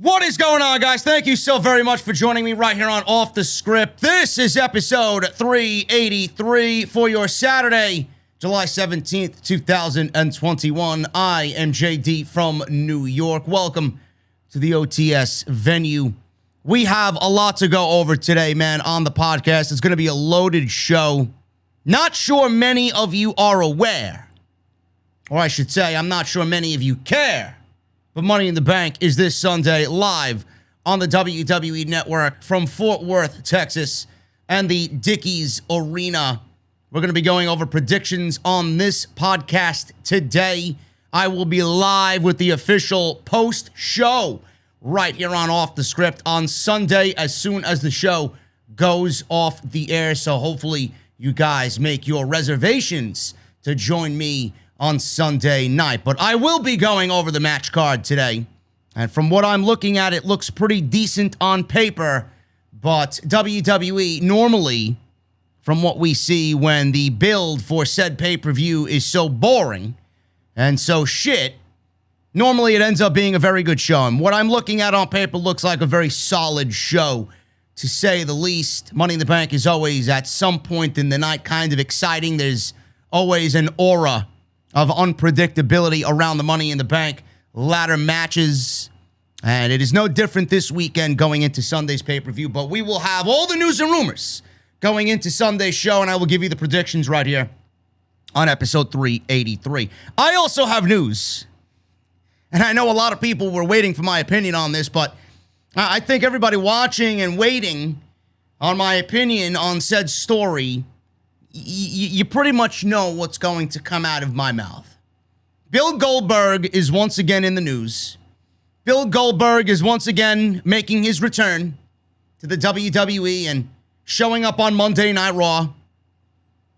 What is going on, guys? Thank you so very much for joining me right here on Off the Script. This is episode 383 for your Saturday, July 17th, 2021. I am JD from New York. Welcome to the OTS venue. We have a lot to go over today, man, on the podcast. It's going to be a loaded show. Not sure many of you are aware, or I should say, I'm not sure many of you care. But Money in the Bank is this Sunday live on the WWE Network from Fort Worth, Texas, and the Dickies Arena. We're going to be going over predictions on this podcast today. I will be live with the official post-show right here on Off the Script on Sunday as soon as the show goes off the air. So hopefully you guys make your reservations to join me on Sunday night. But I will be going over the match card today. And from what I'm looking at, it looks pretty decent on paper. But WWE normally, from what we see when the build for said pay-per-view is so boring and so shit, normally it ends up being a very good show. And what I'm looking at on paper looks like a very solid show, to say the least. Money in the Bank is always, at some point in the night, kind of exciting. There's always an aura of unpredictability around the Money in the Bank ladder matches. And it is no different this weekend going into Sunday's pay-per-view. But we will have all the news and rumors going into Sunday's show, and I will give you the predictions right here on episode 383. I also have news. And I know a lot of people were waiting for my opinion on this, but I think everybody watching and waiting on my opinion on said story, you pretty much know what's going to come out of my mouth. Bill Goldberg is once again in the news. Bill Goldberg is once again making his return to the WWE and showing up on Monday Night Raw.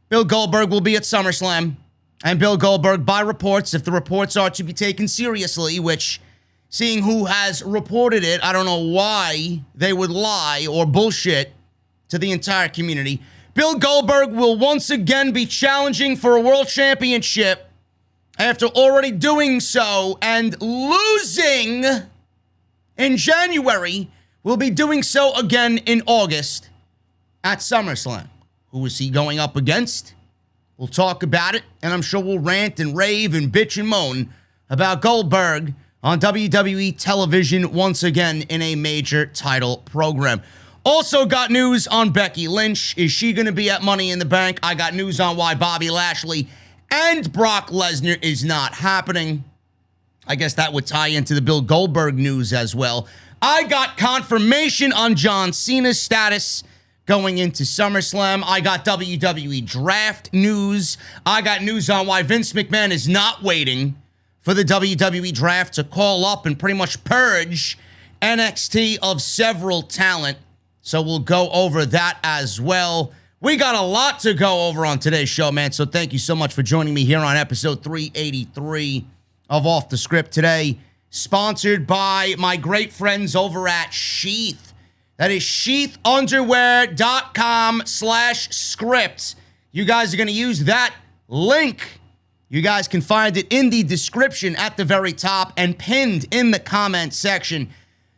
Bill Goldberg will be at Summerslam. And Bill Goldberg, by reports, if the reports are to be taken seriously, which, seeing who has reported it, I don't know why they would lie or bullshit to the entire community. Bill Goldberg will once again be challenging for a world championship after already doing so and losing in January. Will be doing so again in August at SummerSlam. Who is he going up against? We'll talk about it, and I'm sure we'll rant and rave and bitch and moan about Goldberg on WWE television once again in a major title program. Also got news on Becky Lynch. Is she going to be at Money in the Bank? I got news on why Bobby Lashley and Brock Lesnar is not happening. I guess that would tie into the Bill Goldberg news as well. I got confirmation on John Cena's status going into SummerSlam. I got WWE Draft news. I got news on why Vince McMahon is not waiting for the WWE Draft to call up and pretty much purge NXT of several talent. So we'll go over that as well. We got a lot to go over on today's show, man. So thank you so much for joining me here on episode 383 of Off the Script today. Sponsored by my great friends over at Sheath. That is sheathunderwear.com/script. You guys are going to use that link. You guys can find it in the description at the very top and pinned in the comment section.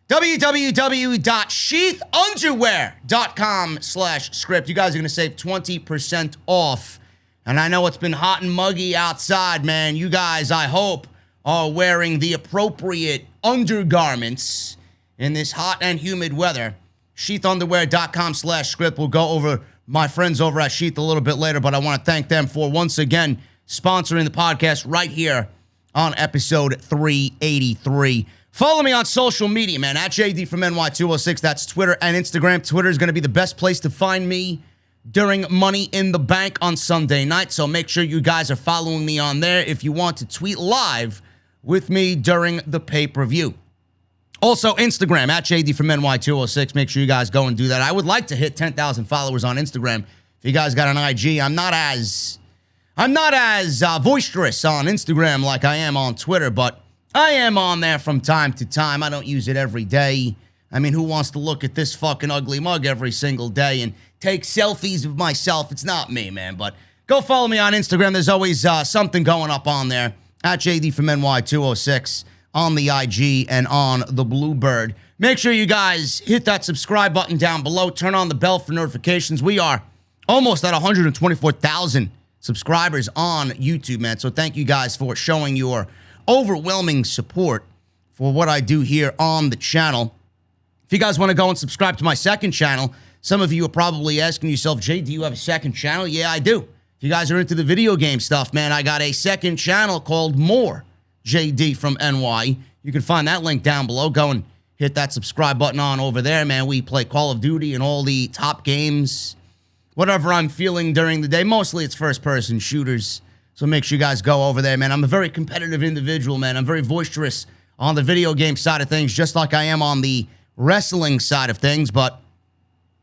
www.sheathunderwear.com/script. You guys are going to save 20% off. And I know it's been hot and muggy outside, man. You guys, I hope, are wearing the appropriate undergarments in this hot and humid weather. Sheathunderwear.com/script. We'll go over my friends over at Sheath a little bit later, but I want to thank them for once again sponsoring the podcast right here on episode 383. Follow me on social media, man, at JD from NY206. That's Twitter and Instagram. Twitter is going to be the best place to find me during Money in the Bank on Sunday night. So make sure you guys are following me on there if you want to tweet live with me during the pay-per-view. Also, Instagram, at JD from NY206. Make sure you guys go and do that. I would like to hit 10,000 followers on Instagram. If you guys got an IG, I'm not as boisterous on Instagram like I am on Twitter, but I am on there from time to time. I don't use it every day. I mean, who wants to look at this fucking ugly mug every single day and take selfies of myself? It's not me, man. But go follow me on Instagram. There's always something going up on there. At JD from NY206. on the IG and on the Bluebird. Make sure you guys hit that subscribe button down below. Turn on the bell for notifications. We are almost at 124,000 subscribers on YouTube, man. So thank you guys for showing your overwhelming support for what I do here on the channel. If you guys want to go and subscribe to my second channel, some of you are probably asking yourself, Jay, do you have a second channel? Yeah, I do. If you guys are into the video game stuff, man, I got a second channel called More JD from NY. You can find that link down below. Go and hit that subscribe button on over there, man. We play Call of Duty and all the top games, whatever I'm feeling during the day. Mostly it's first-person shooters. So make sure you guys go over there, man. I'm a very competitive individual, man. I'm very boisterous on the video game side of things, just like I am on the wrestling side of things. But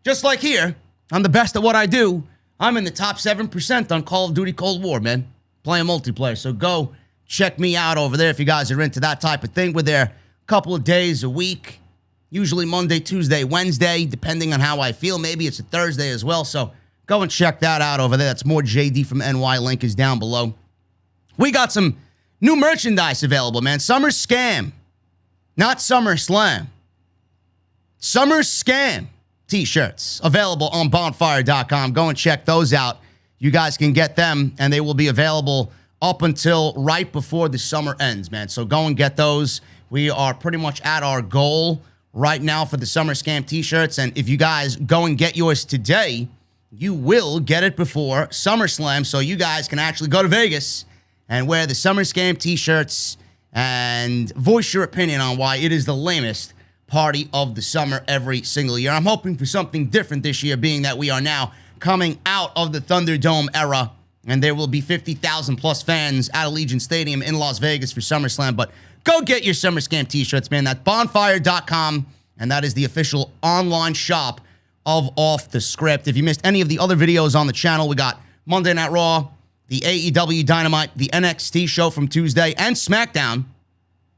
just like here, I'm the best at what I do. I'm in the top 7% on Call of Duty Cold War, man. Playing multiplayer. So go check me out over there if you guys are into that type of thing. We're there a couple of days a week. Usually Monday, Tuesday, Wednesday, depending on how I feel. Maybe it's a Thursday as well. So go and check that out over there. That's More JD from NY. Link is down below. We got some new merchandise available, man. Summer Scam. Not Summerslam. Summer Scam t-shirts available on bonfire.com. Go and check those out. You guys can get them, and they will be available up until right before the summer ends, man. So go and get those. We are pretty much at our goal right now for the Summer Scam t-shirts, and if you guys go and get yours today, you will get it before SummerSlam, so you guys can actually go to Vegas and wear the Summer Scam t-shirts and voice your opinion on why it is the lamest party of the summer every single year. I'm hoping for something different this year, being that we are now coming out of the Thunderdome era, and there will be 50,000 plus fans at Allegiant Stadium in Las Vegas for SummerSlam. But go get your Summer Scam t-shirts, man. That's bonfire.com, and that is the official online shop of Off the Script. If you missed any of the other videos on the channel, we got Monday Night Raw, the AEW Dynamite, the NXT show from Tuesday, and SmackDown.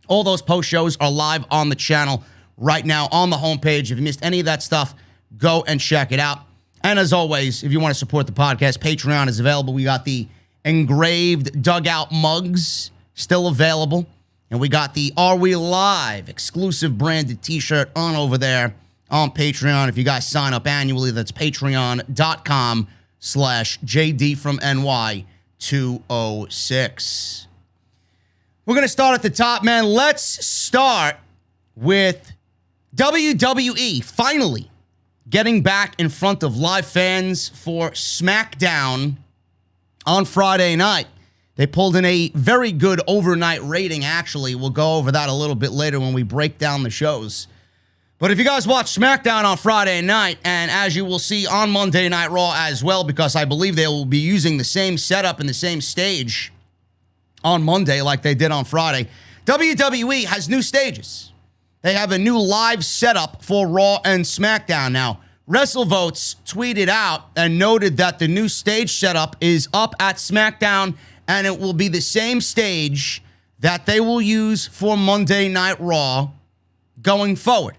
All those post shows are live on the channel right now on the homepage. If you missed any of that stuff, go and check it out. And as always, if you want to support the podcast, Patreon is available. We got the engraved dugout mugs still available. And we got the Are We Live exclusive branded t-shirt on over there on Patreon. If you guys sign up annually, that's patreon.com/JD from NY 206. We're going to start at the top, man. Let's start with WWE finally getting back in front of live fans for SmackDown on Friday night. They pulled in a very good overnight rating, actually. We'll go over that a little bit later when we break down the shows. But if you guys watch SmackDown on Friday night, and as you will see on Monday Night Raw as well, because I believe they will be using the same setup and the same stage on Monday like they did on Friday, WWE has new stages. They have a new live setup for Raw and SmackDown. Now, WrestleVotes tweeted out and noted that the new stage setup is up at SmackDown, and it will be the same stage that they will use for Monday Night Raw going forward.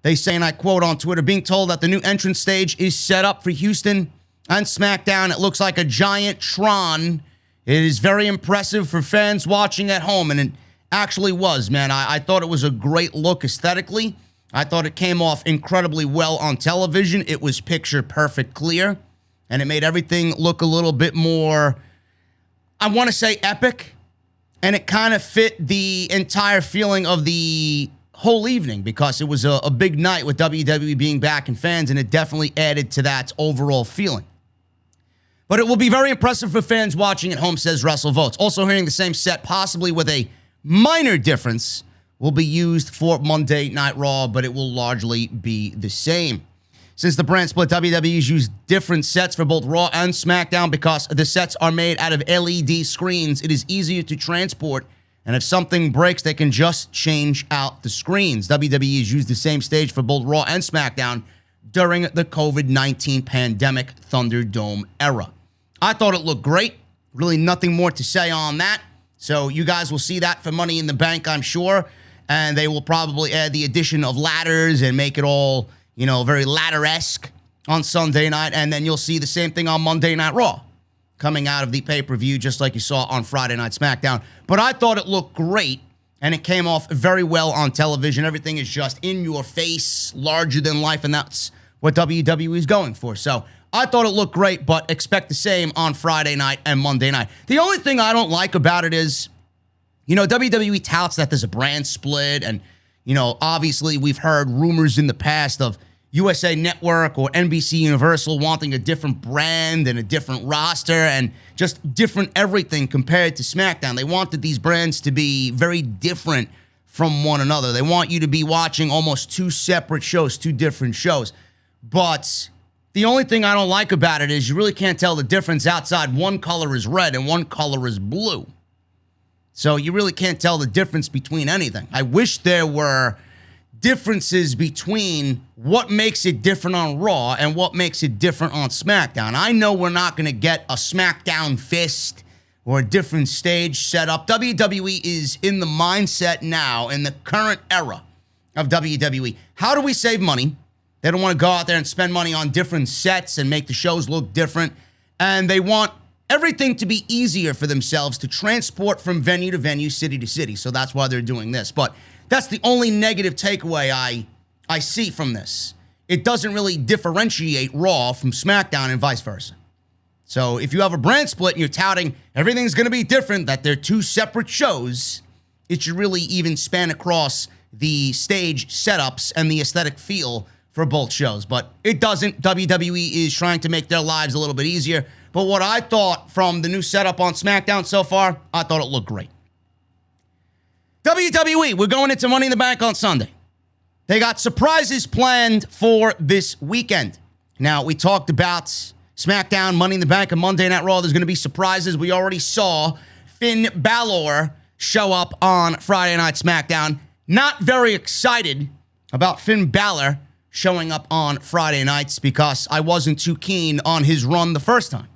They say, and I quote on Twitter, being told that the new entrance stage is set up for Houston and SmackDown. It looks like a giant Tron. It is very impressive for fans watching at home, and it actually was, man. I thought it was a great look aesthetically. I thought it came off incredibly well on television. It was picture perfect clear, and it made everything look a little bit more, I want to say, epic, and it kind of fit the entire feeling of the whole evening because it was a big night with WWE being back and fans, and it definitely added to that overall feeling. But it will be very impressive for fans watching at home, says WrestleVotes. Also hearing the same set, possibly with a minor difference, will be used for Monday Night Raw, but it will largely be the same. Since the brand split, WWE's used different sets for both Raw and SmackDown because the sets are made out of LED screens. It is easier to transport, and if something breaks, they can just change out the screens. WWE has used the same stage for both Raw and SmackDown during the COVID-19 pandemic Thunderdome era. I thought it looked great. Really nothing more to say on that. So you guys will see that for Money in the Bank, I'm sure. And they will probably add the addition of ladders and make it all, you know, very ladder-esque on Sunday night. And then you'll see the same thing on Monday Night Raw coming out of the pay-per-view, just like you saw on Friday Night SmackDown. But I thought it looked great. and it came off very well on television. Everything is just in your face, larger than life, and that's what WWE is going for. So I thought it looked great, but expect the same on Friday night and Monday night. The only thing I don't like about it is, WWE touts that there's a brand split, and, obviously we've heard rumors in the past of USA Network or NBC Universal wanting a different brand and a different roster and just different everything compared to SmackDown. They wanted these brands to be very different from one another. They want you to be watching almost two separate shows, two different shows. But the only thing I don't like about it is you really can't tell the difference outside. One color is red and one color is blue. So you really can't tell the difference between anything. I wish there were differences between what makes it different on Raw and what makes it different on SmackDown. I know we're not going to get a SmackDown fist or a different stage setup. WWE is in the mindset now, in the current era of WWE. How do we save money? They don't want to go out there and spend money on different sets and make the shows look different. And they want everything to be easier for themselves to transport from venue to venue, city to city. So that's why they're doing this. But that's the only negative takeaway I see from this. It doesn't really differentiate Raw from SmackDown and vice versa. So if you have a brand split and you're touting everything's going to be different, that they're two separate shows, it should really even span across the stage setups and the aesthetic feel for both shows. But it doesn't. WWE is trying to make their lives a little bit easier. But what I thought from the new setup on SmackDown so far, I thought it looked great. WWE, we're going into Money in the Bank on Sunday. They got surprises planned for this weekend. Now, we talked about SmackDown, Money in the Bank, and Monday Night Raw. There's going to be surprises. We already saw Finn Balor show up on Friday Night SmackDown. Not very excited about Finn Balor showing up on Friday nights because I wasn't too keen on his run the first time.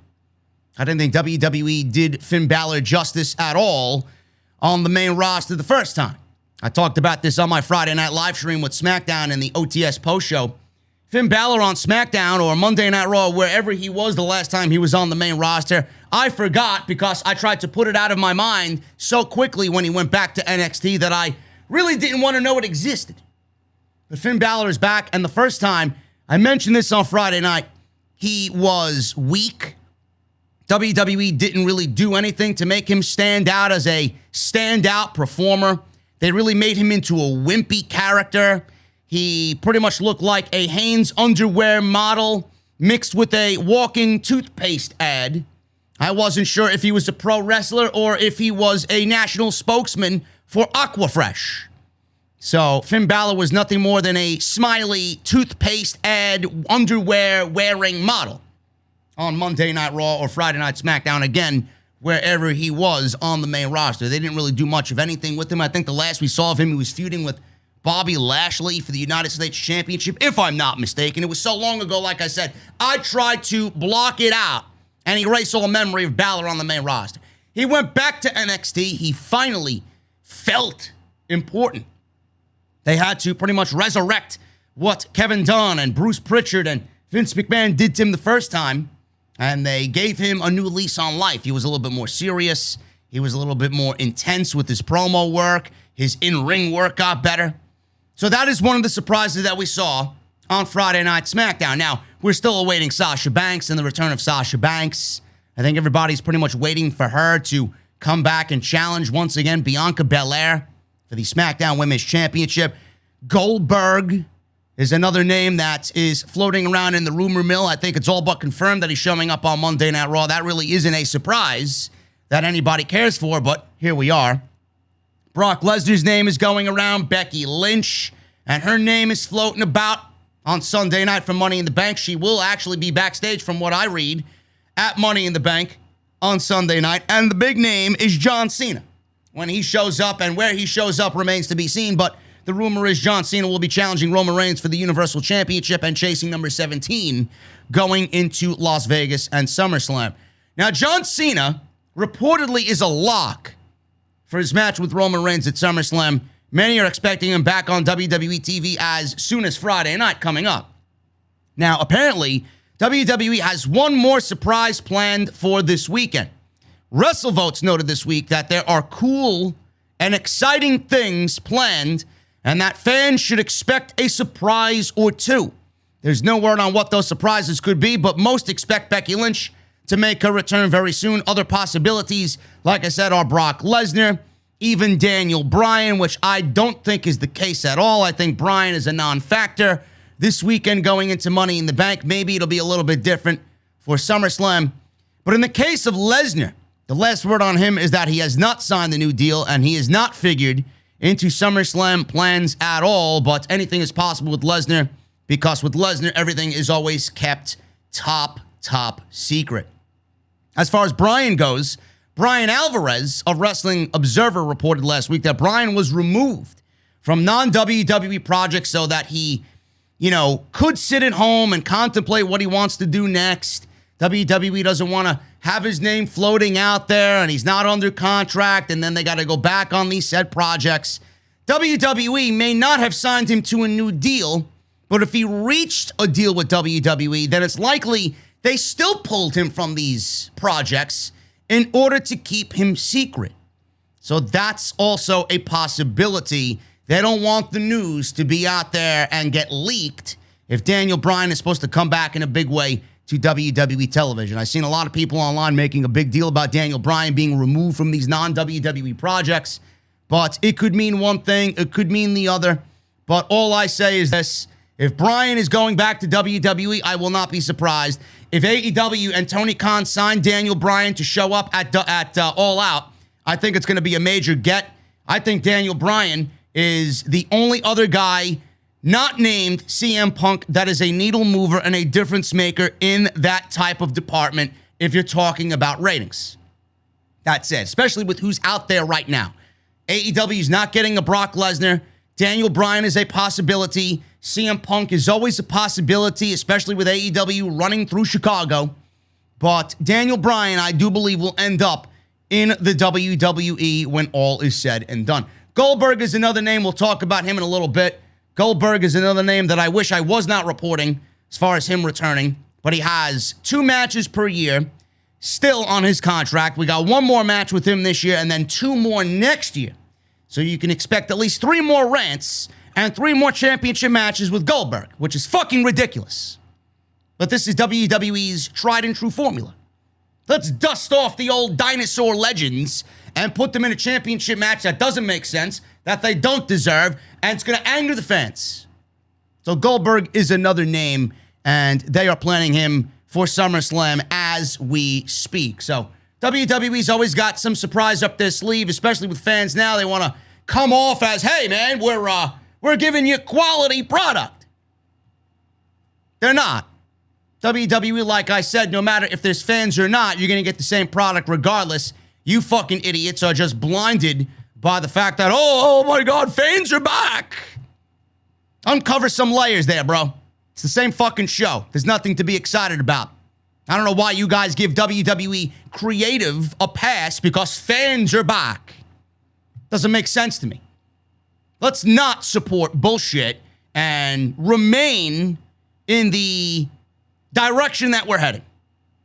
I didn't think WWE did Finn Balor justice at all on the main roster the first time. I talked about this on my Friday night live stream with SmackDown in the OTS post show. Finn Balor on SmackDown or Monday Night Raw, wherever he was the last time he was on the main roster, I forgot because I tried to put it out of my mind so quickly when he went back to NXT that I really didn't want to know it existed. But Finn Balor is back, and the first time, I mentioned this on Friday night, he was weak. WWE didn't really do anything to make him stand out as a standout performer. They really made him into a wimpy character. He pretty much looked like a Hanes underwear model mixed with a walking toothpaste ad. I wasn't sure if he was a pro wrestler or if he was a national spokesman for Aquafresh. So Finn Balor was nothing more than a smiley toothpaste ad underwear wearing model on Monday Night Raw or Friday Night SmackDown, again, wherever he was on the main roster. They didn't really do much of anything with him. I think the last we saw of him, he was feuding with Bobby Lashley for the United States Championship, if I'm not mistaken. It was so long ago, like I said, I tried to block it out and erase all memory of Balor on the main roster. He went back to NXT. He finally felt important. They had to pretty much resurrect what Kevin Dunn and Bruce Pritchard and Vince McMahon did to him the first time, and they gave him a new lease on life. He was a little bit more serious. He was a little bit more intense with his promo work. His in-ring work got better. So that is one of the surprises that we saw on Friday Night SmackDown. Now, we're still awaiting Sasha Banks and the return of Sasha Banks. I think everybody's pretty much waiting for her to come back and challenge once again Bianca Belair for the SmackDown Women's Championship. Goldberg is another name that is floating around in the rumor mill. I think it's all but confirmed that he's showing up on Monday Night Raw. That really isn't a surprise that anybody cares for, but here we are. Brock Lesnar's name is going around. Becky Lynch, and her name is floating about on Sunday night for Money in the Bank. She will actually be backstage, from what I read, at Money in the Bank on Sunday night. And the big name is John Cena. When he shows up, and where he shows up remains to be seen, but the rumor is John Cena will be challenging Roman Reigns for the Universal Championship and chasing number 17 going into Las Vegas and SummerSlam. Now, John Cena reportedly is a lock for his match with Roman Reigns at SummerSlam. Many are expecting him back on WWE TV as soon as Friday night coming up. Now, apparently, WWE has one more surprise planned for this weekend. WrestleVotes noted this week that there are cool and exciting things planned, and that fans should expect a surprise or two. There's no word on what those surprises could be, but most expect Becky Lynch to make her return very soon. Other possibilities, like I said, are Brock Lesnar, even Daniel Bryan, which I don't think is the case at all. I think Bryan is a non-factor. This weekend going into Money in the Bank, maybe it'll be a little bit different for SummerSlam. But in the case of Lesnar, the last word on him is that he has not signed the new deal and he is not figured into SummerSlam plans at all. But anything is possible with Lesnar, because with Lesnar, everything is always kept top secret. As far as Bryan goes, Bryan Alvarez of Wrestling Observer reported last week that Bryan was removed from non-WWE projects so that he, could sit at home and contemplate what he wants to do next. WWE doesn't want to have his name floating out there, and he's not under contract, and then they got to go back on these said projects. WWE may not have signed him to a new deal, but if he reached a deal with WWE, then it's likely they still pulled him from these projects in order to keep him secret. So that's also a possibility. They don't want the news to be out there and get leaked if Daniel Bryan is supposed to come back in a big way to WWE television. I've seen a lot of people online making a big deal about Daniel Bryan being removed from these non-WWE projects, but it could mean one thing, it could mean the other. But all I say is this: if Bryan is going back to WWE, I will not be surprised. If AEW and Tony Khan sign Daniel Bryan to show up at All Out, I think it's going to be a major get. I think Daniel Bryan is the only other guy not named CM Punk that is a needle mover and a difference maker in that type of department if you're talking about ratings. That's it, especially with who's out there right now. AEW is not getting a Brock Lesnar. Daniel Bryan is a possibility. CM Punk is always a possibility, especially with AEW running through Chicago. But Daniel Bryan, I do believe, will end up in the WWE when all is said and done. Goldberg is another name. We'll talk about him in a little bit. Goldberg is another name that I wish I was not reporting as far as him returning. But he has 2 matches per year still on his contract. We got 1 more match with him this year and then 2 more next year. So you can expect at least 3 more rants and 3 more championship matches with Goldberg, which is fucking ridiculous. But this is WWE's tried and true formula. Let's dust off the old dinosaur legends and put them in a championship match that doesn't make sense, that they don't deserve, and it's going to anger the fans. So Goldberg is another name, and they are planning him for SummerSlam as we speak. So WWE's always got some surprise up their sleeve, especially with fans now. They want to come off as, hey, man, we're giving you quality product. They're not. WWE, like I said, no matter if there's fans or not, you're going to get the same product regardless. You fucking idiots are just blinded by the fact that, oh my God, fans are back. Uncover some layers there, bro. It's the same fucking show. There's nothing to be excited about. I don't know why you guys give WWE Creative a pass because fans are back. Doesn't make sense to me. Let's not support bullshit and remain in the direction that we're heading.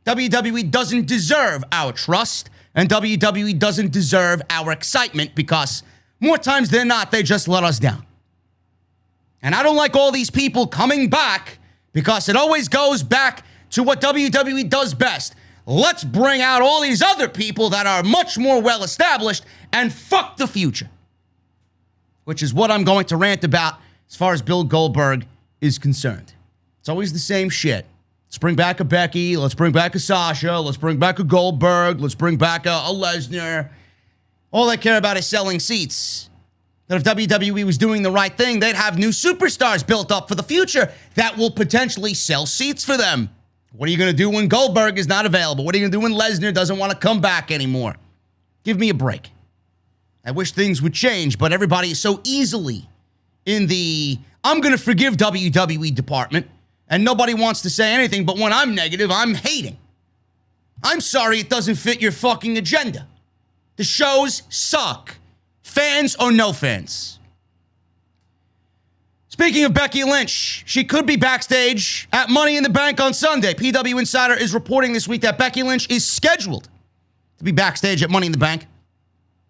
WWE doesn't deserve our trust, and WWE doesn't deserve our excitement because more times than not, they just let us down. And I don't like all these people coming back because it always goes back to what WWE does best. Let's bring out all these other people that are much more well-established and fuck the future. Which is what I'm going to rant about as far as Bill Goldberg is concerned. It's always the same shit. Let's bring back a Becky. Let's bring back a Sasha. Let's bring back a Goldberg. Let's bring back a Lesnar. All they care about is selling seats. That if WWE was doing the right thing, they'd have new superstars built up for the future that will potentially sell seats for them. What are you going to do when Goldberg is not available? What are you going to do when Lesnar doesn't want to come back anymore? Give me a break. I wish things would change, but everybody is so easily in the I'm going to forgive WWE department, and nobody wants to say anything, but when I'm negative, I'm hating. I'm sorry it doesn't fit your fucking agenda. The shows suck. Fans or no fans. Speaking of Becky Lynch, she could be backstage at Money in the Bank on Sunday. PW Insider is reporting this week that Becky Lynch is scheduled to be backstage at Money in the Bank.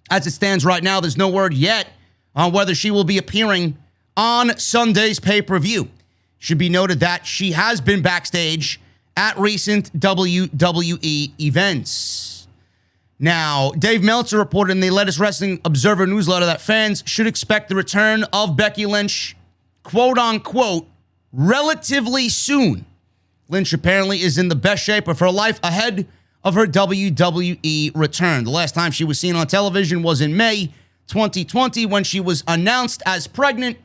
As it stands right now, there's no word yet on whether she will be appearing on Sunday's pay-per-view. Should be noted that she has been backstage at recent WWE events. Now, Dave Meltzer reported in the latest Wrestling Observer newsletter that fans should expect the return of Becky Lynch, quote-unquote, relatively soon. Lynch apparently is in the best shape of her life ahead of her WWE return. The last time she was seen on television was in May 2020 when she was announced as pregnant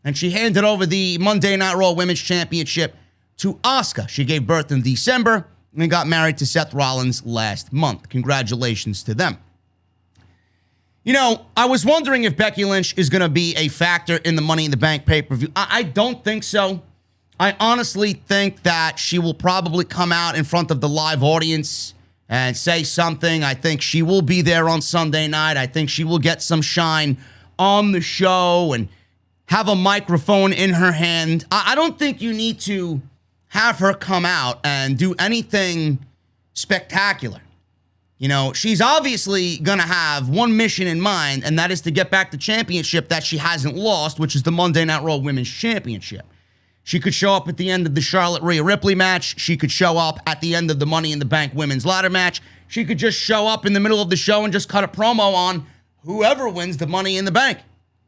and she handed over the Monday Night Raw Women's Championship to Asuka. She gave birth in December and got married to Seth Rollins last month. Congratulations to them. You know, I was wondering if Becky Lynch is going to be a factor in the Money in the Bank pay-per-view. I don't think so. I honestly think that she will probably come out in front of the live audience and say something. I think she will be there on Sunday night. I think she will get some shine on the show and have a microphone in her hand. I don't think you need to have her come out and do anything spectacular. You know, she's obviously going to have one mission in mind, and that is to get back the championship that she hasn't lost, which is the Monday Night Raw Women's Championship. She could show up at the end of the Charlotte Rhea Ripley match. She could show up at the end of the Money in the Bank Women's Ladder match. She could just show up in the middle of the show and just cut a promo on whoever wins the Money in the Bank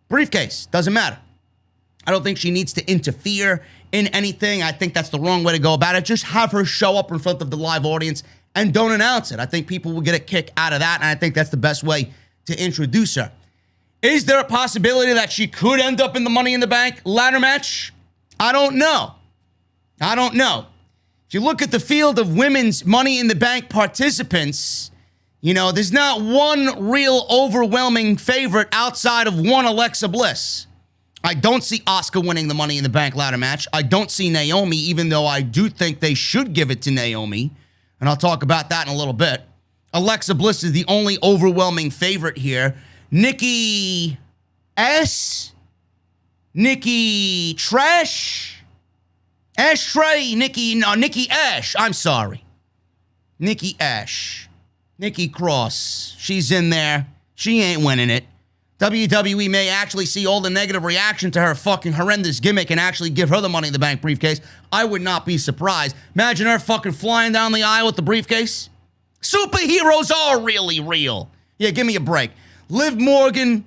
briefcase. Doesn't matter. I don't think she needs to interfere in anything. I think that's the wrong way to go about it. Just have her show up in front of the live audience and don't announce it. I think people will get a kick out of that, and I think that's the best way to introduce her. Is there a possibility that she could end up in the Money in the Bank ladder match? I don't know. If you look at the field of women's Money in the Bank participants, you know, there's not one real overwhelming favorite outside of one Alexa Bliss. I don't see Asuka winning the Money in the Bank ladder match. I don't see Naomi, even though I do think they should give it to Naomi. And I'll talk about that in a little bit. Alexa Bliss is the only overwhelming favorite here. Nikki S? Nikki Trash? Ashtray? Nikki Ash. I'm sorry. Nikki Ash. Nikki Cross. She's in there. She ain't winning it. WWE may actually see all the negative reaction to her fucking horrendous gimmick and actually give her the Money in the Bank briefcase. I would not be surprised. Imagine her fucking flying down the aisle with the briefcase. Superheroes are really real. Yeah, give me a break. Liv Morgan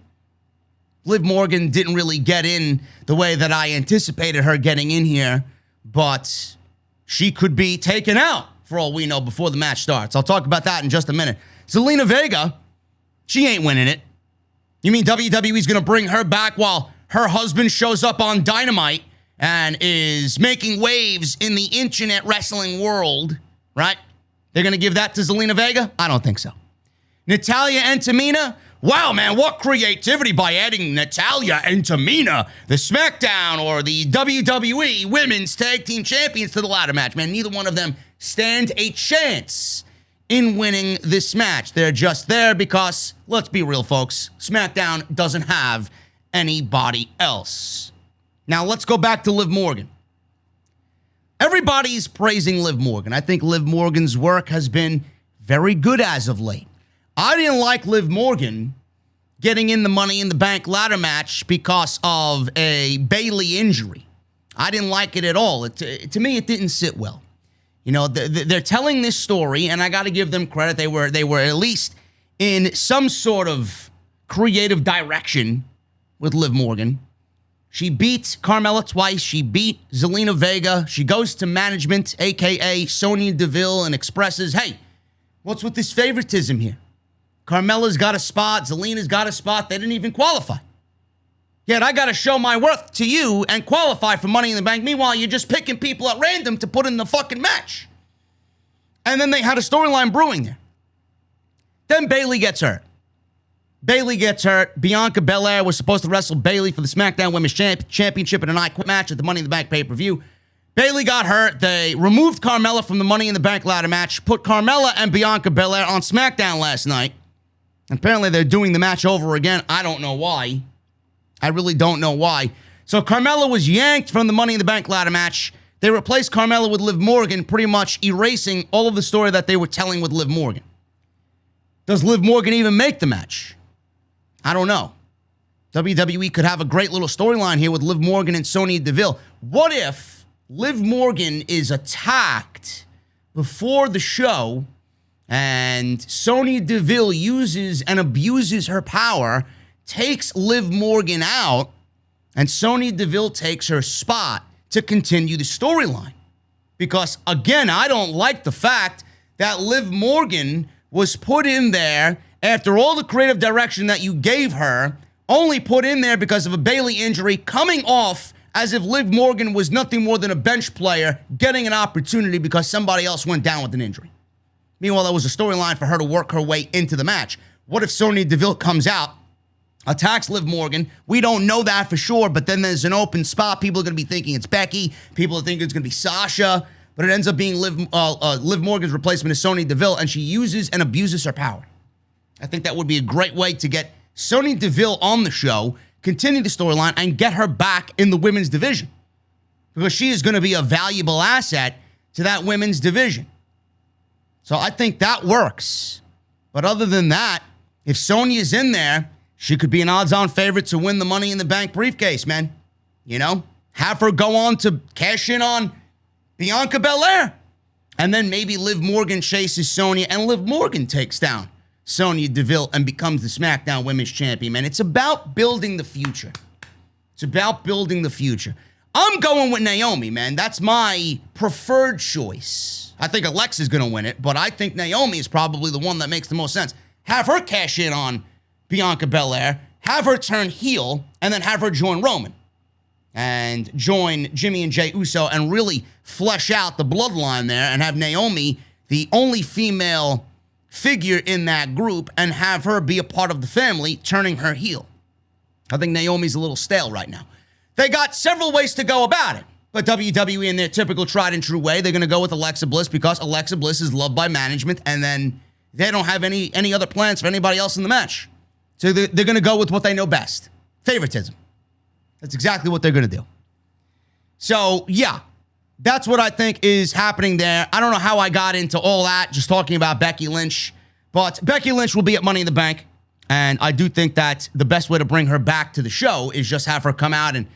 didn't really get in the way that I anticipated her getting in here, but she could be taken out, for all we know, before the match starts. I'll talk about that in just a minute. Zelina Vega, she ain't winning it. You mean WWE's going to bring her back while her husband shows up on Dynamite and is making waves in the internet wrestling world, right? They're going to give that to Zelina Vega? I don't think so. Natalya and Tamina? Wow, man, what creativity by adding Natalya and Tamina, the SmackDown or the WWE Women's Tag Team Champions, to the ladder match. Man, neither one of them stand a chance in winning this match. They're just there because, let's be real, folks, SmackDown doesn't have anybody else. Now, let's go back to Liv Morgan. Everybody's praising Liv Morgan. I think Liv Morgan's work has been very good as of late. I didn't like Liv Morgan getting in the Money in the Bank ladder match because of a Bayley injury. I didn't like it at all. To me, it didn't sit well. You know, they're telling this story, and I got to give them credit. They were at least in some sort of creative direction with Liv Morgan. She beat Carmella twice. She beat Zelina Vega. She goes to management, a.k.a. Sonya Deville, and expresses, hey, what's with this favoritism here? Carmella's got a spot. Zelina's got a spot. They didn't even qualify. Yet I got to show my worth to you and qualify for Money in the Bank. Meanwhile, you're just picking people at random to put in the fucking match. And then they had a storyline brewing there. Then Bayley gets hurt. Bianca Belair was supposed to wrestle Bayley for the SmackDown Women's Championship in an I Quit match at the Money in the Bank pay-per-view. Bayley got hurt. They removed Carmella from the Money in the Bank ladder match, put Carmella and Bianca Belair on SmackDown last night. Apparently, they're doing the match over again. I don't know why. I really don't know why. So Carmella was yanked from the Money in the Bank ladder match. They replaced Carmella with Liv Morgan, pretty much erasing all of the story that they were telling with Liv Morgan. Does Liv Morgan even make the match? I don't know. WWE could have a great little storyline here with Liv Morgan and Sonya Deville. What if Liv Morgan is attacked before the show and Sonya Deville uses and abuses her power, takes Liv Morgan out, and Sonya Deville takes her spot to continue the storyline? Because, again, I don't like the fact that Liv Morgan was put in there after all the creative direction that you gave her, only put in there because of a Bayley injury, coming off as if Liv Morgan was nothing more than a bench player getting an opportunity because somebody else went down with an injury. Meanwhile, that was a storyline for her to work her way into the match. What if Sonya Deville comes out, attacks Liv Morgan? We don't know that for sure, but then there's an open spot. People are going to be thinking it's Becky. People are thinking it's going to be Sasha, but it ends up being Liv Morgan's replacement is Sonya Deville, and she uses and abuses her power. I think that would be a great way to get Sonya Deville on the show, continue the storyline, and get her back in the women's division, because she is going to be a valuable asset to that women's division. So I think that works. But other than that, if Sonya's in there, she could be an odds-on favorite to win the Money in the Bank briefcase, man. You know, have her go on to cash in on Bianca Belair. And then maybe Liv Morgan chases Sonya, and Liv Morgan takes down Sonya Deville and becomes the SmackDown Women's Champion, man. It's about building the future. It's about building the future. I'm going with Naomi, man. That's my preferred choice. I think Alexa's going to win it, but I think Naomi is probably the one that makes the most sense. Have her cash in on Bianca Belair, have her turn heel, and then have her join Roman and join Jimmy and Jey Uso and really flesh out the bloodline there and have Naomi the only female figure in that group and have her be a part of the family, turning her heel. I think Naomi's a little stale right now. They got several ways to go about it, but WWE, in their typical tried and true way, they're going to go with Alexa Bliss because Alexa Bliss is loved by management, and then they don't have any other plans for anybody else in the match. So they're going to go with what they know best. Favoritism. That's exactly what they're going to do. So, yeah, that's what I think is happening there. I don't know how I got into all that, just talking about Becky Lynch. But Becky Lynch will be at Money in the Bank. And I do think that the best way to bring her back to the show is just have her come out and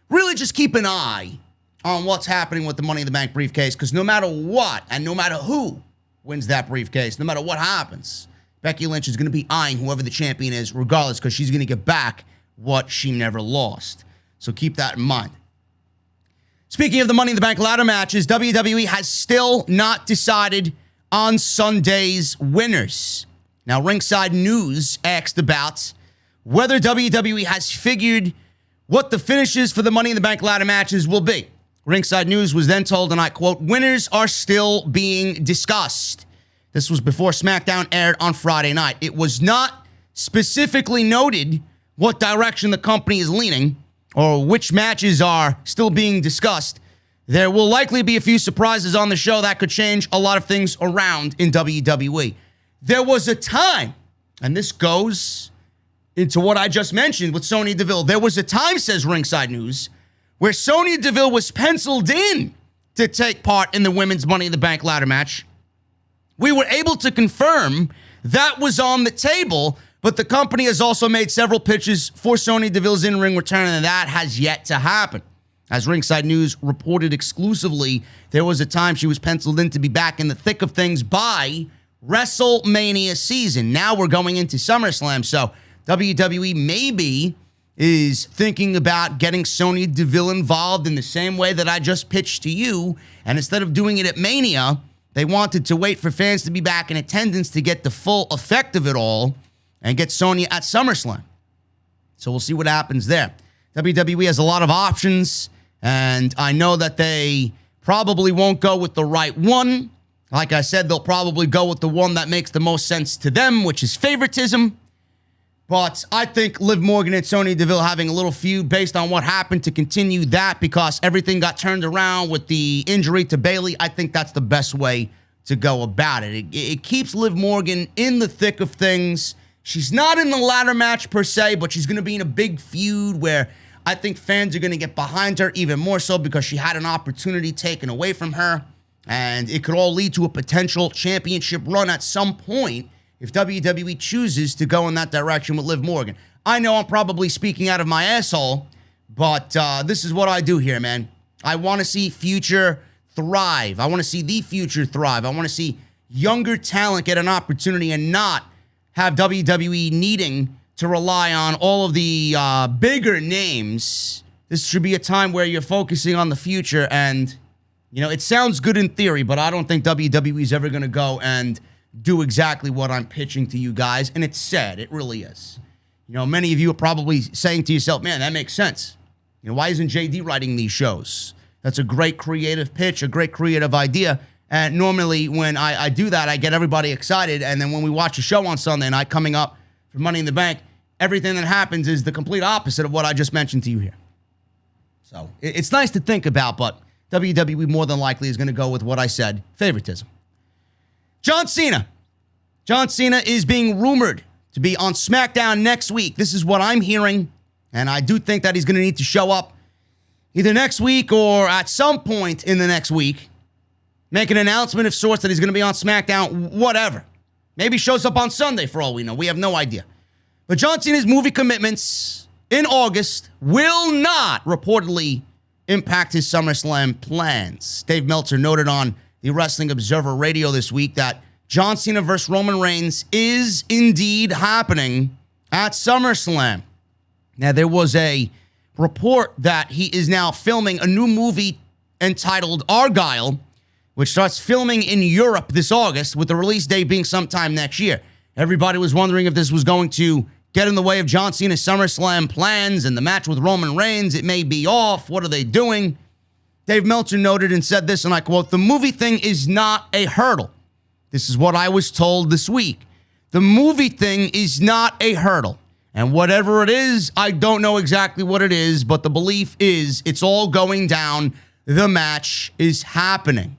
really just keep an eye on what's happening with the Money in the Bank briefcase. Because no matter what, and no matter who wins that briefcase, no matter what happens, Becky Lynch is going to be eyeing whoever the champion is regardless, because she's going to get back what she never lost. So keep that in mind. Speaking of the Money in the Bank ladder matches, WWE has still not decided on Sunday's winners. Now, Ringside News asked about whether WWE has figured what the finishes for the Money in the Bank ladder matches will be. Ringside News was then told, and I quote, "Winners are still being discussed." This was before SmackDown aired on Friday night. It was not specifically noted what direction the company is leaning or which matches are still being discussed. There will likely be a few surprises on the show that could change a lot of things around in WWE. There was a time, and this goes into what I just mentioned with Sonya Deville. There was a time, says Ringside News, where Sonya Deville was penciled in to take part in the women's Money in the Bank ladder match. We were able to confirm that was on the table, but the company has also made several pitches for Sonya Deville's in-ring return, and that has yet to happen. As Ringside News reported exclusively, there was a time she was penciled in to be back in the thick of things by WrestleMania season. Now we're going into SummerSlam, so WWE maybe is thinking about getting Sonya Deville involved in the same way that I just pitched to you, and instead of doing it at Mania, they wanted to wait for fans to be back in attendance to get the full effect of it all and get Sonya at SummerSlam. So we'll see what happens there. WWE has a lot of options, and I know that they probably won't go with the right one. Like I said, they'll probably go with the one that makes the most sense to them, which is favoritism. But I think Liv Morgan and Sonya Deville having a little feud based on what happened to continue that, because everything got turned around with the injury to Bayley. I think that's the best way to go about it. It keeps Liv Morgan in the thick of things. She's not in the ladder match per se, but she's going to be in a big feud where I think fans are going to get behind her even more so because she had an opportunity taken away from her. And it could all lead to a potential championship run at some point if WWE chooses to go in that direction with Liv Morgan. I know I'm probably speaking out of my asshole, but this is what I do here, man. I want to see future thrive. I want to see the future thrive. I want to see younger talent get an opportunity and not have WWE needing to rely on all of the bigger names. This should be a time where you're focusing on the future. And, you know, it sounds good in theory, but I don't think WWE is ever going to go and do exactly what I'm pitching to you guys. And it's sad. It really is. You know, many of you are probably saying to yourself, man, that makes sense. You know, why isn't JD writing these shows? That's a great creative pitch, a great creative idea. And normally when I do that, I get everybody excited. And then when we watch a show on Sunday night coming up for Money in the Bank, everything that happens is the complete opposite of what I just mentioned to you here. So it's nice to think about, but WWE more than likely is going to go with what I said, favoritism. John Cena. John Cena is being rumored to be on SmackDown next week. This is what I'm hearing, and I do think that he's going to need to show up either next week or at some point in the next week. Make an announcement of sorts that he's going to be on SmackDown, whatever. Maybe shows up on Sunday for all we know. We have no idea. But John Cena's movie commitments in August will not reportedly impact his SummerSlam plans. Dave Meltzer noted on the Wrestling Observer Radio this week that John Cena versus Roman Reigns is indeed happening at SummerSlam. Now, there was a report that he is now filming a new movie entitled Argylle, which starts filming in Europe this August, with the release date being sometime next year. Everybody was wondering if this was going to get in the way of John Cena's SummerSlam plans and the match with Roman Reigns. It may be off. What are they doing? Dave Meltzer noted and said this, and I quote, "The movie thing is not a hurdle." This is what I was told this week. The movie thing is not a hurdle. And whatever it is, I don't know exactly what it is, but the belief is it's all going down. The match is happening.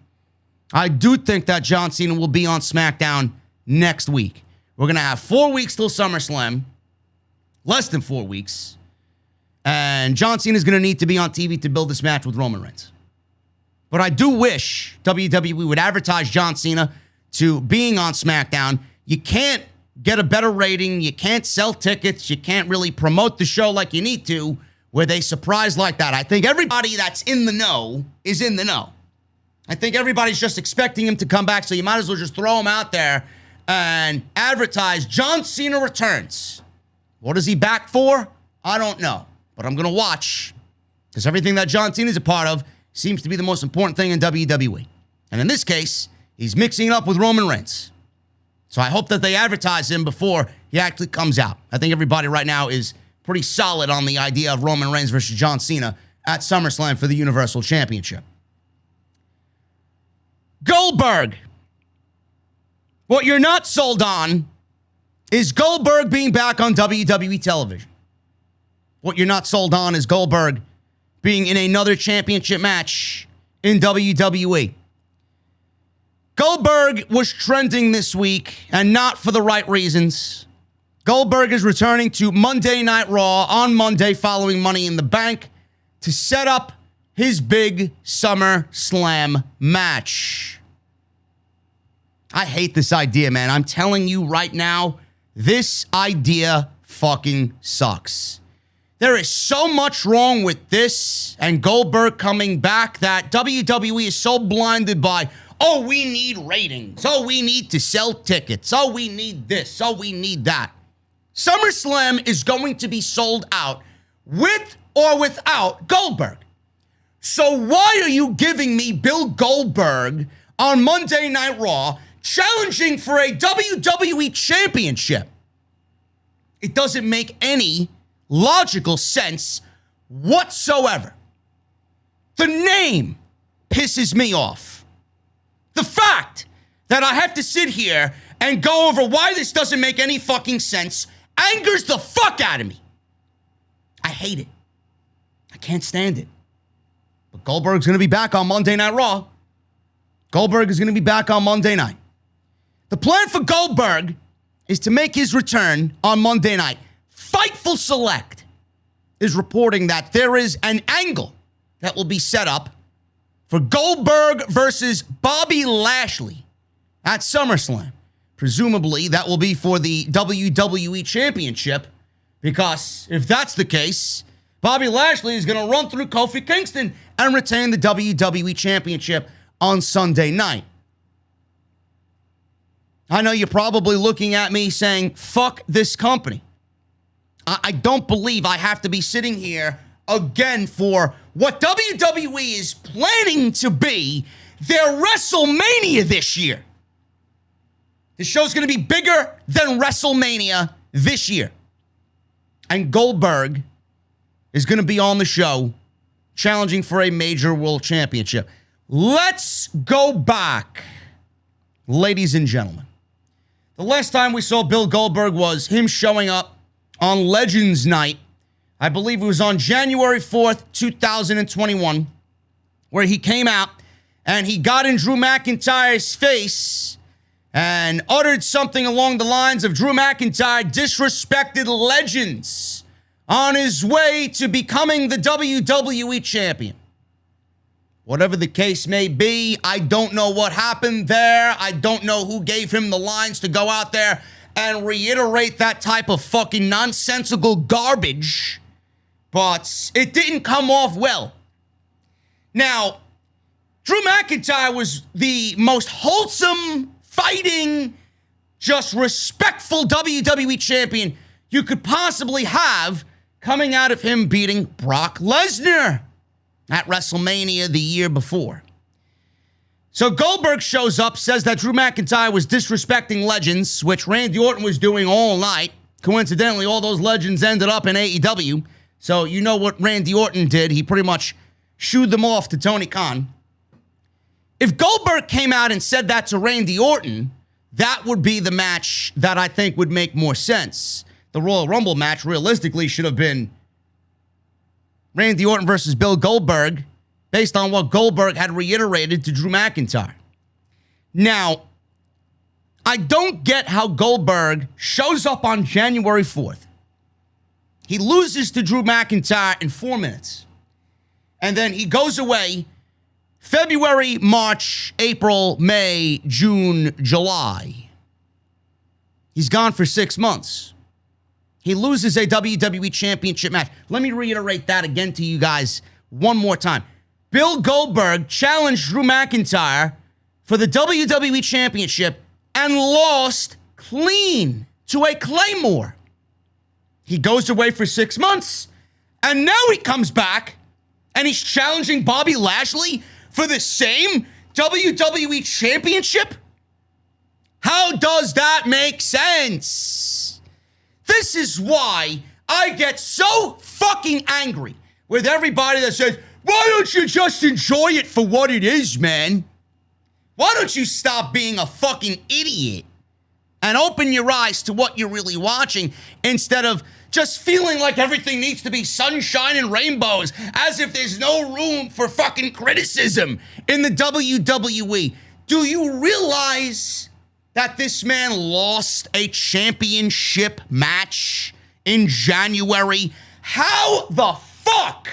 I do think that John Cena will be on SmackDown next week. We're going to have 4 weeks till SummerSlam. Less than 4 weeks. And John Cena is going to need to be on TV to build this match with Roman Reigns. But I do wish WWE would advertise John Cena to being on SmackDown. You can't get a better rating. You can't sell tickets. You can't really promote the show like you need to where they surprise like that. I think everybody that's in the know is in the know. I think everybody's just expecting him to come back, so you might as well just throw him out there and advertise John Cena returns. What is he back for? I don't know, but I'm going to watch because everything that John Cena is a part of seems to be the most important thing in WWE. And in this case, he's mixing it up with Roman Reigns. So I hope that they advertise him before he actually comes out. I think everybody right now is pretty solid on the idea of Roman Reigns versus John Cena at SummerSlam for the Universal Championship. Goldberg. What you're not sold on is Goldberg being back on WWE television. What you're not sold on is Goldberg being in another championship match in WWE. Goldberg was trending this week, and not for the right reasons. Goldberg is returning to Monday Night Raw on Monday following Money in the Bank to set up his big SummerSlam match. I hate this idea, man. I'm telling you right now, this idea fucking sucks. There is so much wrong with this and Goldberg coming back that WWE is so blinded by, oh, we need ratings. Oh, we need to sell tickets. Oh, we need this. Oh, we need that. SummerSlam is going to be sold out with or without Goldberg. So why are you giving me Bill Goldberg on Monday Night Raw challenging for a WWE Championship? It doesn't make any logical sense whatsoever. The name pisses me off. The fact that I have to sit here and go over why this doesn't make any fucking sense angers the fuck out of me. I hate it. I can't stand it. But Goldberg's going to be back on Monday Night Raw. Goldberg is going to be back on Monday night. The plan for Goldberg is to make his return on Monday night. Fightful Select is reporting that there is an angle that will be set up for Goldberg versus Bobby Lashley at SummerSlam. Presumably, that will be for the WWE Championship, Because if that's the case, Bobby Lashley is going to run through Kofi Kingston and retain the WWE Championship on Sunday night. I know you're probably looking at me saying, fuck this company. I don't believe I have to be sitting here again for what WWE is planning to be their WrestleMania this year. The show's going to be bigger than WrestleMania this year. And Goldberg is going to be on the show challenging for a major world championship. Let's go back, ladies and gentlemen. The last time we saw Bill Goldberg was him showing up on Legends Night. I believe it was on January 4th, 2021, where he came out and he got in Drew McIntyre's face and uttered something along the lines of Drew McIntyre disrespected Legends on his way to becoming the WWE Champion. Whatever the case may be, I don't know what happened there. I don't know who gave him the lines to go out there and reiterate that type of fucking nonsensical garbage. But it didn't come off well. Now, Drew McIntyre was the most wholesome, fighting, just respectful WWE champion you could possibly have, coming out of him beating Brock Lesnar at WrestleMania the year before. So Goldberg shows up, says that Drew McIntyre was disrespecting Legends, which Randy Orton was doing all night. Coincidentally, all those Legends ended up in AEW. So you know what Randy Orton did. He pretty much shooed them off to Tony Khan. If Goldberg came out and said that to Randy Orton, that would be the match that I think would make more sense. The Royal Rumble match realistically should have been Randy Orton versus Bill Goldberg, based on what Goldberg had reiterated to Drew McIntyre. Now, I don't get how Goldberg shows up on January 4th. He loses to Drew McIntyre in 4 minutes. And then he goes away February, March, April, May, June, July. He's gone for 6 months. He loses a WWE Championship match. Let me reiterate that again to you guys one more time. Bill Goldberg challenged Drew McIntyre for the WWE Championship and lost clean to a Claymore. He goes away for 6 months, and now he comes back, and he's challenging Bobby Lashley for the same WWE Championship? How does that make sense? This is why I get so fucking angry with everybody that says, why don't you just enjoy it for what it is, man? Why don't you stop being a fucking idiot and open your eyes to what you're really watching instead of just feeling like everything needs to be sunshine and rainbows, as if there's no room for fucking criticism in the WWE. Do you realize that this man lost a championship match in January? How the fuck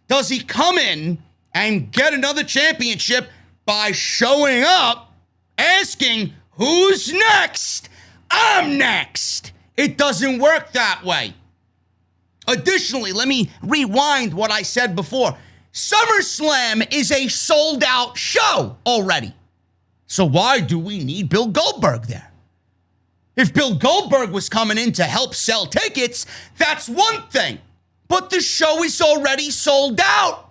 does he come in and get another championship by showing up, asking, who's next? I'm next. It doesn't work that way. Additionally, let me rewind what I said before. SummerSlam is a sold-out show already. So why do we need Bill Goldberg there? If Bill Goldberg was coming in to help sell tickets, that's one thing. But the show is already sold out.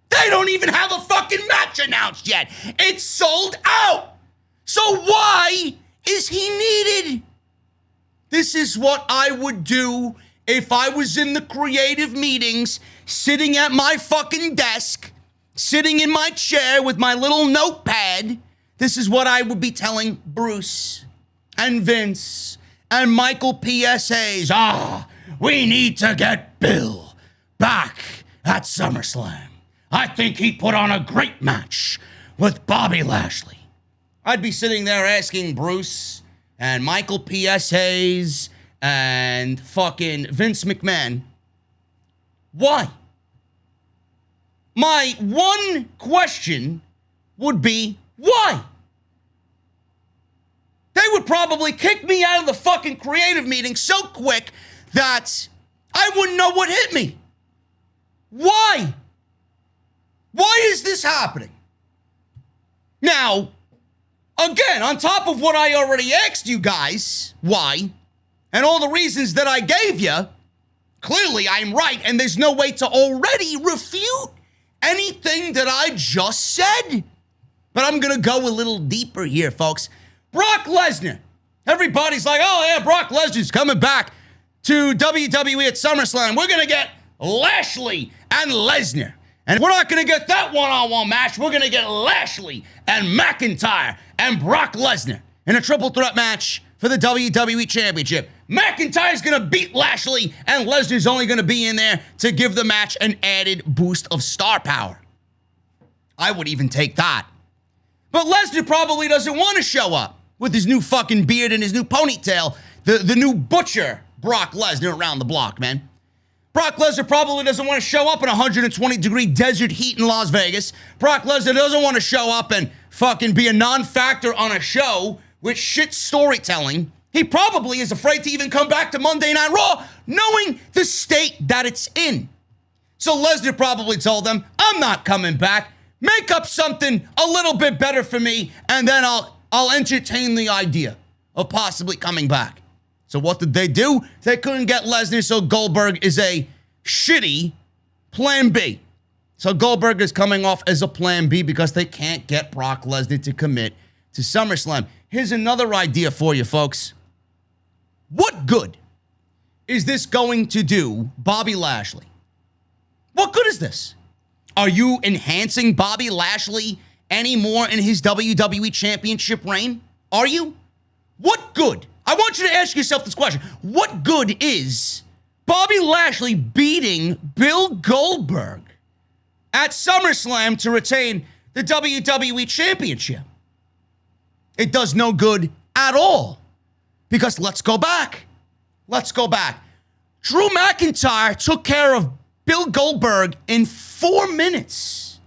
They don't even have a fucking match announced yet. It's sold out. So why is he needed? This is what I would do if I was in the creative meetings, sitting at my fucking desk, sitting in my chair with my little notepad. This is what I would be telling Bruce and Vince and Michael P.S. Hayes. We need to get Bill back at SummerSlam. I think he put on a great match with Bobby Lashley. I'd be sitting there asking Bruce and Michael P.S. Hayes and fucking Vince McMahon, why? My one question would be, why? They would probably kick me out of the fucking creative meeting so quick that I wouldn't know what hit me. Why? Why is this happening? Now, again, on top of what I already asked you guys, why, and all the reasons that I gave you, clearly I'm right, and there's no way to already refute anything that I just said. But I'm going to go a little deeper here, folks. Brock Lesnar. Everybody's like, oh, yeah, Brock Lesnar's coming back to WWE at Summerslam. We're going to get Lashley and Lesnar. And we're not going to get that one-on-one match. We're going to get Lashley and McIntyre and Brock Lesnar in a triple threat match for the WWE Championship. McIntyre's going to beat Lashley, and Lesnar's only going to be in there to give the match an added boost of star power. I would even take that. But Lesnar probably doesn't want to show up with his new fucking beard and his new ponytail, the new butcher Brock Lesnar around the block, man. Brock Lesnar probably doesn't want to show up in 120-degree desert heat in Las Vegas. Brock Lesnar doesn't want to show up and fucking be a non-factor on a show with shit storytelling. He probably is afraid to even come back to Monday Night Raw, knowing the state that it's in. So Lesnar probably told them, I'm not coming back. Make up something a little bit better for me, and then I'll entertain the idea of possibly coming back. So what did they do? They couldn't get Lesnar, so Goldberg is a shitty plan B. So Goldberg is coming off as a plan B because they can't get Brock Lesnar to commit to SummerSlam. Here's another idea for you, folks. What good is this going to do Bobby Lashley? What good is this? Are you enhancing Bobby Lashley any more in his WWE Championship reign? Are you? What good? I want you to ask yourself this question. What good is Bobby Lashley beating Bill Goldberg at SummerSlam to retain the WWE Championship? It does no good at all. Because let's go back. Let's go back. Drew McIntyre took care of Bill Goldberg in 4 minutes.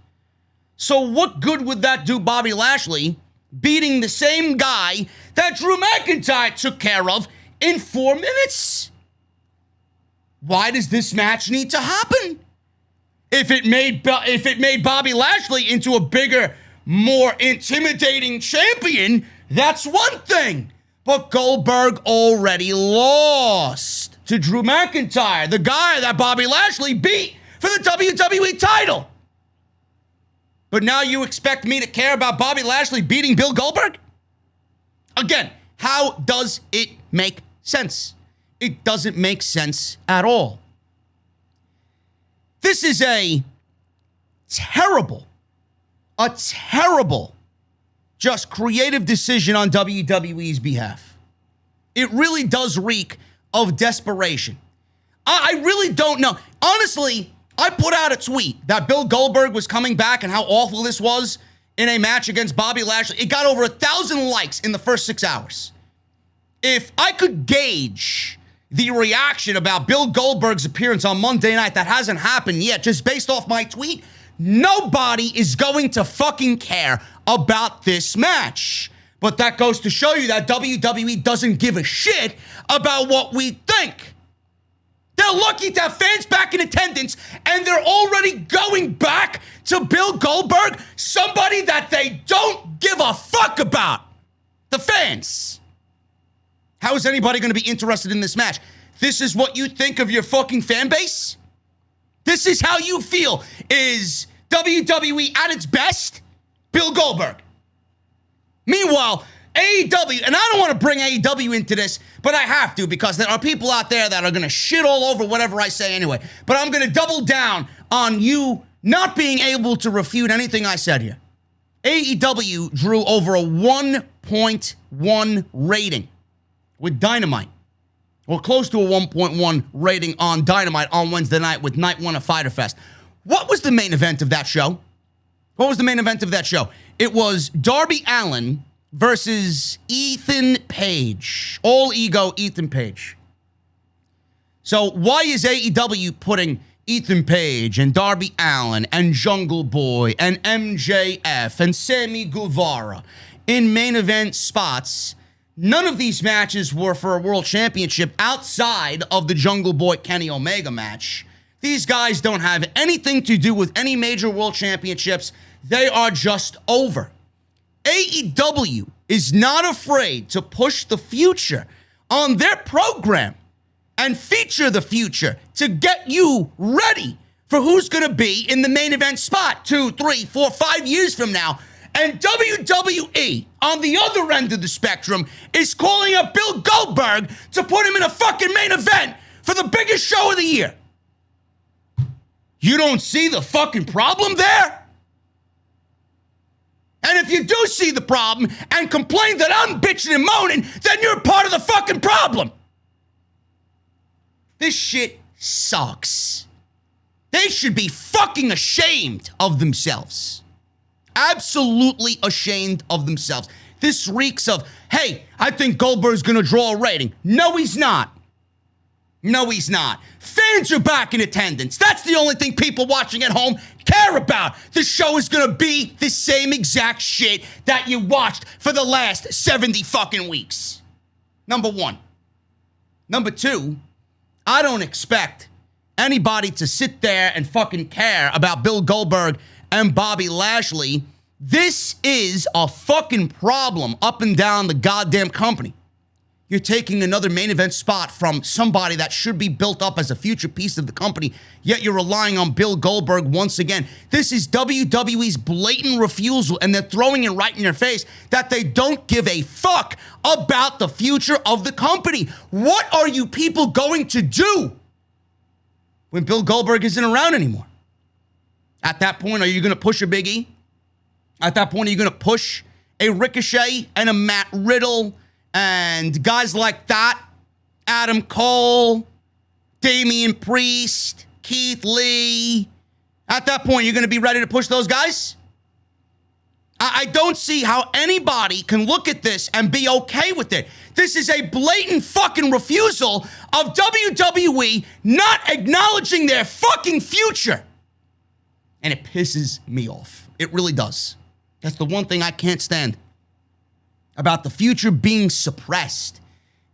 So what good would that do Bobby Lashley beating the same guy that Drew McIntyre took care of in 4 minutes? Why does this match need to happen? If it made Bobby Lashley into a bigger, more intimidating champion, that's one thing. But Goldberg already lost to Drew McIntyre, the guy that Bobby Lashley beat for the WWE title. But now you expect me to care about Bobby Lashley beating Bill Goldberg? Again, how does it make sense? It doesn't make sense at all. This is a terrible, just creative decision on WWE's behalf. It really does reek of desperation. I really don't know. Honestly, I put out a tweet that Bill Goldberg was coming back and how awful this was in a match against Bobby Lashley. It got over 1,000 likes in the first 6 hours. If I could gauge the reaction about Bill Goldberg's appearance on Monday night, that hasn't happened yet, just based off my tweet, nobody is going to fucking care about this match. But that goes to show you that WWE doesn't give a shit about what we think. They're lucky to have fans back in attendance, and they're already going back to Bill Goldberg, somebody that they don't give a fuck about. The fans. How is anybody going to be interested in this match? This is what you think of your fucking fan base? This is how you feel. Is WWE at its best? Bill Goldberg. Meanwhile, AEW, and I don't want to bring AEW into this, but I have to because there are people out there that are going to shit all over whatever I say anyway. But I'm going to double down on you not being able to refute anything I said here. AEW drew over a 1.1 rating with Dynamite, or close to a 1.1 rating on Dynamite on Wednesday night with Night 1 of Fyter Fest. What was the main event of that show? It was Darby Allin versus Ethan Page. All ego Ethan Page. So why is AEW putting Ethan Page and Darby Allin and Jungle Boy and MJF and Sammy Guevara in main event spots None of these matches were for a world championship outside of the Jungle Boy Kenny Omega match. These guys don't have anything to do with any major world championships. They are just over. AEW is not afraid to push the future on their program and feature the future to get you ready for who's going to be in the main event spot 2, 3, 4, 5 years from now. And WWE, on the other end of the spectrum, is calling up Bill Goldberg to put him in a fucking main event for the biggest show of the year. You don't see the fucking problem there? And if you do see the problem and complain that I'm bitching and moaning, then you're part of the fucking problem. This shit sucks. They should be fucking ashamed of themselves. Absolutely ashamed of themselves. This reeks of, hey, I think Goldberg's gonna draw a rating. No, he's not. No, he's not. Fans are back in attendance. That's the only thing people watching at home care about. The show is gonna be the same exact shit that you watched for the last 70 fucking weeks. Number one. Number two, I don't expect anybody to sit there and fucking care about Bill Goldberg and Bobby Lashley. This is a fucking problem up and down the goddamn company. You're taking another main event spot from somebody that should be built up as a future piece of the company, yet you're relying on Bill Goldberg once again. This is WWE's blatant refusal, and they're throwing it right in your face that they don't give a fuck about the future of the company. What are you people going to do when Bill Goldberg isn't around anymore? At that point, are you going to push a Big E? At that point, are you going to push a Ricochet and a Matt Riddle and guys like that? Adam Cole, Damian Priest, Keith Lee. At that point, you're going to be ready to push those guys? I don't see how anybody can look at this and be okay with it. This is a blatant fucking refusal of WWE not acknowledging their fucking future. And it pisses me off. It really does. That's the one thing I can't stand about the future being suppressed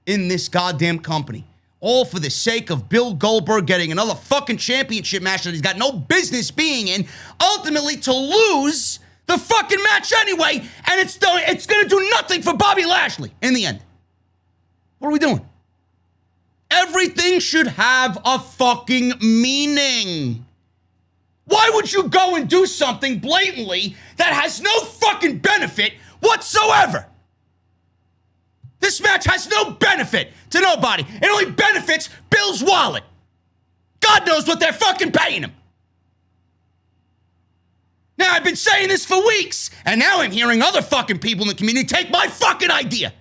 in this goddamn company. All for the sake of Bill Goldberg getting another fucking championship match that he's got no business being in, ultimately to lose the fucking match anyway, and it's going to do nothing for Bobby Lashley in the end. What are we doing? Everything should have a fucking meaning. Why would you go and do something blatantly that has no fucking benefit whatsoever? This match has no benefit to nobody. It only benefits Bill's wallet. God knows what they're fucking paying him. Now, I've been saying this for weeks, and now I'm hearing other fucking people in the community take my fucking idea.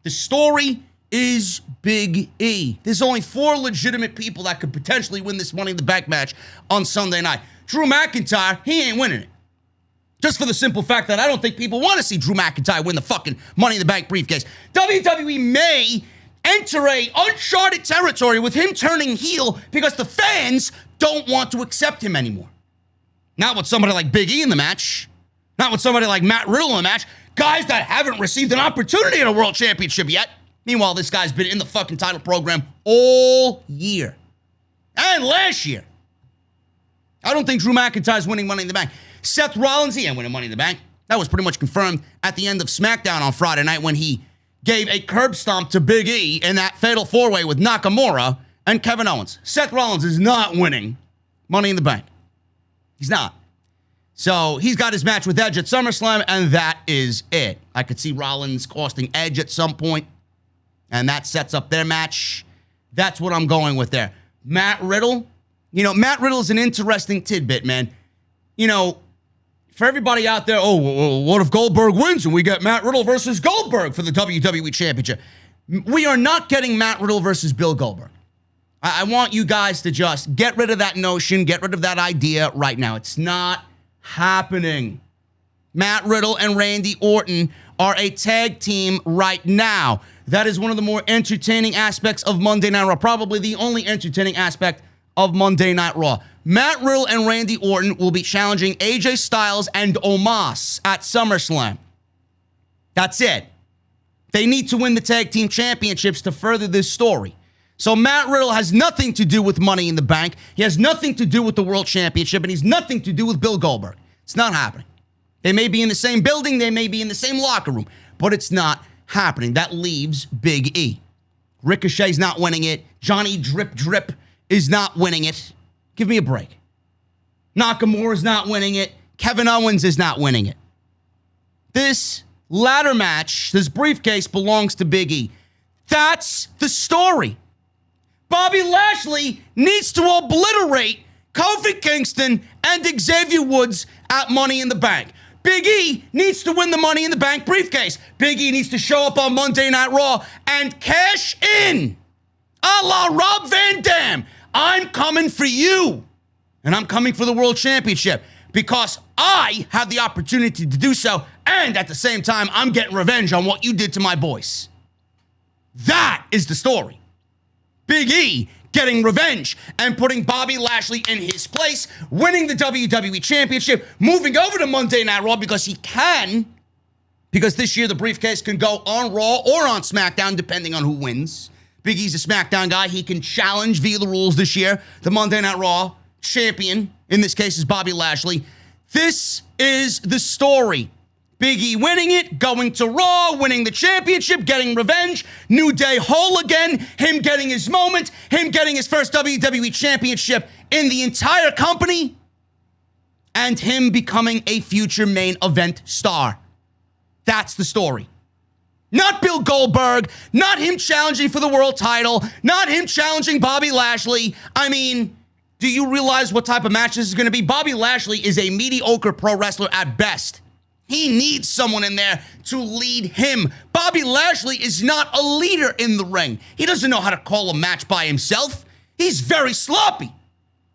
The story is Big E. There's only 4 legitimate people that could potentially win this Money in the Bank match on Sunday night. Drew McIntyre, he ain't winning it. Just for the simple fact that I don't think people want to see Drew McIntyre win the fucking Money in the Bank briefcase. WWE may enter a uncharted territory with him turning heel because the fans don't want to accept him anymore. Not with somebody like Big E in the match. Not with somebody like Matt Riddle in the match. Guys that haven't received an opportunity at a world championship yet. Meanwhile, this guy's been in the fucking title program all year. And last year. I don't think Drew McIntyre's winning Money in the Bank. Seth Rollins, he ain't winning Money in the Bank. That was pretty much confirmed at the end of SmackDown on Friday night when he gave a curb stomp to Big E in that fatal 4-way with Nakamura and Kevin Owens. Seth Rollins is not winning Money in the Bank. He's not. So he's got his match with Edge at SummerSlam, and that is it. I could see Rollins costing Edge at some point, and that sets up their match. That's what I'm going with there. Matt Riddle. Matt Riddle is an interesting tidbit, man. For everybody out there, what if Goldberg wins and we get Matt Riddle versus Goldberg for the WWE Championship? We are not getting Matt Riddle versus Bill Goldberg. I want you guys to just get rid of that notion, get rid of that idea right now. It's not happening. Matt Riddle and Randy Orton are a tag team right now. That is one of the more entertaining aspects of Monday Night Raw. Probably the only entertaining aspect of Monday Night Raw. Matt Riddle and Randy Orton will be challenging AJ Styles and Omos at SummerSlam. That's it. They need to win the tag team championships to further this story. So Matt Riddle has nothing to do with Money in the Bank. He has nothing to do with the World Championship, and he's nothing to do with Bill Goldberg. It's not happening. They may be in the same building, they may be in the same locker room, but it's not happening. That leaves Big E. Ricochet's not winning it. Johnny Drip Drip is not winning it. Give me a break. Nakamura's not winning it. Kevin Owens is not winning it. This ladder match, this briefcase belongs to Big E. That's the story. Bobby Lashley needs to obliterate Kofi Kingston and Xavier Woods at Money in the Bank. Big E needs to win the Money in the Bank briefcase. Big E needs to show up on Monday Night Raw and cash in. A la Rob Van Dam. I'm coming for you. And I'm coming for the World Championship because I have the opportunity to do so. And at the same time, I'm getting revenge on what you did to my boys. That is the story. Big E getting revenge and putting Bobby Lashley in his place, winning the WWE Championship, moving over to Monday Night Raw because he can, because this year the briefcase can go on Raw or on SmackDown, depending on who wins. Big E's a SmackDown guy. He can challenge via the rules this year. The Monday Night Raw champion, in this case, is Bobby Lashley. This is the story. Big E winning it, going to Raw, winning the championship, getting revenge, New Day whole again, him getting his moment, him getting his first WWE Championship in the entire company, and him becoming a future main event star. That's the story. Not Bill Goldberg, not him challenging for the world title, not him challenging Bobby Lashley. I mean, do you realize what type of match this is going to be? Bobby Lashley is a mediocre pro wrestler at best. He needs someone in there to lead him. Bobby Lashley is not a leader in the ring. He doesn't know how to call a match by himself. He's very sloppy.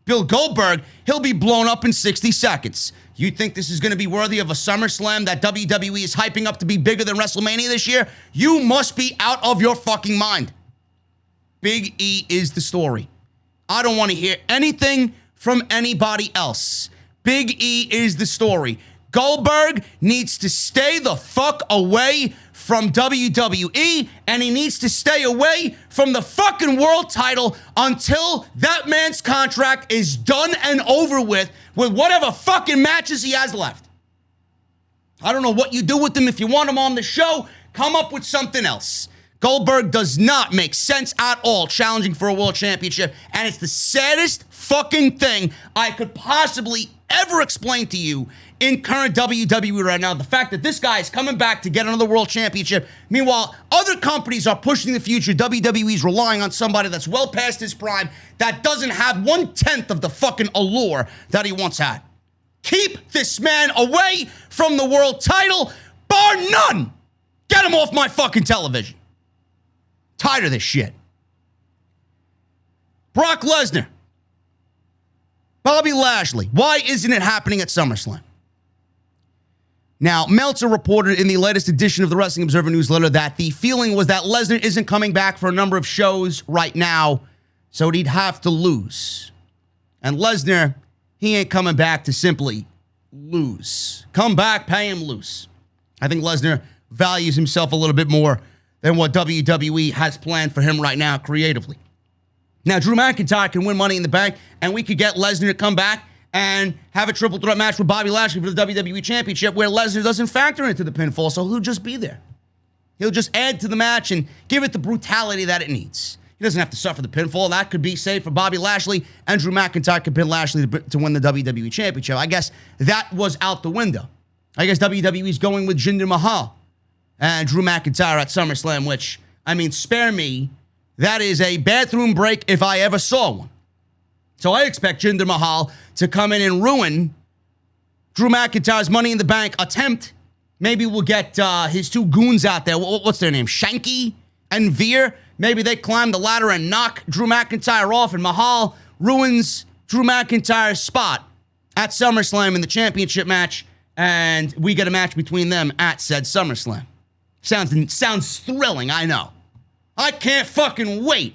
Bill Goldberg, he'll be blown up in 60 seconds. You think this is going to be worthy of a SummerSlam that WWE is hyping up to be bigger than WrestleMania this year? You must be out of your fucking mind. Big E is the story. I don't want to hear anything from anybody else. Big E is the story. Goldberg needs to stay the fuck away from WWE, and he needs to stay away from the fucking world title until that man's contract is done and over with whatever fucking matches he has left. I don't know what you do with him. If you want him on the show, come up with something else. Goldberg does not make sense at all challenging for a world championship, and it's the saddest fucking thing I could possibly ever explain to you in current WWE right now. The fact that this guy is coming back to get another world championship. Meanwhile, other companies are pushing the future. WWE's relying on somebody that's well past his prime, that doesn't have 1/10 of the fucking allure that he once had. Keep this man away from the world title, bar none. Get him off my fucking television. Tired of this shit. Brock Lesnar. Bobby Lashley. Why isn't it happening at SummerSlam? Now, Meltzer reported in the latest edition of the Wrestling Observer newsletter that the feeling was that Lesnar isn't coming back for a number of shows right now, so he'd have to lose. And Lesnar, he ain't coming back to simply lose. Come back, pay him loose. I think Lesnar values himself a little bit more than what WWE has planned for him right now creatively. Now, Drew McIntyre can win Money in the Bank, and we could get Lesnar to come back and have a triple threat match with Bobby Lashley for the WWE Championship where Lesnar doesn't factor into the pinfall, so he'll just be there. He'll just add to the match and give it the brutality that it needs. He doesn't have to suffer the pinfall. That could be saved for Bobby Lashley, and Drew McIntyre could pin Lashley to win the WWE Championship. I guess that was out the window. I guess WWE's going with Jinder Mahal and Drew McIntyre at SummerSlam, which, I mean, spare me. That is a bathroom break if I ever saw one. So I expect Jinder Mahal to come in and ruin Drew McIntyre's Money in the Bank attempt. Maybe we'll get his two goons out there. What's their name? Shanky and Veer. Maybe they climb the ladder and knock Drew McIntyre off, and Mahal ruins Drew McIntyre's spot at SummerSlam in the championship match, and we get a match between them at said SummerSlam. Sounds thrilling, I know. I can't fucking wait.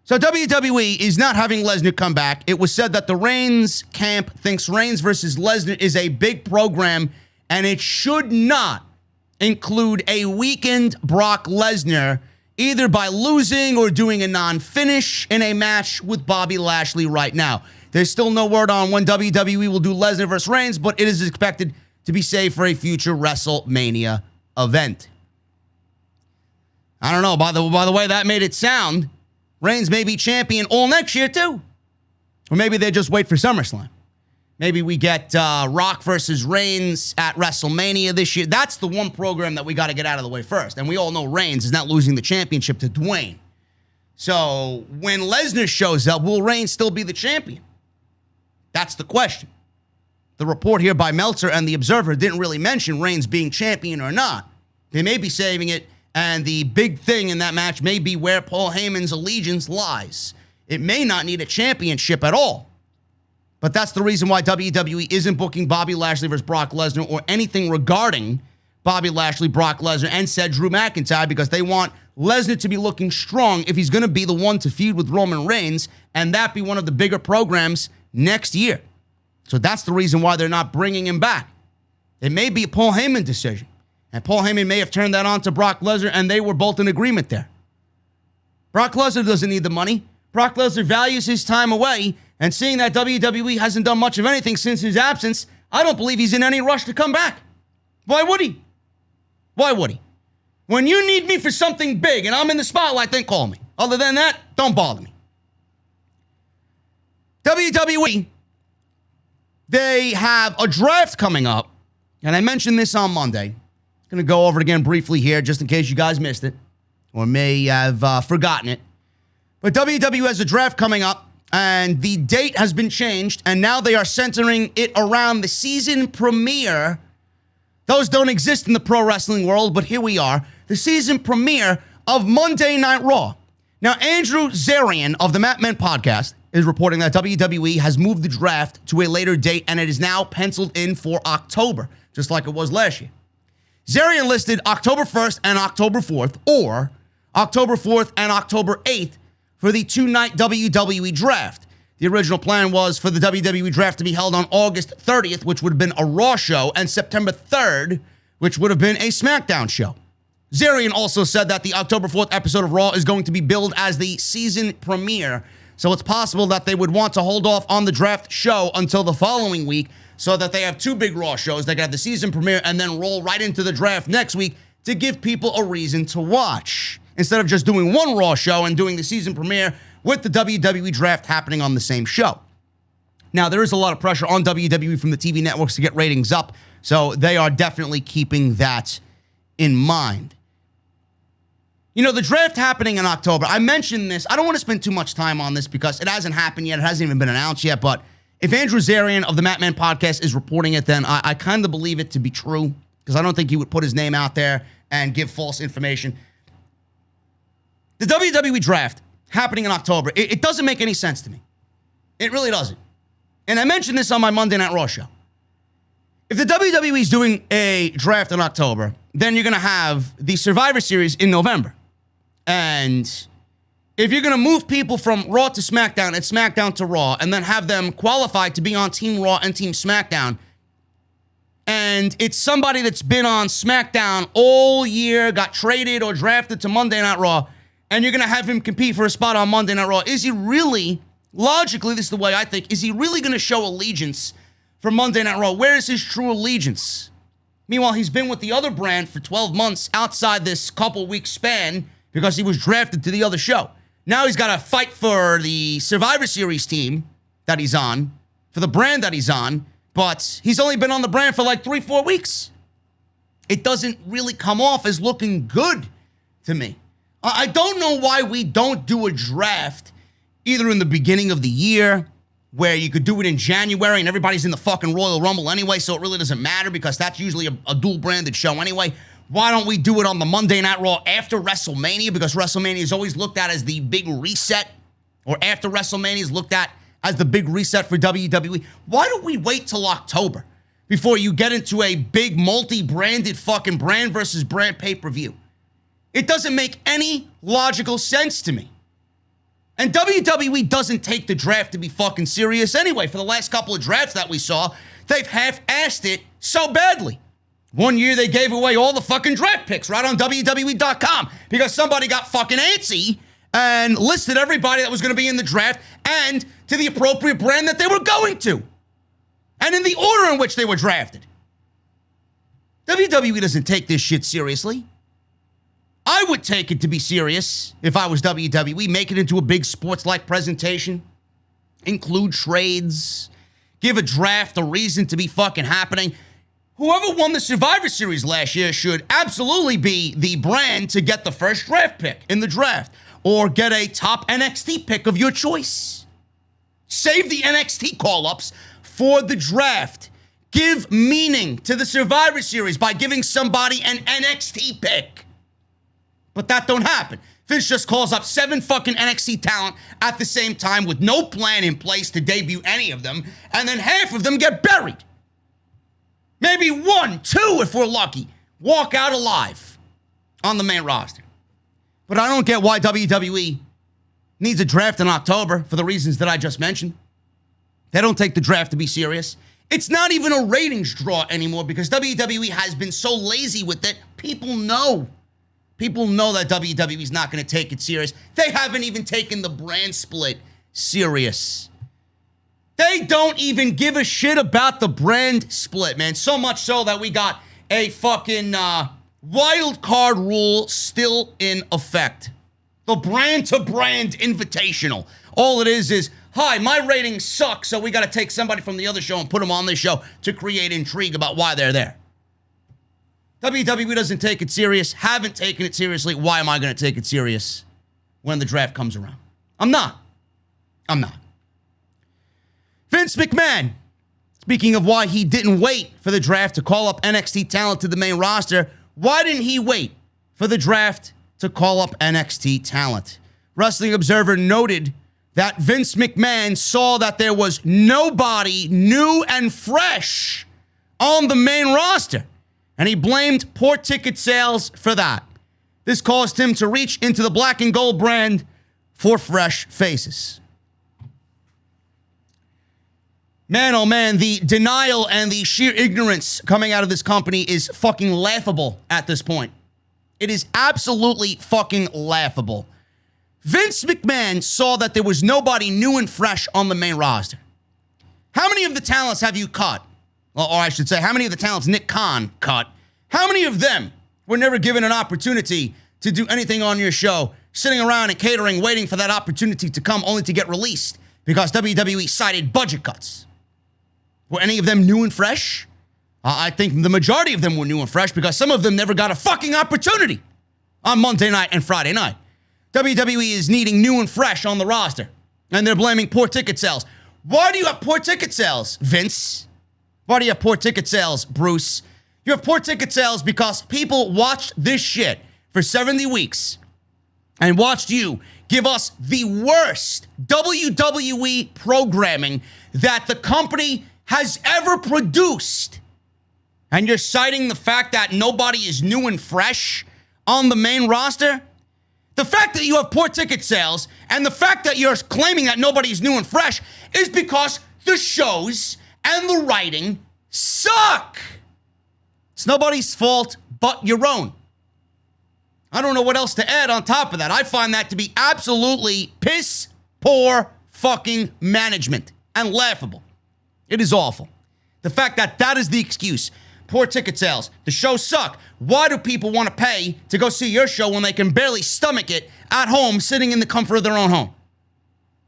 So WWE is not having Lesnar come back. It was said that the Reigns camp thinks Reigns versus Lesnar is a big program, and it should not include a weakened Brock Lesnar, either by losing or doing a non-finish in a match with Bobby Lashley right now. There's still no word on when WWE will do Lesnar versus Reigns, but it is expected to be saved for a future WrestleMania event. I don't know, by the way that made it sound, Reigns may be champion all next year too. Or maybe they just wait for SummerSlam. Maybe we get Rock versus Reigns at WrestleMania this year. That's the one program that we got to get out of the way first. And we all know Reigns is not losing the championship to Dwayne. So when Lesnar shows up, will Reigns still be the champion? That's the question. The report here by Meltzer and The Observer didn't really mention Reigns being champion or not. They may be saving it, and the big thing in that match may be where Paul Heyman's allegiance lies. It may not need a championship at all. But that's the reason why WWE isn't booking Bobby Lashley versus Brock Lesnar or anything regarding Bobby Lashley, Brock Lesnar, and said Drew McIntyre, because they want Lesnar to be looking strong if he's going to be the one to feud with Roman Reigns, and that be one of the bigger programs next year. So that's the reason why they're not bringing him back. It may be a Paul Heyman decision, and Paul Heyman may have turned that on to Brock Lesnar, and they were both in agreement there. Brock Lesnar doesn't need the money. Brock Lesnar values his time away, and seeing that WWE hasn't done much of anything since his absence, I don't believe he's in any rush to come back. Why would he? Why would he? When you need me for something big and I'm in the spotlight, then call me. Other than that, don't bother me. WWE, they have a draft coming up, and I mentioned this on Monday. I'm going to go over it again briefly here, just in case you guys missed it or may have forgotten it. But WWE has a draft coming up, and the date has been changed, and now they are centering it around the season premiere. Those don't exist in the pro wrestling world, but here we are. The season premiere of Monday Night Raw. Now, Andrew Zarian of the Mat Men podcast is reporting that WWE has moved the draft to a later date, and it is now penciled in for October, just like it was last year. Zarian listed October 1st and October 4th, or October 4th and October 8th, for the two-night WWE draft. The original plan was for the WWE draft to be held on August 30th, which would have been a Raw show, and September 3rd, which would have been a SmackDown show. Zarian also said that the October 4th episode of Raw is going to be billed as the season premiere, so it's possible that they would want to hold off on the draft show until the following week so that they have two big Raw shows. They can have the season premiere and then roll right into the draft next week to give people a reason to watch, instead of just doing one Raw show and doing the season premiere with the WWE draft happening on the same show. Now, there is a lot of pressure on WWE from the TV networks to get ratings up, so they are definitely keeping that in mind. You know, the draft happening in October, I mentioned this. I don't want to spend too much time on this because it hasn't happened yet. It hasn't even been announced yet, but if Andrew Zarian of the Mat Men podcast is reporting it, then I kind of believe it to be true, because I don't think he would put his name out there and give false information. The WWE draft happening in October, it doesn't make any sense to me. It really doesn't. And I mentioned this on my Monday Night Raw show. If the WWE is doing a draft in October, then you're going to have the Survivor Series in November. And if you're going to move people from Raw to SmackDown and SmackDown to Raw, and then have them qualified to be on Team Raw and Team SmackDown, and it's somebody that's been on SmackDown all year, got traded or drafted to Monday Night Raw, and you're going to have him compete for a spot on Monday Night Raw, is he really, logically, this is the way I think, is he really going to show allegiance for Monday Night Raw? Where is his true allegiance? Meanwhile, he's been with the other brand for 12 months outside this couple-week span because he was drafted to the other show. Now he's got to fight for the Survivor Series team that he's on, for the brand that he's on, but he's only been on the brand for like 3-4 weeks. It doesn't really come off as looking good to me. I don't know why we don't do a draft either in the beginning of the year, where you could do it in January and everybody's in the fucking Royal Rumble anyway, so it really doesn't matter because that's usually a dual-branded show anyway. Why don't we do it on the Monday Night Raw after WrestleMania? Because WrestleMania is always looked at as the big reset, or after WrestleMania is looked at as the big reset for WWE. Why don't we wait till October before you get into a big multi-branded fucking brand versus brand pay-per-view? It doesn't make any logical sense to me. And WWE doesn't take the draft to be fucking serious anyway. For the last couple of drafts that we saw, they've half-assed it so badly. One year they gave away all the fucking draft picks right on WWE.com because somebody got fucking antsy and listed everybody that was going to be in the draft and to the appropriate brand that they were going to. And in the order in which they were drafted. WWE doesn't take this shit seriously. I would take it to be serious if I was WWE. Make it into a big sports-like presentation. Include trades. Give a draft a reason to be fucking happening. Whoever won the Survivor Series last year should absolutely be the brand to get the first draft pick in the draft. Or get a top NXT pick of your choice. Save the NXT call-ups for the draft. Give meaning to the Survivor Series by giving somebody an NXT pick. But that don't happen. Vince just calls up 7 fucking NXT talent at the same time with no plan in place to debut any of them, and then half of them get buried. Maybe 1, 2, if we're lucky, walk out alive on the main roster. But I don't get why WWE needs a draft in October for the reasons that I just mentioned. They don't take the draft to be serious. It's not even a ratings draw anymore because WWE has been so lazy with it. People know. People know that WWE's not going to take it serious. They haven't even taken the brand split serious. They don't even give a shit about the brand split, man. So much so that we got a fucking wild card rule still in effect. The brand-to-brand invitational. All it is, hi, my ratings suck, so we got to take somebody from the other show and put them on this show to create intrigue about why they're there. WWE doesn't take it serious, haven't taken it seriously. Why am I going to take it serious when the draft comes around? I'm not. Vince McMahon, speaking of why he didn't wait for the draft to call up NXT talent to the main roster, why didn't he wait for the draft to call up NXT talent? Wrestling Observer noted that Vince McMahon saw that there was nobody new and fresh on the main roster, and he blamed poor ticket sales for that. This caused him to reach into the black and gold brand for fresh faces. Man, oh man, the denial and the sheer ignorance coming out of this company is fucking laughable at this point. It is absolutely fucking laughable. Vince McMahon saw that there was nobody new and fresh on the main roster. How many of the talents have you cut? Or I should say, how many of the talents Nick Khan cut? How many of them were never given an opportunity to do anything on your show, sitting around and catering, waiting for that opportunity to come only to get released because WWE cited budget cuts? Were any of them new and fresh? I think the majority of them were new and fresh because some of them never got a fucking opportunity on Monday night and Friday night. WWE is needing new and fresh on the roster, and they're blaming poor ticket sales. Why do you have poor ticket sales, Vince? Why do you have poor ticket sales, Bruce? You have poor ticket sales because people watched this shit for 70 weeks and watched you give us the worst WWE programming that the company has ever produced. And you're citing the fact that nobody is new and fresh on the main roster? The fact that you have poor ticket sales and the fact that you're claiming that nobody's new and fresh is because the shows and the writing suck. It's nobody's fault but your own. I don't know what else to add on top of that. I find that to be absolutely piss poor fucking management and laughable. It is awful. The fact that that is the excuse. Poor ticket sales. The shows suck. Why do people want to pay to go see your show when they can barely stomach it at home, sitting in the comfort of their own home?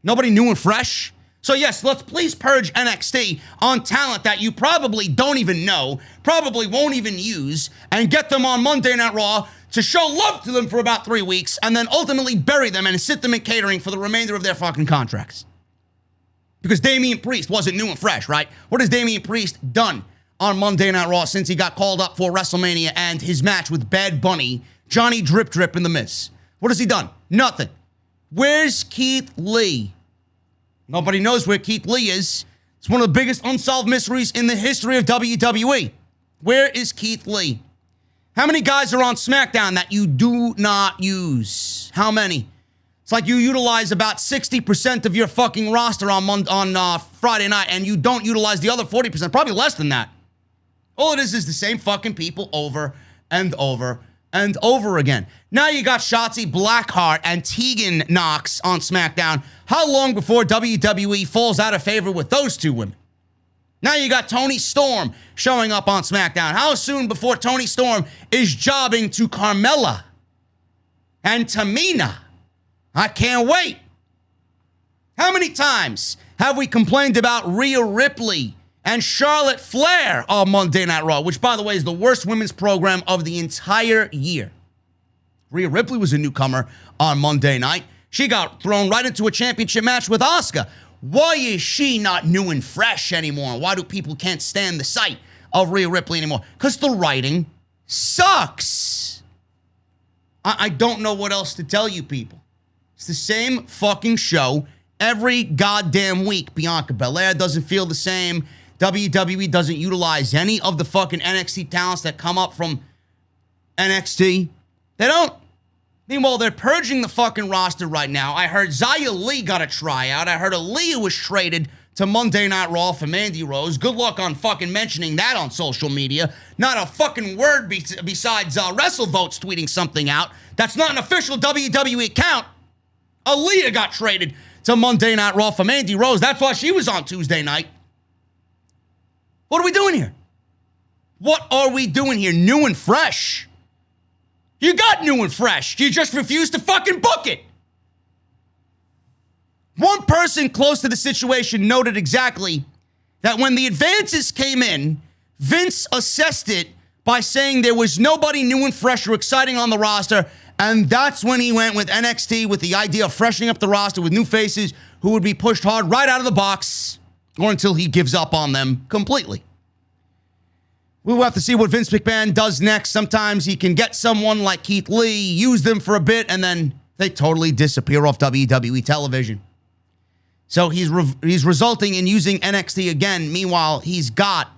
Nobody new and fresh? So yes, let's please purge NXT on talent that you probably don't even know, probably won't even use, and get them on Monday Night Raw to show love to them for about 3 weeks, and then ultimately bury them and sit them in catering for the remainder of their fucking contracts. Because Damian Priest wasn't new and fresh, right? What has Damian Priest done on Monday Night Raw since he got called up for WrestleMania and his match with Bad Bunny, Johnny Drip Drip in The Miz? What has he done? Nothing. Where's Keith Lee? Nobody knows where Keith Lee is. It's one of the biggest unsolved mysteries in the history of WWE. Where is Keith Lee? How many guys are on SmackDown that you do not use? How many? It's like you utilize about 60% of your fucking roster on Friday night, and you don't utilize the other 40%, probably less than that, All it is the same fucking people over and over and over again. Now you got Shotzi Blackheart and Tegan Nox on SmackDown. How long before WWE falls out of favor with those two women? Now you got Toni Storm showing up on SmackDown. How soon before Toni Storm is jobbing to Carmella and Tamina? I can't wait. How many times have we complained about Rhea Ripley and Charlotte Flair on Monday Night Raw, which, by the way, is the worst women's program of the entire year? Rhea Ripley was a newcomer on Monday night. She got thrown right into a championship match with Asuka. Why is she not new and fresh anymore? Why do people can't stand the sight of Rhea Ripley anymore? Because the writing sucks. I don't know what else to tell you people. It's the same fucking show every goddamn week. Bianca Belair doesn't feel the same. WWE doesn't utilize any of the fucking NXT talents that come up from NXT. They don't. Meanwhile, they're purging the fucking roster right now. I heard Xia Li got a tryout. I heard Aaliyah was traded to Monday Night Raw for Mandy Rose. Good luck on fucking mentioning that on social media. Not a fucking word besides WrestleVotes tweeting something out. That's not an official WWE account. Aaliyah got traded to Monday Night Raw for Mandy Rose. That's why she was on Tuesday night. What are we doing here? What are we doing here? New and fresh. You got new and fresh. You just refuse to fucking book it. One person close to the situation noted exactly that when the advances came in, Vince assessed it by saying there was nobody new and fresh or exciting on the roster, and that's when he went with NXT with the idea of freshening up the roster with new faces who would be pushed hard right out of the box or until he gives up on them completely. We'll have to see what Vince McMahon does next. Sometimes he can get someone like Keith Lee, use them for a bit, and then they totally disappear off WWE television. So he's resulting in using NXT again. Meanwhile, he's got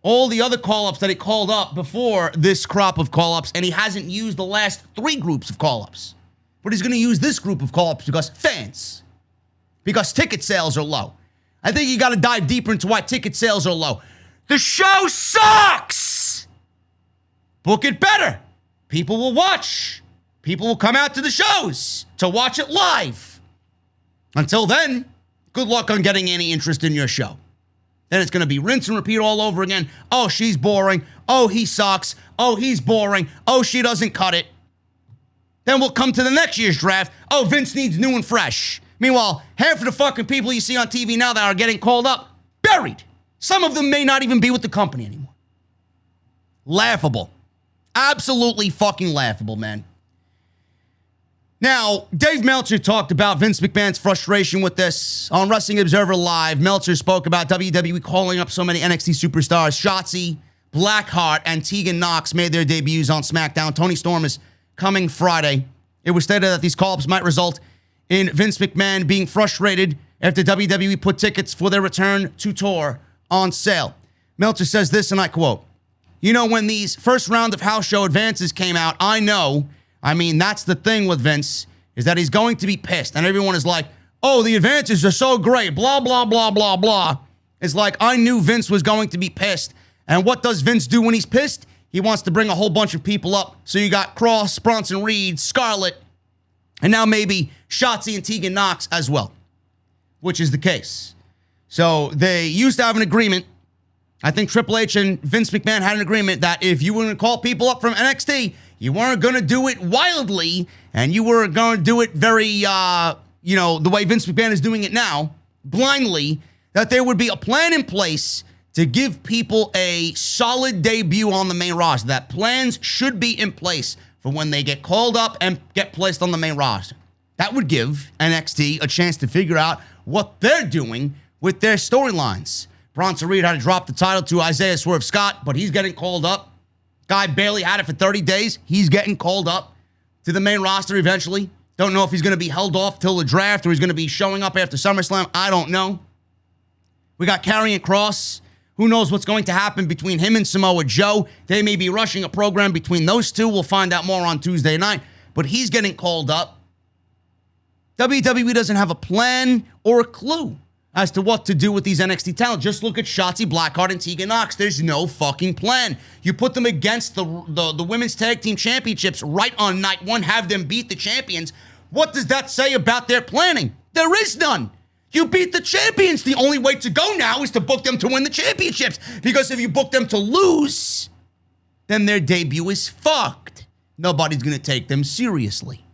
all the other call-ups that he called up before this crop of call-ups, and he hasn't used the last 3 groups of call-ups. But he's going to use this group of call-ups because fans, because ticket sales are low. I think you got to dive deeper into why ticket sales are low. The show sucks! Book it better. People will watch. People will come out to the shows to watch it live. Until then, good luck on getting any interest in your show. Then it's going to be rinse and repeat all over again. Oh, she's boring. Oh, he sucks. Oh, he's boring. Oh, she doesn't cut it. Then we'll come to the next year's draft. Oh, Vince needs new and fresh. Meanwhile, half of the fucking people you see on TV now that are getting called up, buried. Some of them may not even be with the company anymore. Laughable. Absolutely fucking laughable, man. Now, Dave Meltzer talked about Vince McMahon's frustration with this. On Wrestling Observer Live, Meltzer spoke about WWE calling up so many NXT superstars. Shotzi, Blackheart, and Tegan Nox made their debuts on SmackDown. Toni Storm is coming Friday. It was stated that these call-ups might result in Vince McMahon being frustrated after WWE put tickets for their return to tour on sale. Meltzer says this, and I quote, "You know, when these first round of house show advances came out, that's the thing with Vince, is that he's going to be pissed." And everyone is like, oh, the advances are so great, blah, blah, blah, blah, blah. It's like, I knew Vince was going to be pissed. And what does Vince do when he's pissed? He wants to bring a whole bunch of people up. So you got Cross, Bronson Reed, Scarlett, and now maybe Shotzi and Tegan Nox as well, which is the case. So they used to have an agreement. I think Triple H and Vince McMahon had an agreement that if you were going to call people up from NXT, you weren't going to do it wildly, and you were going to do it very, the way Vince McMahon is doing it now, blindly, that there would be a plan in place to give people a solid debut on the main roster. That plans should be in place for when they get called up and get placed on the main roster. That would give NXT a chance to figure out what they're doing with their storylines. Bronson Reed had to drop the title to Isaiah Swerve Scott, but he's getting called up. Guy Bailey had it for 30 days. He's getting called up to the main roster eventually. Don't know if he's going to be held off till the draft or he's going to be showing up after SummerSlam. I don't know. We got Karrion Kross. Who knows what's going to happen between him and Samoa Joe? They may be rushing a program between those two. We'll find out more on Tuesday night. But he's getting called up. WWE doesn't have a plan or a clue as to what to do with these NXT talent. Just look at Shotzi Blackheart and Tegan Nox. There's no fucking plan. You put them against the women's tag team championships right on night one, have them beat the champions. What does that say about their planning? There is none. You beat the champions. The only way to go now is to book them to win the championships. Because if you book them to lose, then their debut is fucked. Nobody's going to take them seriously.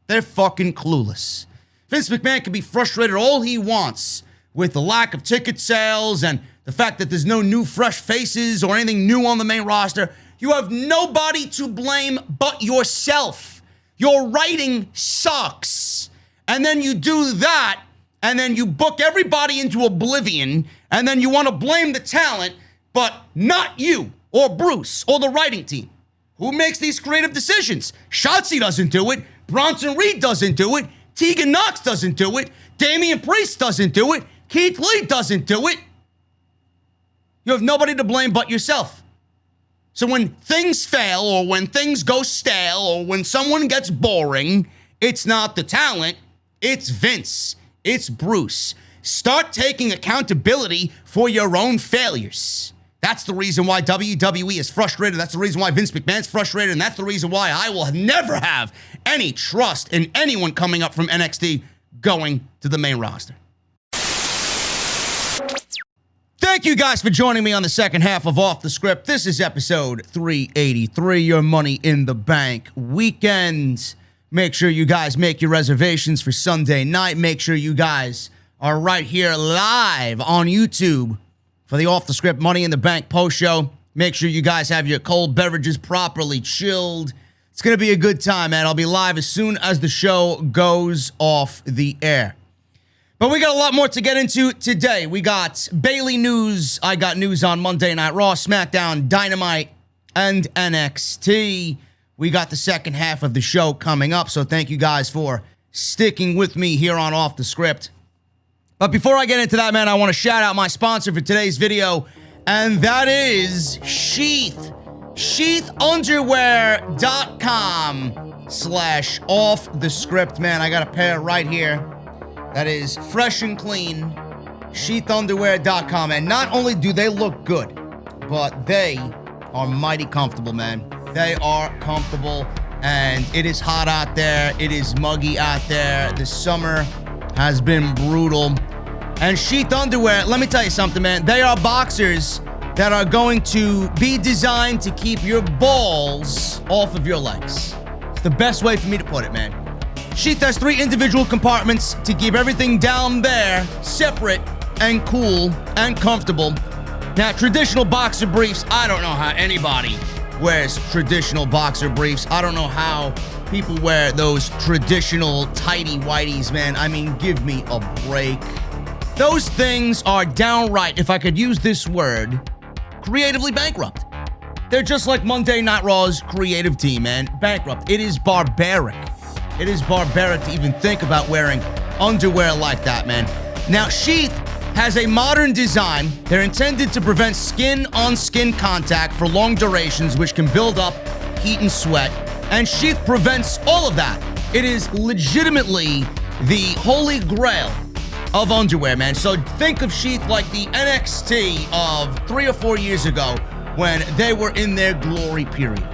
They're fucking clueless. Vince McMahon can be frustrated all he wants with the lack of ticket sales and the fact that there's no new fresh faces or anything new on the main roster. You have nobody to blame but yourself. Your writing sucks. And then you do that, and then you book everybody into oblivion, and then you want to blame the talent, but not you or Bruce or the writing team. Who makes these creative decisions? Shotzi doesn't do it. Bronson Reed doesn't do it. Tegan Nox doesn't do it. Damian Priest doesn't do it. Keith Lee doesn't do it. You have nobody to blame but yourself. So when things fail or when things go stale or when someone gets boring, it's not the talent, it's Vince, it's Bruce. Start taking accountability for your own failures. That's the reason why WWE is frustrated. That's the reason why Vince McMahon's frustrated. And that's the reason why I will never have any trust in anyone coming up from NXT going to the main roster. Thank you guys for joining me on the second half of Off the Script. This is episode 383, your Money in the Bank weekend. Make sure you guys make your reservations for Sunday night. Make sure you guys are right here live on YouTube for the Off the Script Money in the Bank post show. Make sure you guys have your cold beverages properly chilled. It's going to be a good time, man. I'll be live as soon as the show goes off the air. But we got a lot more to get into today. We got Bayley news. I got news on Monday Night Raw, SmackDown, Dynamite, and NXT. We got the second half of the show coming up, so thank you guys for sticking with me here on Off the Script. But before I get into that, man, I want to shout out my sponsor for today's video, and that is Sheath. SheathUnderwear.com/offthescript, man. I got a pair right here that is fresh and clean. SheathUnderwear.com. And not only do they look good, but they are mighty comfortable, man. They are comfortable, and it is hot out there. It is muggy out there. The summer has been brutal. And Sheath Underwear, let me tell you something, man. They are boxers that are going to be designed to keep your balls off of your legs. It's the best way for me to put it, man. Sheath has 3 individual compartments to keep everything down there separate and cool and comfortable. Now, traditional boxer briefs, I don't know how anybody wears traditional boxer briefs. I don't know how people wear those traditional tighty-whities, man. I mean, give me a break. Those things are downright, if I could use this word, creatively bankrupt. They're just like Monday Night Raw's creative team, man. Bankrupt. It is barbaric. It is barbaric to even think about wearing underwear like that, man. Now, Sheath has a modern design. They're intended to prevent skin-on-skin contact for long durations, which can build up heat and sweat. And Sheath prevents all of that. It is legitimately the holy grail of underwear, man. So think of Sheath like the NXT of 3 or 4 years ago when they were in their glory period.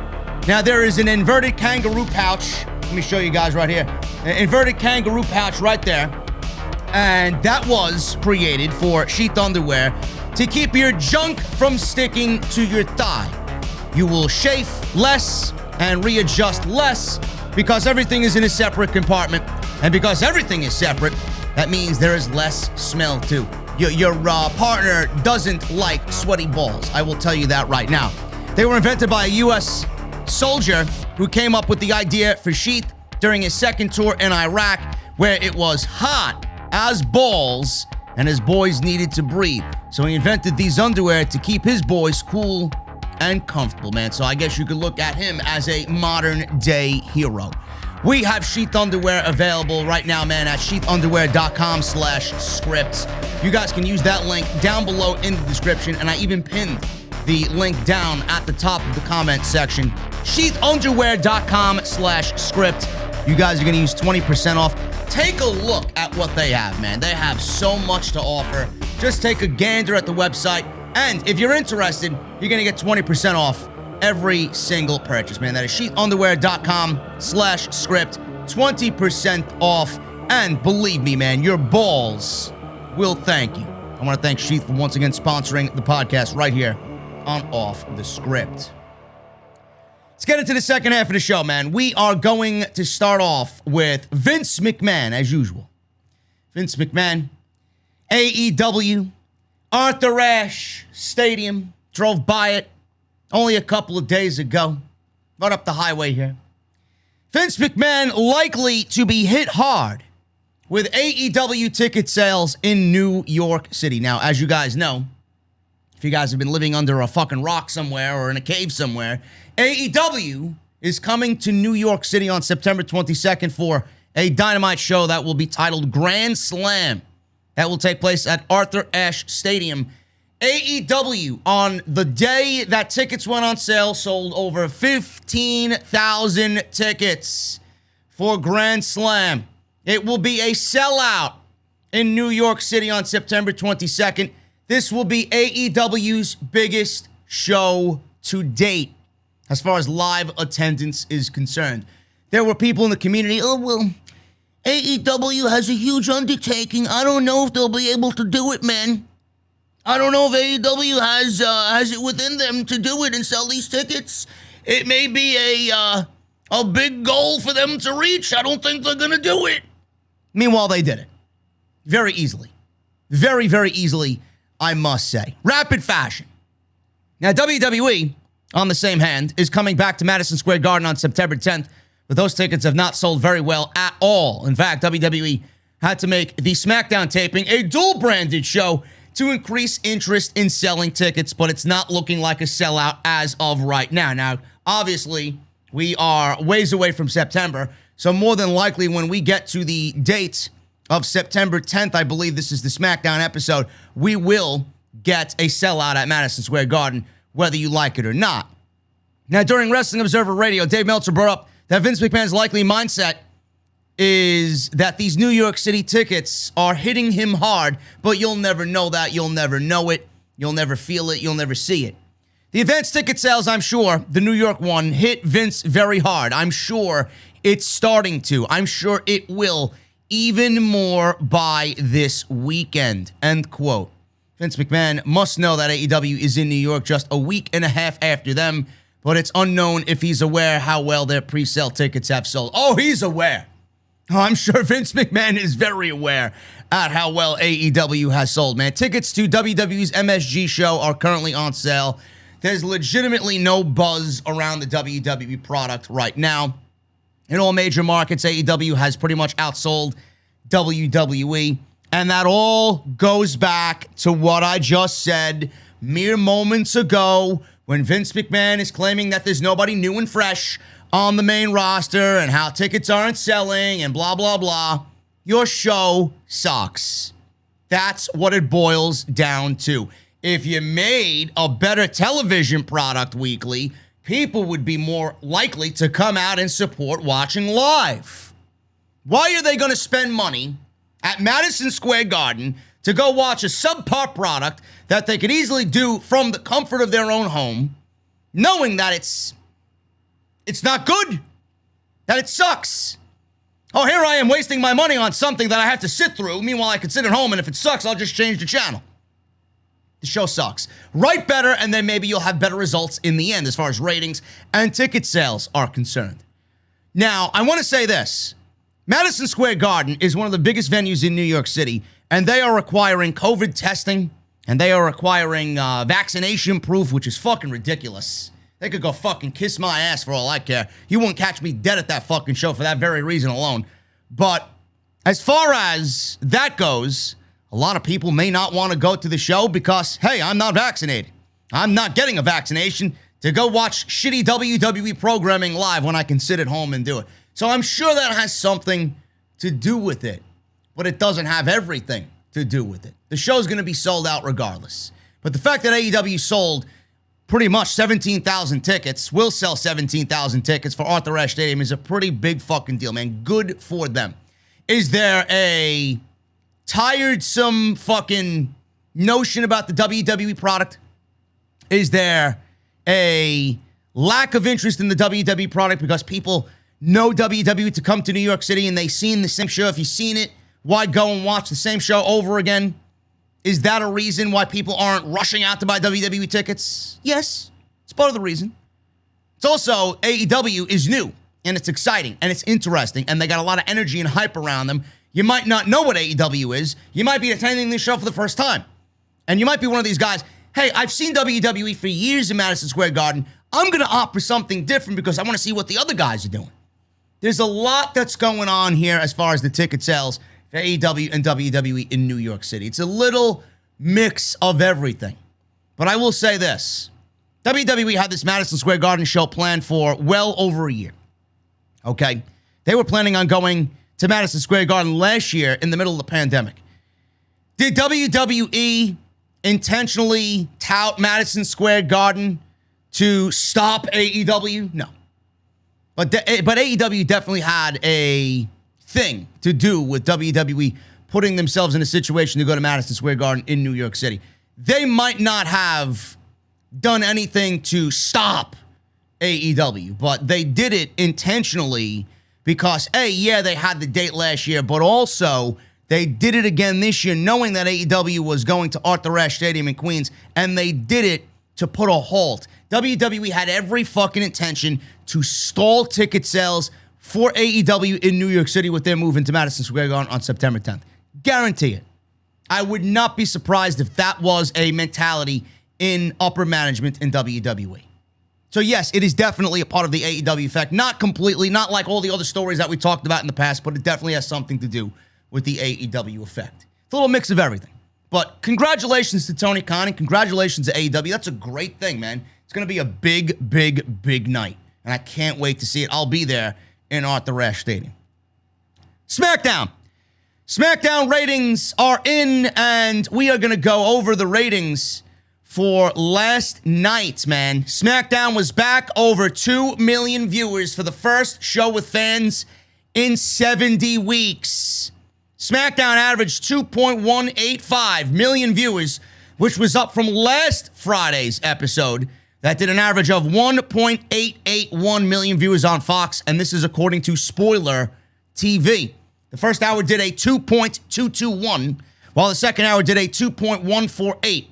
Now, there is an inverted kangaroo pouch. Let me show you guys right here. An inverted kangaroo pouch right there. And that was created for Sheath Underwear to keep your junk from sticking to your thigh. You will chafe less and readjust less because everything is in a separate compartment. And because everything is separate, that means there is less smell too. Your partner doesn't like sweaty balls. I will tell you that right now. They were invented by a U.S. soldier who came up with the idea for Sheath during his second tour in Iraq, where it was hot as balls and his boys needed to breathe. So he invented these underwear to keep his boys cool and comfortable, man. So I guess you could look at him as a modern day hero. We have Sheath Underwear available right now, man, at sheathunderwear.com/scripts. You guys can use that link down below in the description, and I even pinned the link down at the top of the comment section. sheathunderwear.com/script. You guys are going to use 20% off. take a look at what they have, man. They have so much to offer. Just take a gander at the website. And if you're interested, you're going to get 20% off every single purchase, man. That is sheathunderwear.com/script. 20% off. And believe me, man, your balls will thank you. I want to thank Sheath for once again sponsoring the podcast right here on Off the Script. Let's get into the second half of the show, man. We are going to start off with Vince McMahon, as usual. Vince McMahon, AEW, Arthur Ashe Stadium. Drove by it only a couple of days ago. Right up the highway here. Vince McMahon likely to be hit hard with AEW ticket sales in New York City. Now, as you guys know, if you guys have been living under a fucking rock somewhere or in a cave somewhere, AEW is coming to New York City on September 22nd for a Dynamite show that will be titled Grand Slam. That will take place at Arthur Ashe Stadium. AEW, on the day that tickets went on sale, sold over 15,000 tickets for Grand Slam. It will be a sellout in New York City on September 22nd. This will be AEW's biggest show to date as far as live attendance is concerned. There were people in the community, oh, well, AEW has a huge undertaking. I don't know if they'll be able to do it, man. I don't know if AEW has it within them to do it and sell these tickets. It may be a big goal for them to reach. I don't think they're going to do it. Meanwhile, they did it. Very easily. Very, very easily, I must say. Rapid fashion. Now, WWE, on the same hand, is coming back to Madison Square Garden on September 10th, but those tickets have not sold very well at all. In fact, WWE had to make the SmackDown taping a dual-branded show to increase interest in selling tickets, but it's not looking like a sellout as of right now. Now, obviously, we are ways away from September, so more than likely when we get to the date of September 10th, I believe this is the SmackDown episode, we will get a sellout at Madison Square Garden, whether you like it or not. Now, during Wrestling Observer Radio, Dave Meltzer brought up that Vince McMahon's likely mindset is that these New York City tickets are hitting him hard, but you'll never know that. You'll never know it. You'll never feel it. You'll never see it. The advanced ticket sales, I'm sure, the New York one, hit Vince very hard. I'm sure it's starting to. I'm sure it will even more by this weekend. End quote. Vince McMahon must know that AEW is in New York just a week and a half after them, but it's unknown if he's aware how well their pre-sale tickets have sold. Oh, he's aware. I'm sure Vince McMahon is very aware at how well AEW has sold, man. Tickets to WWE's MSG show are currently on sale. There's legitimately no buzz around the WWE product right now. In all major markets, AEW has pretty much outsold WWE. And that all goes back to what I just said mere moments ago when Vince McMahon is claiming that there's nobody new and fresh on the main roster and how tickets aren't selling and blah, blah, blah. Your show sucks. That's what it boils down to. If you made a better television product weekly, people would be more likely to come out and support watching live. Why are they going to spend money at Madison Square Garden to go watch a subpar product that they could easily do from the comfort of their own home, knowing that it's not good, that it sucks? Oh, here I am wasting my money on something that I have to sit through. Meanwhile, I can sit at home, and if it sucks, I'll just change the channel. The show sucks. Write better, and then maybe you'll have better results in the end as far as ratings and ticket sales are concerned. Now, I want to say this. Madison Square Garden is one of the biggest venues in New York City, and they are requiring COVID testing, and they are requiring vaccination proof, which is fucking ridiculous. They could go fucking kiss my ass for all I care. You won't catch me dead at that fucking show for that very reason alone. But as far as that goes, a lot of people may not want to go to the show because, hey, I'm not vaccinated. I'm not getting a vaccination to go watch shitty WWE programming live when I can sit at home and do it. So I'm sure that has something to do with it, but it doesn't have everything to do with it. The show's going to be sold out regardless. But the fact that AEW sold pretty much 17,000 tickets, will sell 17,000 tickets for Arthur Ashe Stadium is a pretty big fucking deal, man. Good for them. Is there a tiresome fucking notion about the WWE product? Is there a lack of interest in the WWE product because people know WWE to come to New York City and they've seen the same show? If you've seen it, why go and watch the same show over again? Is that a reason why people aren't rushing out to buy WWE tickets? Yes, it's part of the reason. It's also AEW is new and it's exciting and it's interesting and they got a lot of energy and hype around them. You might not know what AEW is. You might be attending this show for the first time. And you might be one of these guys, hey, I've seen WWE for years in Madison Square Garden. I'm going to opt for something different because I want to see what the other guys are doing. There's a lot that's going on here as far as the ticket sales for AEW and WWE in New York City. It's a little mix of everything. But I will say this. WWE had this Madison Square Garden show planned for well over a year. Okay? They were planning on going to Madison Square Garden last year in the middle of the pandemic. Did WWE intentionally tout Madison Square Garden to stop AEW? No. But AEW definitely had a thing to do with WWE putting themselves in a situation to go to Madison Square Garden in New York City. They might not have done anything to stop AEW, but they did it intentionally because, yeah, they had the date last year, but also they did it again this year knowing that AEW was going to Arthur Ashe Stadium in Queens, and they did it to put a halt. WWE had every fucking intention to stall ticket sales for AEW in New York City with their move into Madison Square Garden on September 10th. Guarantee it. I would not be surprised if that was a mentality in upper management in WWE. So yes, it is definitely a part of the AEW effect. Not completely, not like all the other stories that we talked about in the past, but it definitely has something to do with the AEW effect. It's a little mix of everything. But congratulations to Tony Khan and congratulations to AEW. That's a great thing, man. It's going to be a big, big, big night. And I can't wait to see it. I'll be there in Arthur Ashe Stadium. SmackDown. SmackDown ratings are in, and we are going to go over the ratings for last night, man. SmackDown was back over 2 million viewers for the first show with fans in 70 weeks. SmackDown averaged 2.185 million viewers, which was up from last Friday's episode that did an average of 1.881 million viewers on Fox, and this is according to Spoiler TV. The first hour did a 2.221, while the second hour did a 2.148.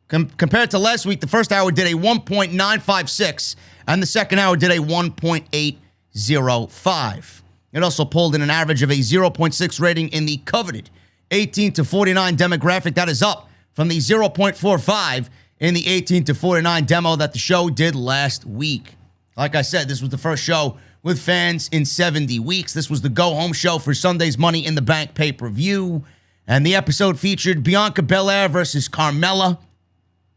Compared to last week, the first hour did a 1.956, and the second hour did a 1.805. It also pulled in an average of a 0.6 rating in the coveted 18 to 49 demographic. That is up from the 0.45 in the 18 to 49 demo that the show did last week. Like I said, this was the first show with fans in 70 weeks. This was the go-home show for Sunday's Money in the Bank pay-per-view. And the episode featured Bianca Belair versus Carmella.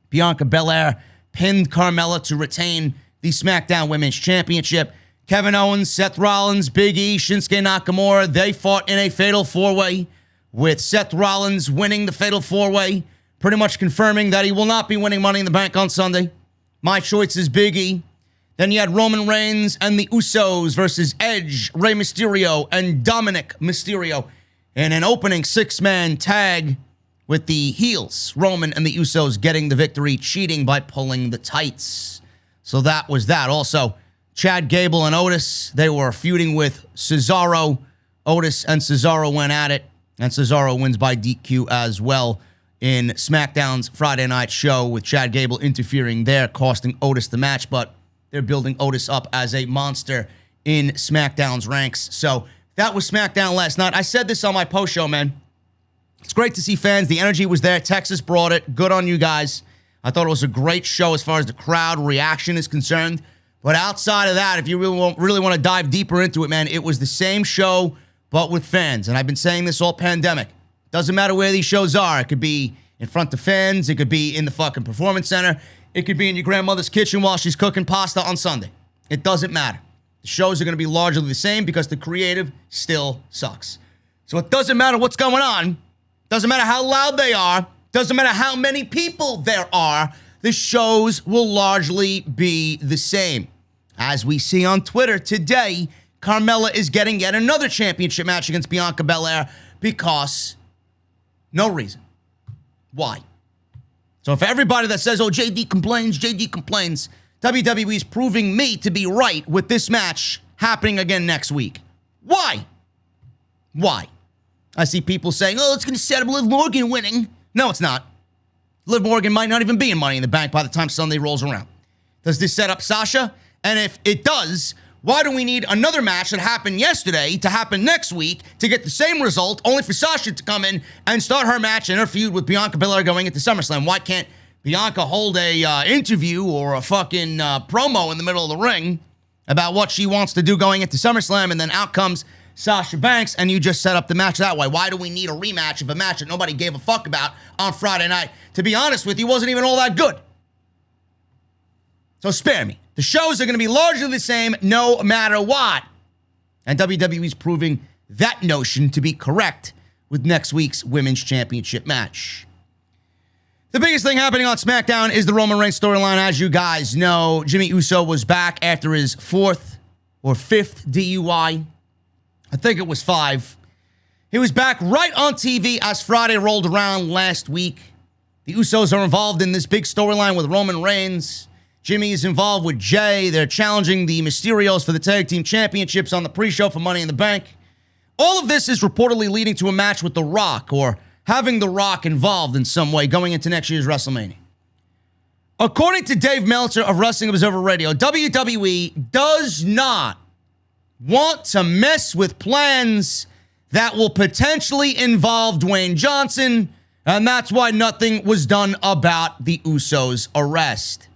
Bianca Belair pinned Carmella to retain the SmackDown Women's Championship. Kevin Owens, Seth Rollins, Big E, Shinsuke Nakamura, they fought in a fatal four-way, with Seth Rollins winning the fatal four-way, pretty much confirming that he will not be winning Money in the Bank on Sunday. My choice is Big E. Then you had Roman Reigns and the Usos versus Edge, Rey Mysterio, and Dominic Mysterio in an opening six-man tag with the heels, Roman and the Usos, getting the victory, cheating by pulling the tights. So that was that. Also, Chad Gable and Otis, they were feuding with Cesaro. Otis and Cesaro went at it, and Cesaro wins by DQ as well in SmackDown's Friday night show, with Chad Gable interfering there, costing Otis the match, but they're building Otis up as a monster in SmackDown's ranks. So that was SmackDown last night. I said this on my post show, man. It's great to see fans. The energy was there. Texas brought it. Good on you guys. I thought it was a great show as far as the crowd reaction is concerned. But outside of that, if you really want to dive deeper into it, man, it was the same show, but with fans. And I've been saying this all pandemic. Doesn't matter where these shows are. It could be in front of fans. It could be in the fucking performance center. It could be in your grandmother's kitchen while she's cooking pasta on Sunday. It doesn't matter. The shows are going to be largely the same because the creative still sucks. So it doesn't matter what's going on. Doesn't matter how loud they are. Doesn't matter how many people there are. The shows will largely be the same. As we see on Twitter today, Carmella is getting yet another championship match against Bianca Belair because no reason. Why? So for everybody that says, oh, JD complains, WWE is proving me to be right with this match happening again next week. Why? Why? I see people saying, oh, it's going to set up Liv Morgan winning. No, it's not. Liv Morgan might not even be in Money in the Bank by the time Sunday rolls around. Does this set up Sasha? And if it does, why do we need another match that happened yesterday to happen next week to get the same result, only for Sasha to come in and start her match and her feud with Bianca Belair going into SummerSlam? Why can't Bianca hold a interview or a fucking promo in the middle of the ring about what she wants to do going into SummerSlam, and then out comes Sasha Banks, and you just set up the match that way? Why do we need a rematch of a match that nobody gave a fuck about on Friday night? To be honest with you, wasn't even all that good. So spare me. The shows are going to be largely the same no matter what. And WWE's proving that notion to be correct with next week's Women's Championship match. The biggest thing happening on SmackDown is the Roman Reigns storyline. As you guys know, Jimmy Uso was back after his 4th or 5th DUI. I think it was 5. He was back right on TV as Friday rolled around last week. The Usos are involved in this big storyline with Roman Reigns. Jimmy is involved with Jay. They're challenging the Mysterios for the Tag Team Championships on the pre-show for Money in the Bank. All of this is reportedly leading to a match with The Rock, or having The Rock involved in some way going into next year's WrestleMania. According to Dave Meltzer of Wrestling Observer Radio, WWE does not want to mess with plans that will potentially involve Dwayne Johnson, and that's why nothing was done about the Usos' arrest.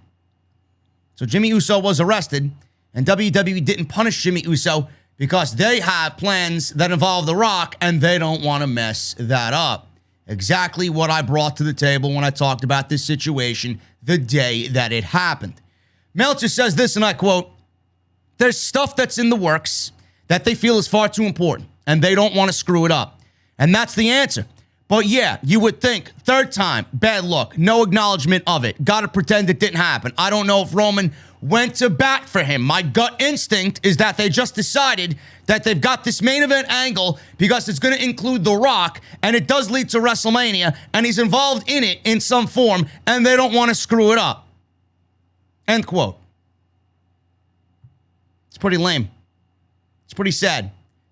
So Jimmy Uso was arrested, and WWE didn't punish Jimmy Uso because they have plans that involve The Rock, and they don't want to mess that up. Exactly what I brought to the table when I talked about this situation the day that it happened. Meltzer says this, and I quote, "There's stuff that's in the works that they feel is far too important, and they don't want to screw it up." And that's the answer. But yeah, you would think, 3rd time, bad luck, no acknowledgement of it. Gotta pretend it didn't happen. I don't know if Roman went to bat for him. My gut instinct is that they just decided that they've got this main event angle because it's going to include The Rock, and it does lead to WrestleMania, and he's involved in it in some form, and they don't want to screw it up. End quote. It's pretty lame. It's pretty sad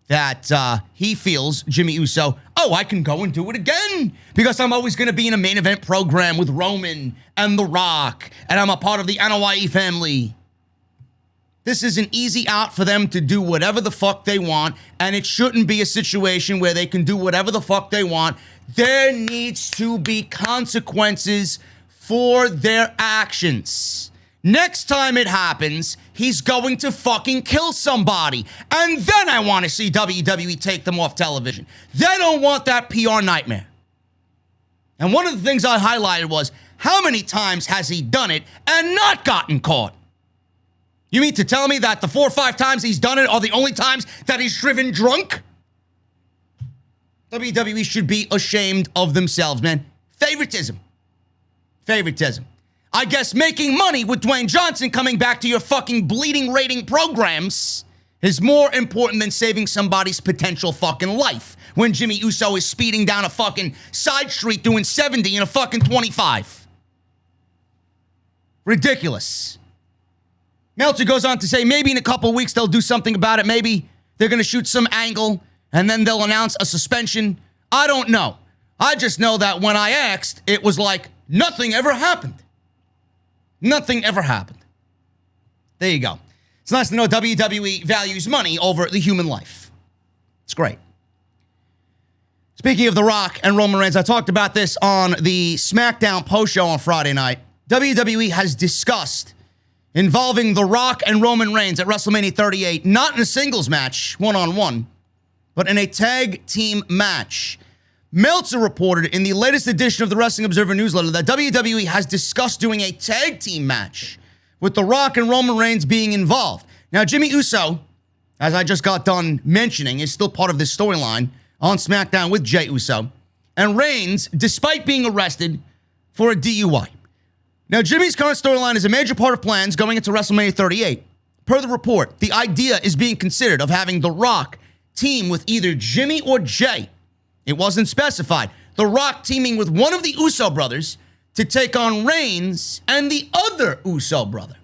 that he feels, Jimmy Uso, oh, I can go and do it again because I'm always going to be in a main event program with Roman and The Rock, and I'm a part of the NYE family. This is an easy out for them to do whatever the fuck they want, and it shouldn't be a situation where they can do whatever the fuck they want. There needs to be consequences for their actions. Next time it happens, he's going to fucking kill somebody. And then I want to see WWE take them off television. They don't want that PR nightmare. And one of the things I highlighted was, how many times has he done it and not gotten caught? You mean to tell me that the 4 or 5 times he's done it are the only times that he's driven drunk? WWE should be ashamed of themselves, man. Favoritism. I guess making money with Dwayne Johnson coming back to your fucking bleeding rating programs is more important than saving somebody's potential fucking life when Jimmy Uso is speeding down a fucking side street doing 70 in a fucking 25. Ridiculous. Meltzer goes on to say maybe in a couple of weeks they'll do something about it. Maybe they're going to shoot some angle and then they'll announce a suspension. I don't know. I just know that when I asked, it was like nothing ever happened. Nothing ever happened. There you go. It's nice to know WWE values money over the human life. It's great. Speaking of The Rock and Roman Reigns, I talked about this on the SmackDown post show on Friday night. WWE has discussed involving The Rock and Roman Reigns at WrestleMania 38, not in a singles match, one-on-one, but in a tag team match. Meltzer reported in the latest edition of the Wrestling Observer newsletter that WWE has discussed doing a tag team match with The Rock and Roman Reigns being involved. Now, Jimmy Uso, as I just got done mentioning, is still part of this storyline on SmackDown with Jey Uso. And Reigns, despite being arrested for a DUI. Now, Jimmy's current storyline is a major part of plans going into WrestleMania 38. per the report, the idea is being considered of having The Rock team with either Jimmy or Jay. It wasn't specified. The Rock teaming with one of the Uso brothers to take on Reigns and the other Uso brother.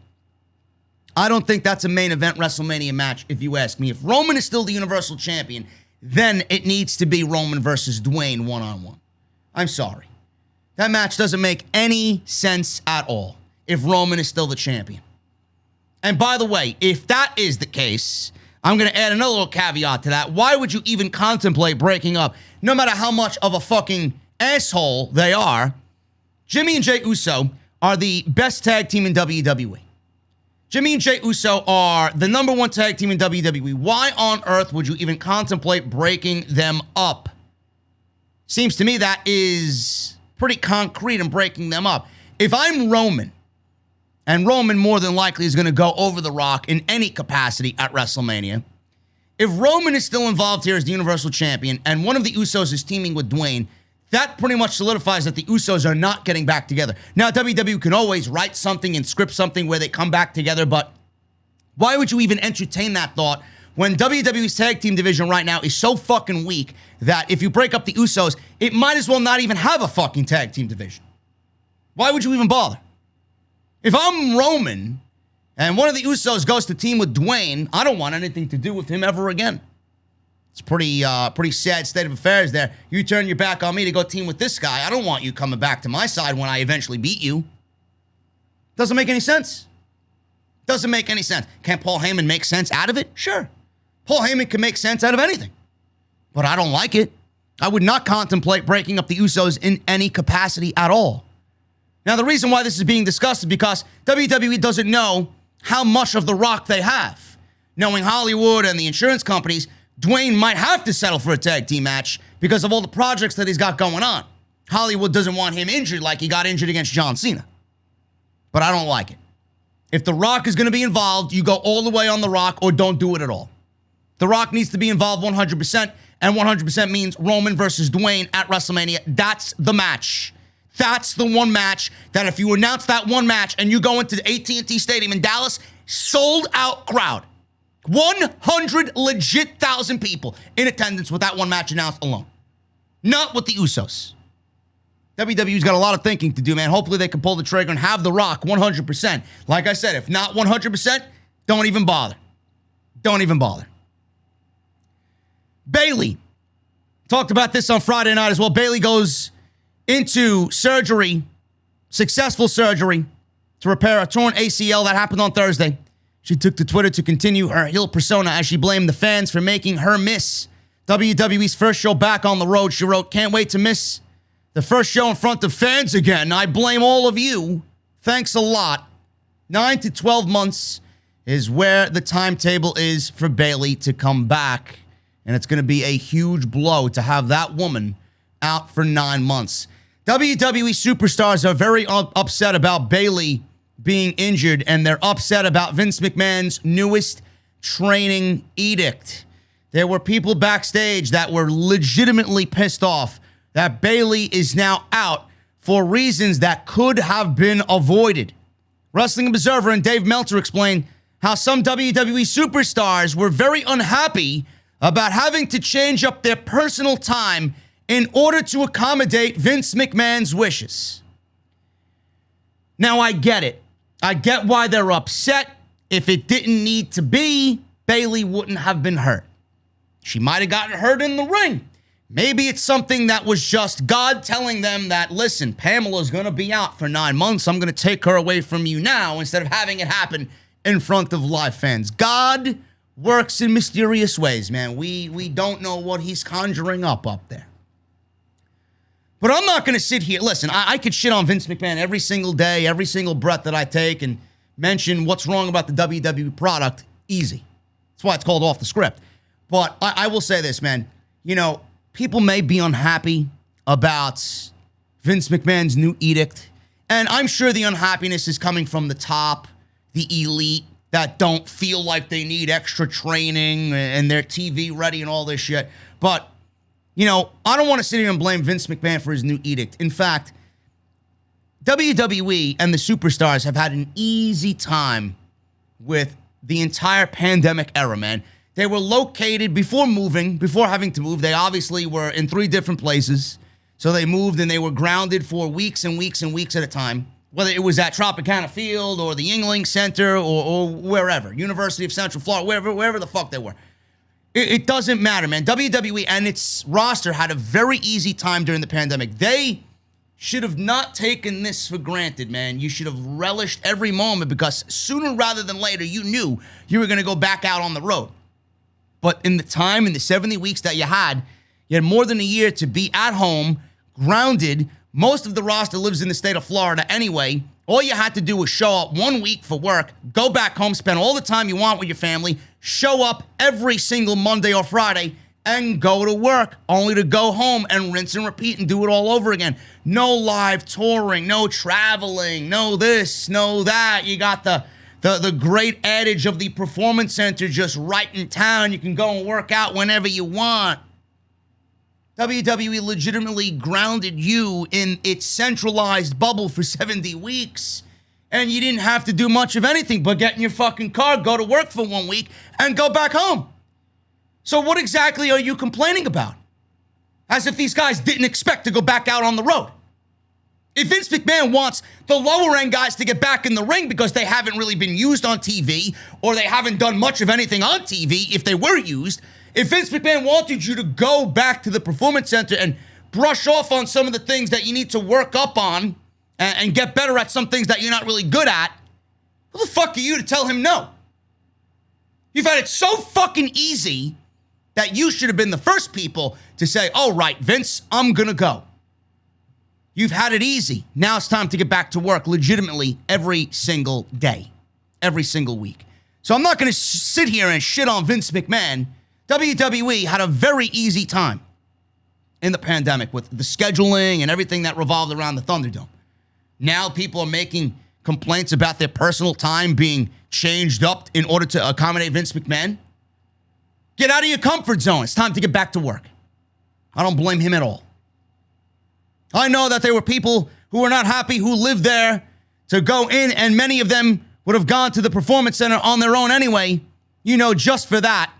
I don't think that's a main event WrestleMania match, if you ask me. If Roman is still the Universal Champion, then it needs to be Roman versus Dwayne one-on-one. I'm sorry. That match doesn't make any sense at all if Roman is still the champion. And by the way, if that is the case, I'm going to add another little caveat to that. Why would you even contemplate breaking up, no matter how much of a fucking asshole they are? Jimmy and Jey Uso are the best tag team in WWE. Jimmy and Jey Uso are the number one tag team in WWE. Why on earth would you even contemplate breaking them up? Seems to me that is pretty concrete in breaking them up. If I'm Roman, and Roman more than likely is going to go over The Rock in any capacity at WrestleMania, if Roman is still involved here as the Universal Champion and one of the Usos is teaming with Dwayne, that pretty much solidifies that the Usos are not getting back together. Now, WWE can always write something and script something where they come back together, but why would you even entertain that thought when WWE's tag team division right now is so fucking weak that if you break up the Usos, it might as well not even have a fucking tag team division? Why would you even bother? If I'm Roman and one of the Usos goes to team with Dwayne, I don't want anything to do with him ever again. It's pretty sad state of affairs there. You turn your back on me to go team with this guy. I don't want you coming back to my side when I eventually beat you. Doesn't make any sense. Doesn't make any sense. Can't Paul Heyman make sense out of it? Sure. Paul Heyman can make sense out of anything. But I don't like it. I would not contemplate breaking up the Usos in any capacity at all. Now, the reason why this is being discussed is because WWE doesn't know how much of The Rock they have. Knowing Hollywood and the insurance companies, Dwayne might have to settle for a tag team match because of all the projects that he's got going on. Hollywood doesn't want him injured like he got injured against John Cena. But I don't like it. If The Rock is going to be involved, you go all the way on The Rock or don't do it at all. The Rock needs to be involved 100%, and 100% means Roman versus Dwayne at WrestleMania. That's the match. That's the one match that if you announce that one match and you go into the AT&T Stadium in Dallas, sold out crowd. 100 legit thousand people in attendance with that one match announced alone. Not with the Usos. WWE's got a lot of thinking to do, man. Hopefully they can pull the trigger and have The Rock 100%. Like I said, if not 100%, don't even bother. Don't even bother. Bayley. Talked about this on Friday night as well. Bayley goes into surgery, successful surgery, to repair a torn ACL that happened on Thursday. She took to Twitter to continue her heel persona as she blamed the fans for making her miss WWE's first show back on the road. She wrote, "Can't wait to miss the first show in front of fans again. I blame all of you. Thanks a lot." 9 to 12 months is where the timetable is for Bayley to come back. And it's going to be a huge blow to have that woman out for 9 months. WWE superstars are very upset about Bayley being injured, and they're upset about Vince McMahon's newest training edict. There were people backstage that were legitimately pissed off that Bayley is now out for reasons that could have been avoided. Wrestling Observer and Dave Meltzer explained how some WWE superstars were very unhappy about having to change up their personal time in order to accommodate Vince McMahon's wishes. Now, I get it. I get why they're upset. If it didn't need to be, Bayley wouldn't have been hurt. She might have gotten hurt in the ring. Maybe it's something that was just God telling them that, listen, Pamela's going to be out for 9 months. I'm going to take her away from you now instead of having it happen in front of live fans. God works in mysterious ways, man. We don't know what he's conjuring up there. But I'm not going to sit here. Listen, I could shit on Vince McMahon every single day, every single breath that I take, and mention what's wrong about the WWE product. Easy. That's why it's called Off the Script. But I will say this, man. You know, people may be unhappy about Vince McMahon's new edict. And I'm sure the unhappiness is coming from the top, the elite, that don't feel like they need extra training and they're TV ready and all this shit. But, you know, I don't want to sit here and blame Vince McMahon for his new edict. In fact, WWE and the superstars have had an easy time with the entire pandemic era, man. They were located before having to move. They obviously were in 3 different places. So they moved and they were grounded for weeks and weeks and weeks at a time. Whether it was at Tropicana Field or the Yuengling Center or wherever, University of Central Florida, wherever the fuck they were. It doesn't matter, man. WWE and its roster had a very easy time during the pandemic. They should have not taken this for granted, man. You should have relished every moment because sooner rather than later, you knew you were going to go back out on the road. But in the 70 weeks that you had more than a year to be at home, grounded. Most of the roster lives in the state of Florida anyway. All you had to do was show up 1 week for work, go back home, spend all the time you want with your family, show up every single Monday or Friday, and go to work, only to go home and rinse and repeat and do it all over again. No live touring, no traveling, no this, no that. You got the great adage of the Performance Center just right in town. You can go and work out whenever you want. WWE legitimately grounded you in its centralized bubble for 70 weeks, and you didn't have to do much of anything but get in your fucking car, go to work for 1 week, and go back home. So what exactly are you complaining about? As if these guys didn't expect to go back out on the road. If Vince McMahon wants the lower-end guys to get back in the ring because they haven't really been used on TV, or they haven't done much of anything on TV if they were used, if Vince McMahon wanted you to go back to the Performance Center and brush off on some of the things that you need to work up on and get better at some things that you're not really good at, who the fuck are you to tell him no? You've had it so fucking easy that you should have been the first people to say, all right, Vince, I'm going to go. You've had it easy. Now it's time to get back to work legitimately every single day, every single week. So I'm not going to sit here and shit on Vince McMahon. WWE had a very easy time in the pandemic with the scheduling and everything that revolved around the Thunderdome. Now people are making complaints about their personal time being changed up in order to accommodate Vince McMahon. Get out of your comfort zone. It's time to get back to work. I don't blame him at all. I know that there were people who were not happy who lived there to go in, and many of them would have gone to the Performance Center on their own anyway, just for that.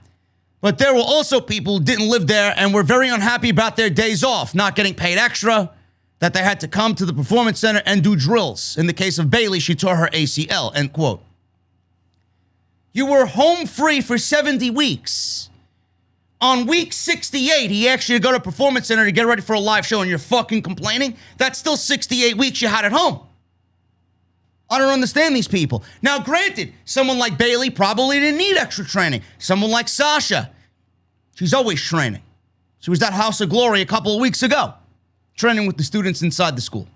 But there were also people who didn't live there and were very unhappy about their days off, not getting paid extra, that they had to come to the Performance Center and do drills. In the case of Bayley, she tore her ACL, end quote. You were home free for 70 weeks. On week 68, he asked you to go to Performance Center to get ready for a live show, and you're fucking complaining? That's still 68 weeks you had at home. I don't understand these people. Now, granted, someone like Bayley probably didn't need extra training. Someone like Sasha, she's always training. She was at House of Glory a couple of weeks ago, training with the students inside the school.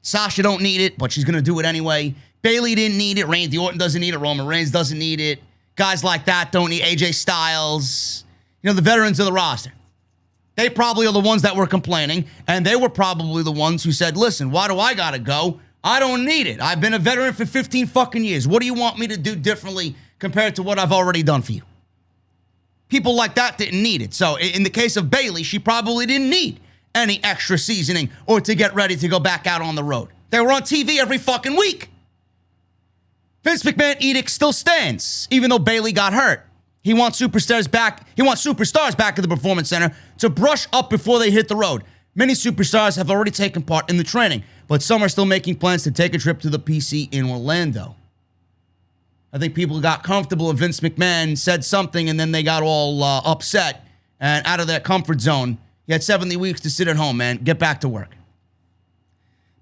Sasha don't need it, but she's going to do it anyway. Bayley didn't need it. Randy Orton doesn't need it. Roman Reigns doesn't need it. Guys like that don't need AJ Styles. The veterans of the roster. They probably are the ones that were complaining, and they were probably the ones who said, listen, why do I got to go? I don't need it. I've been a veteran for 15 fucking years. What do you want me to do differently compared to what I've already done for you? People like that didn't need it. So in the case of Bayley, she probably didn't need any extra seasoning or to get ready to go back out on the road. They were on TV every fucking week. Vince McMahon edict still stands, even though Bayley got hurt. He wants superstars back. He wants superstars back at the Performance Center to brush up before they hit the road. Many superstars have already taken part in the training, but some are still making plans to take a trip to the PC in Orlando. I think people got comfortable and Vince McMahon said something and then they got all upset and out of their comfort zone. You had 70 weeks to sit at home, man. Get back to work.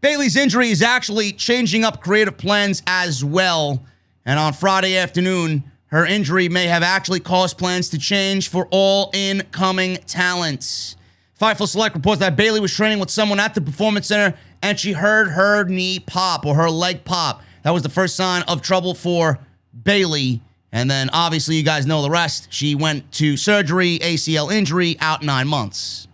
Bayley's injury is actually changing up creative plans as well. And on Friday afternoon, her injury may have actually caused plans to change for all incoming talents. Fightful Select reports that Bayley was training with someone at the Performance Center and she heard her knee pop or her leg pop. That was the first sign of trouble for Bayley. And then obviously you guys know the rest. She went to surgery, ACL injury, out 9 months.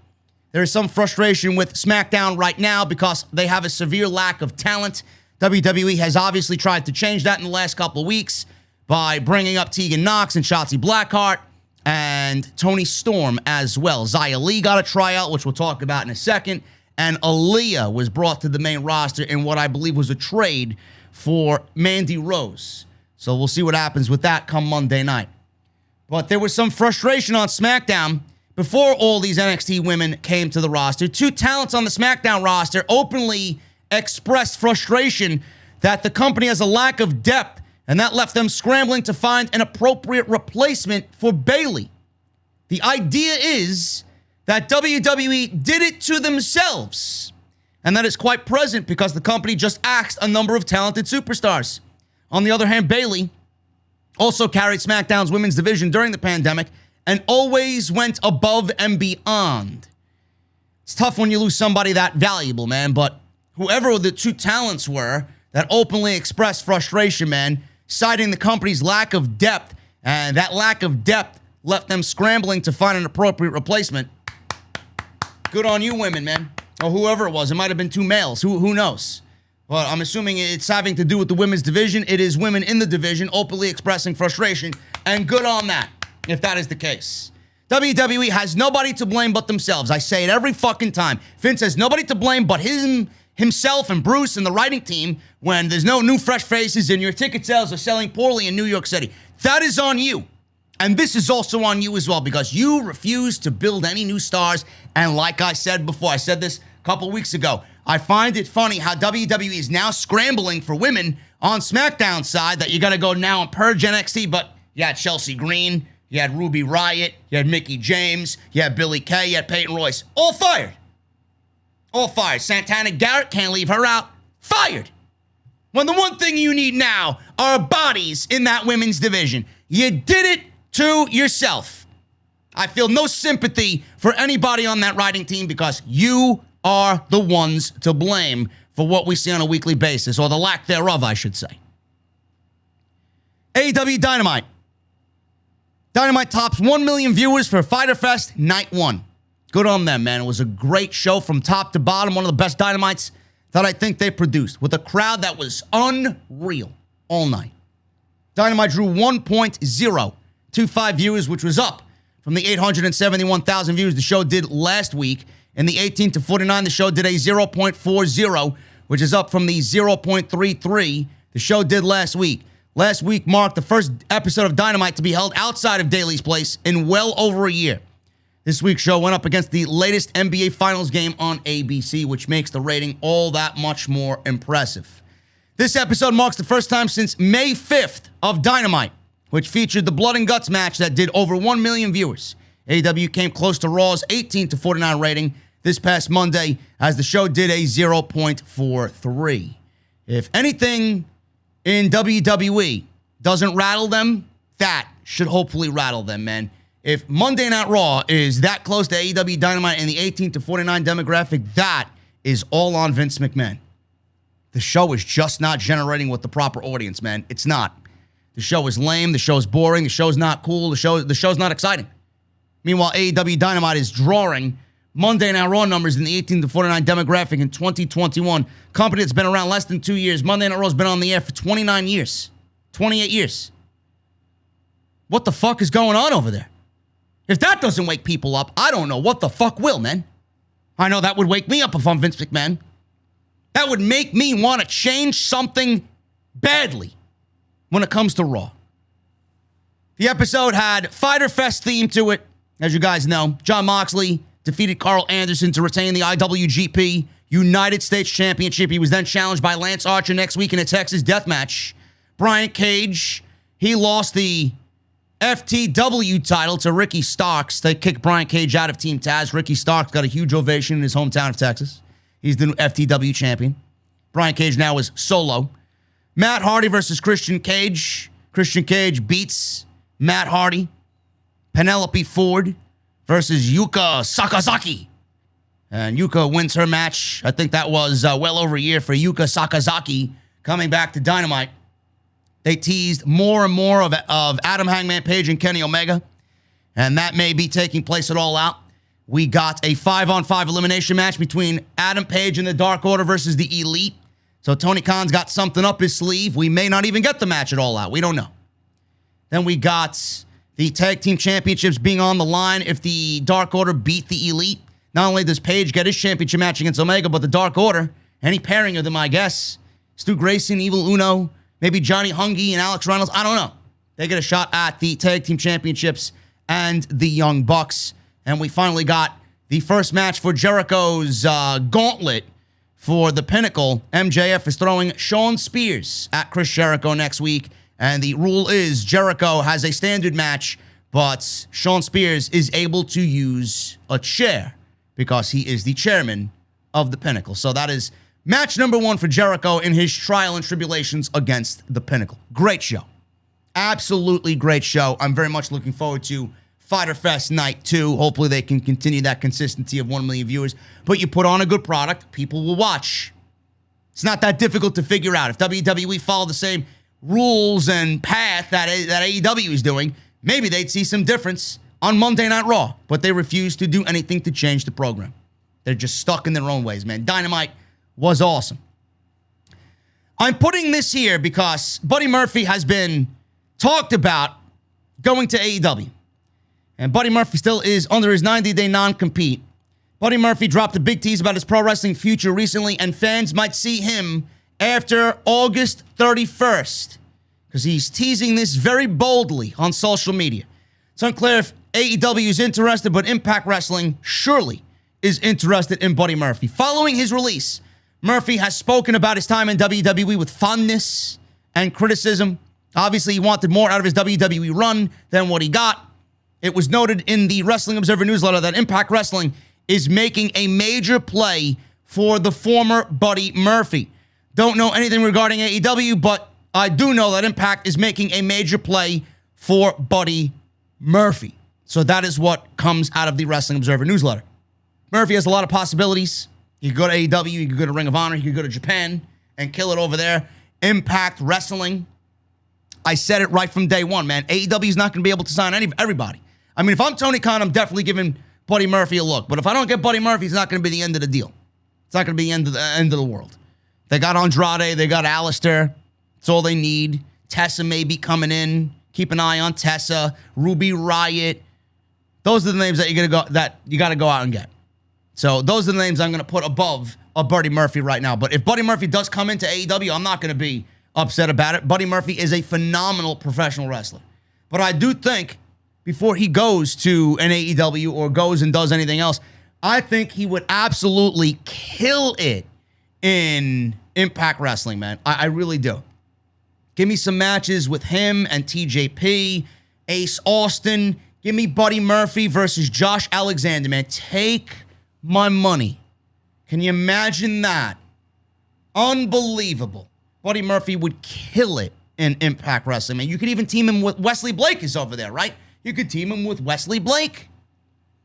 There is some frustration with SmackDown right now because they have a severe lack of talent. WWE has obviously tried to change that in the last couple of weeks by bringing up Tegan Nox and Shotzi Blackheart and Toni Storm as well. Xia Li got a tryout, which we'll talk about in a second. And Aaliyah was brought to the main roster in what I believe was a trade for Mandy Rose. So we'll see what happens with that come Monday night. But there was some frustration on SmackDown before all these NXT women came to the roster. Two talents on the SmackDown roster openly expressed frustration that the company has a lack of depth, and that left them scrambling to find an appropriate replacement for Bayley. The idea is that WWE did it to themselves, and that is quite present because the company just axed a number of talented superstars. On the other hand, Bayley also carried SmackDown's women's division during the pandemic and always went above and beyond. It's tough when you lose somebody that valuable, man, but whoever the two talents were that openly expressed frustration, man, citing the company's lack of depth, and that lack of depth left them scrambling to find an appropriate replacement. Good on you, women, man. Or whoever it was. It might have been two males. Who knows? But I'm assuming it's having to do with the women's division. It is women in the division openly expressing frustration, and good on that, if that is the case. WWE has nobody to blame but themselves. I say it every fucking time. Vince has nobody to blame but himself and Bruce and the writing team when there's no new fresh faces and your ticket sales are selling poorly in New York City. That is on you. And this is also on you as well because you refuse to build any new stars. And like I said before, I said this a couple weeks ago, I find it funny how WWE is now scrambling for women on SmackDown side that you got to go now and purge NXT. But you had Chelsea Green, you had Ruby Riott, you had Mickie James, you had Billie Kay, you had Peyton Royce. All fired. All fired. Santana Garrett, can't leave her out. Fired. When the one thing you need now are bodies in that women's division. You did it to yourself. I feel no sympathy for anybody on that writing team because you are the ones to blame for what we see on a weekly basis, or the lack thereof, I should say. AEW Dynamite. Dynamite tops 1 million viewers for Fyter Fest Night 1. Good on them, man. It was a great show from top to bottom. One of the best Dynamites that I think they produced, with a crowd that was unreal all night. Dynamite drew 1.025 viewers, which was up from the 871,000 views the show did last week. In the 18 to 49, the show did a 0.40, which is up from the 0.33 the show did last week. Last week marked the first episode of Dynamite to be held outside of Daly's Place in well over a year. This week's show went up against the latest NBA Finals game on ABC, which makes the rating all that much more impressive. This episode marks the first time since May 5th of Dynamite, which featured the Blood and Guts match that did over 1 million viewers. AEW came close to Raw's 18 to 49 rating this past Monday, as the show did a 0.43. If anything in WWE doesn't rattle them, that should hopefully rattle them, man. If Monday Night Raw is that close to AEW Dynamite in the 18 to 49 demographic, that is all on Vince McMahon. The show is just not generating with the proper audience, man. It's not. The show is lame. The show is boring. The show is not cool. The show's not exciting. Meanwhile, AEW Dynamite is drawing Monday Night Raw numbers in the 18 to 49 demographic in 2021. Company that's been around less than 2 years. Monday Night Raw's been on the air for 29 years. 28 years. What the fuck is going on over there? If that doesn't wake people up, I don't know what the fuck will, man. I know that would wake me up if I'm Vince McMahon. That would make me want to change something badly when it comes to Raw. The episode had Fyter Fest theme to it. As you guys know, Jon Moxley defeated Carl Anderson to retain the IWGP United States Championship. He was then challenged by Lance Archer next week in a Texas death match. Brian Cage, he lost the FTW title to Ricky Starks. They kicked Brian Cage out of Team Taz. Ricky Starks got a huge ovation in his hometown of Texas. He's the new FTW champion. Brian Cage now is solo. Matt Hardy versus Christian Cage. Christian Cage beats Matt Hardy. Penelope Ford versus Yuka Sakazaki. And Yuka wins her match. I think that was well over a year for Yuka Sakazaki coming back to Dynamite. They teased more and more of Adam Hangman Page and Kenny Omega. And that may be taking place at All Out. We got a 5-on-5 elimination match between Adam Page and the Dark Order versus the Elite. So Tony Khan's got something up his sleeve. We may not even get the match at All Out. We don't know. Then we got the Tag Team Championships being on the line if the Dark Order beat the Elite. Not only does Page get his championship match against Omega, but the Dark Order, any pairing of them, I guess, Stu Grayson, Evil Uno, Maybe Johnny Hungy and Alex Reynolds. I don't know. They get a shot at the Tag Team Championships and the Young Bucks. And we finally got the first match for Jericho's gauntlet for the Pinnacle. MJF is throwing Shawn Spears at Chris Jericho next week. And the rule is Jericho has a standard match, but Shawn Spears is able to use a chair because he is the chairman of the Pinnacle. So that is match number 1 for Jericho in his trial and tribulations against the Pinnacle. Great show. Absolutely great show. I'm very much looking forward to Fyter Fest Night 2. Hopefully they can continue that consistency of 1 million viewers. But you put on a good product, people will watch. It's not that difficult to figure out. If WWE followed the same rules and path that AEW is doing, maybe they'd see some difference on Monday Night Raw. But they refuse to do anything to change the program. They're just stuck in their own ways, man. Dynamite was awesome. I'm putting this here because Buddy Murphy has been talked about going to AEW. And Buddy Murphy still is under his 90-day non-compete. Buddy Murphy dropped a big tease about his pro wrestling future recently, and fans might see him after August 31st because he's teasing this very boldly on social media. It's unclear if AEW is interested, but Impact Wrestling surely is interested in Buddy Murphy. Following his release, Murphy has spoken about his time in WWE with fondness and criticism. Obviously, he wanted more out of his WWE run than what he got. It was noted in the Wrestling Observer newsletter that Impact Wrestling is making a major play for the former Buddy Murphy. Don't know anything regarding AEW, but I do know that Impact is making a major play for Buddy Murphy. So that is what comes out of the Wrestling Observer newsletter. Murphy has a lot of possibilities. He could go to AEW, he could go to Ring of Honor, he could go to Japan and kill it over there. Impact Wrestling. I said it right from day one, man. AEW is not going to be able to sign everybody. I mean, if I'm Tony Khan, I'm definitely giving Buddy Murphy a look. But if I don't get Buddy Murphy, it's not going to be the end of the deal. It's not going to be the end of the world. They got Andrade. They got Alistair. That's all they need. Tessa may be coming in. Keep an eye on Tessa. Ruby Riott. Those are the names that you got to go out and get. So those are the names I'm going to put above a Buddy Murphy right now. But if Buddy Murphy does come into AEW, I'm not going to be upset about it. Buddy Murphy is a phenomenal professional wrestler. But I do think before he goes to an AEW or goes and does anything else, I think he would absolutely kill it in Impact Wrestling, man. I really do. Give me some matches with him and TJP, Ace Austin. Give me Buddy Murphy versus Josh Alexander, man. Take my money. Can you imagine that? Unbelievable. Buddy Murphy would kill it in Impact Wrestling, man. You could even team him with Wesley Blake is over there, right? You could team him with Wesley Blake.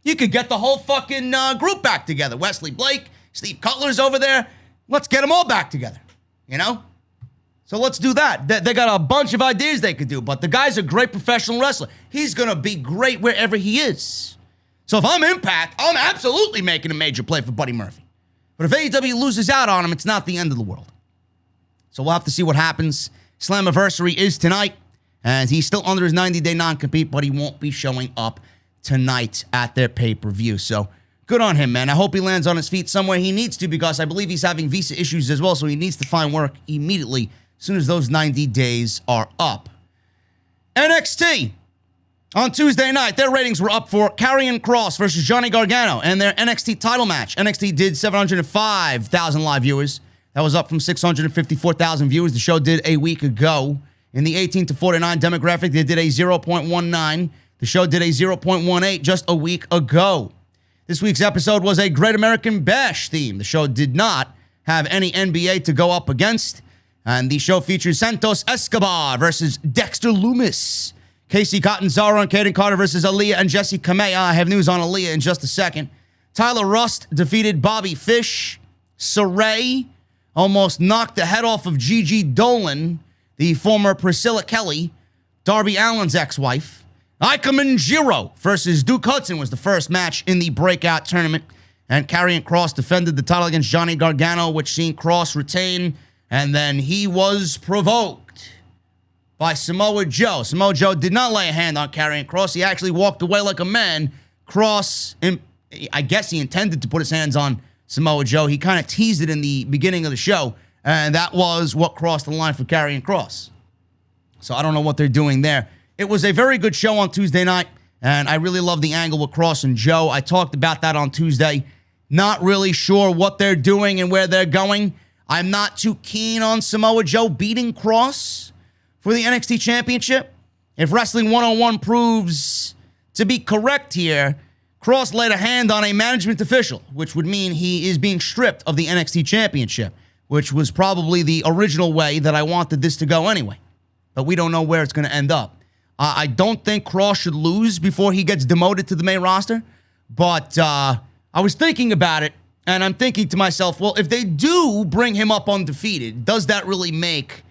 You could get the whole fucking group back together. Wesley Blake, Steve Cutler's over there. Let's get them all back together, you know? So let's do that. They got a bunch of ideas they could do, but the guy's a great professional wrestler. He's going to be great wherever he is. So if I'm Impact, I'm absolutely making a major play for Buddy Murphy. But if AEW loses out on him, it's not the end of the world. So we'll have to see what happens. Slammiversary is tonight, and he's still under his 90-day non-compete, but he won't be showing up tonight at their pay-per-view. So good on him, man. I hope he lands on his feet somewhere he needs to, because I believe he's having visa issues as well, so he needs to find work immediately as soon as those 90 days are up. NXT. On Tuesday night, their ratings were up for Karrion Kross versus Johnny Gargano and their NXT title match. NXT did 705,000 live viewers. That was up from 654,000 viewers the show did a week ago. In the 18 to 49 demographic, they did a 0.19. The show did a 0.18 just a week ago. This week's episode was a Great American Bash theme. The show did not have any NBA to go up against. And the show features Santos Escobar versus Dexter Lumis. Casey Catanzaro and Kaden Carter versus Aaliyah and Jessie Kamea. I have news on Aaliyah in just a second. Tyler Rust defeated Bobby Fish. Saray almost knocked the head off of Gigi Dolan, the former Priscilla Kelly, Darby Allin's ex-wife. Ika Manjiro versus Duke Hudson was the first match in the breakout tournament. And Karrion Kross defended the title against Johnny Gargano, which seen Kross retain. And then he was provoked by Samoa Joe. Samoa Joe did not lay a hand on Karrion Kross. He actually walked away like a man. Kross, I guess he intended to put his hands on Samoa Joe. He kind of teased it in the beginning of the show. And that was what crossed the line for Karrion Kross. So I don't know what they're doing there. It was a very good show on Tuesday night, and I really love the angle with Kross and Joe. I talked about that on Tuesday. Not really sure what they're doing and where they're going. I'm not too keen on Samoa Joe beating Kross for the NXT Championship. If Wrestling 101 proves to be correct here, Kross laid a hand on a management official, which would mean he is being stripped of the NXT Championship, which was probably the original way that I wanted this to go anyway. But we don't know where it's going to end up. I don't think Kross should lose before he gets demoted to the main roster. But I was thinking about it, and I'm thinking to myself, well, if they do bring him up undefeated, does that really make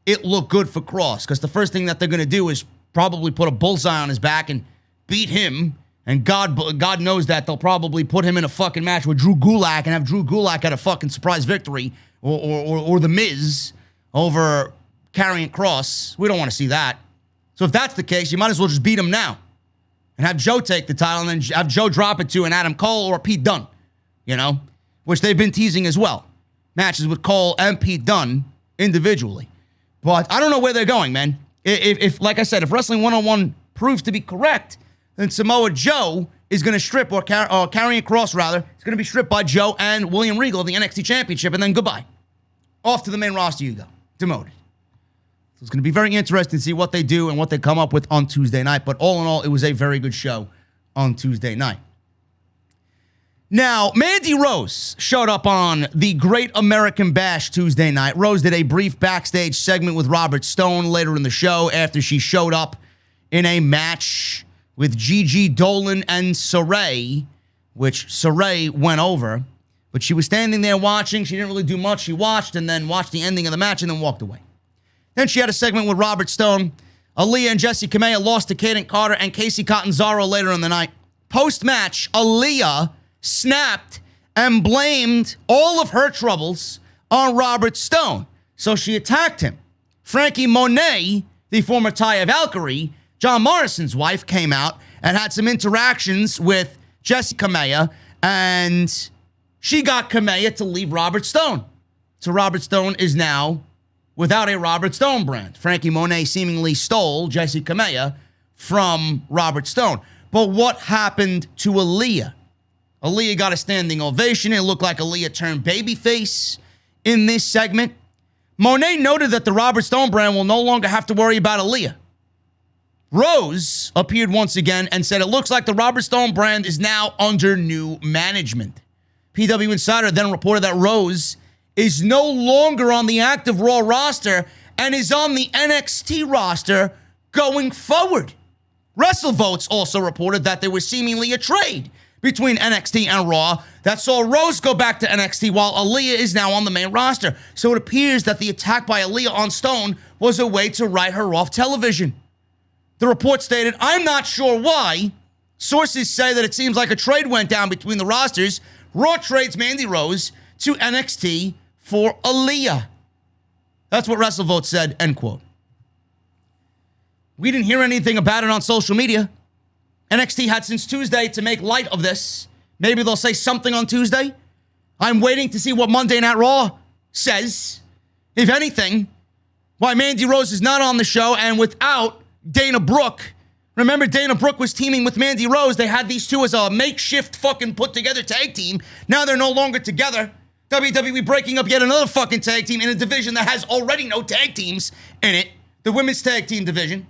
it look good for Kross? Because the first thing that they're going to do is probably put a bullseye on his back and beat him. And God knows that they'll probably put him in a fucking match with Drew Gulak and have Drew Gulak get a fucking surprise victory or The Miz over Karrion Kross. We don't want to see that. So if that's the case, you might as well just beat him now and have Joe take the title and then have Joe drop it to an Adam Cole or Pete Dunne, which they've been teasing as well. Matches with Cole and Pete Dunne individually. But I don't know where they're going, man. If like I said, if Wrestling 101 proves to be correct, then Samoa Joe is going to strip, or Karrion Kross, rather, is going to be stripped by Joe and William Regal of the NXT Championship, and then goodbye. Off to the main roster you go. Demoted. So it's going to be very interesting to see what they do and what they come up with on Tuesday night. But all in all, it was a very good show on Tuesday night. Now, Mandy Rose showed up on the Great American Bash Tuesday night. Rose did a brief backstage segment with Robert Stone later in the show after she showed up in a match with Gigi Dolan and Saray, which Saray went over. But she was standing there watching. She didn't really do much. She watched and then watched the ending of the match and then walked away. Then she had a segment with Robert Stone. Aaliyah and Jessie Kamea lost to Kaden Carter and Casey Catanzaro later in the night. Post-match, Aaliyah snapped and blamed all of her troubles on Robert Stone. So she attacked him. Frankie Monet, the former Taya Valkyrie, John Morrison's wife, came out and had some interactions with Jessie Kamea, and she got Kamea to leave Robert Stone. So Robert Stone is now without a Robert Stone brand. Frankie Monet seemingly stole Jessie Kamea from Robert Stone. But what happened to Aaliyah? Aaliyah got a standing ovation. It looked like Aaliyah turned babyface in this segment. Monet noted that the Robert Stone brand will no longer have to worry about Aaliyah. Rose appeared once again and said it looks like the Robert Stone brand is now under new management. PW Insider then reported that Rose is no longer on the active Raw roster and is on the NXT roster going forward. WrestleVotes also reported that there was seemingly a trade between NXT and Raw that saw Rose go back to NXT while Aaliyah is now on the main roster. So it appears that the attack by Aaliyah on Stone was a way to write her off television. The report stated, I'm not sure why. Sources say that it seems like a trade went down between the rosters. Raw trades Mandy Rose to NXT for Aaliyah. That's what WrestleVote said, end quote. We didn't hear anything about it on social media. NXT had since Tuesday to make light of this. Maybe they'll say something on Tuesday. I'm waiting to see what Monday Night Raw says. If anything, why Mandy Rose is not on the show and without Dana Brooke. Remember, Dana Brooke was teaming with Mandy Rose. They had these two as a makeshift fucking put-together tag team. Now they're no longer together. WWE breaking up yet another fucking tag team in a division that has already no tag teams in it. The women's tag team division.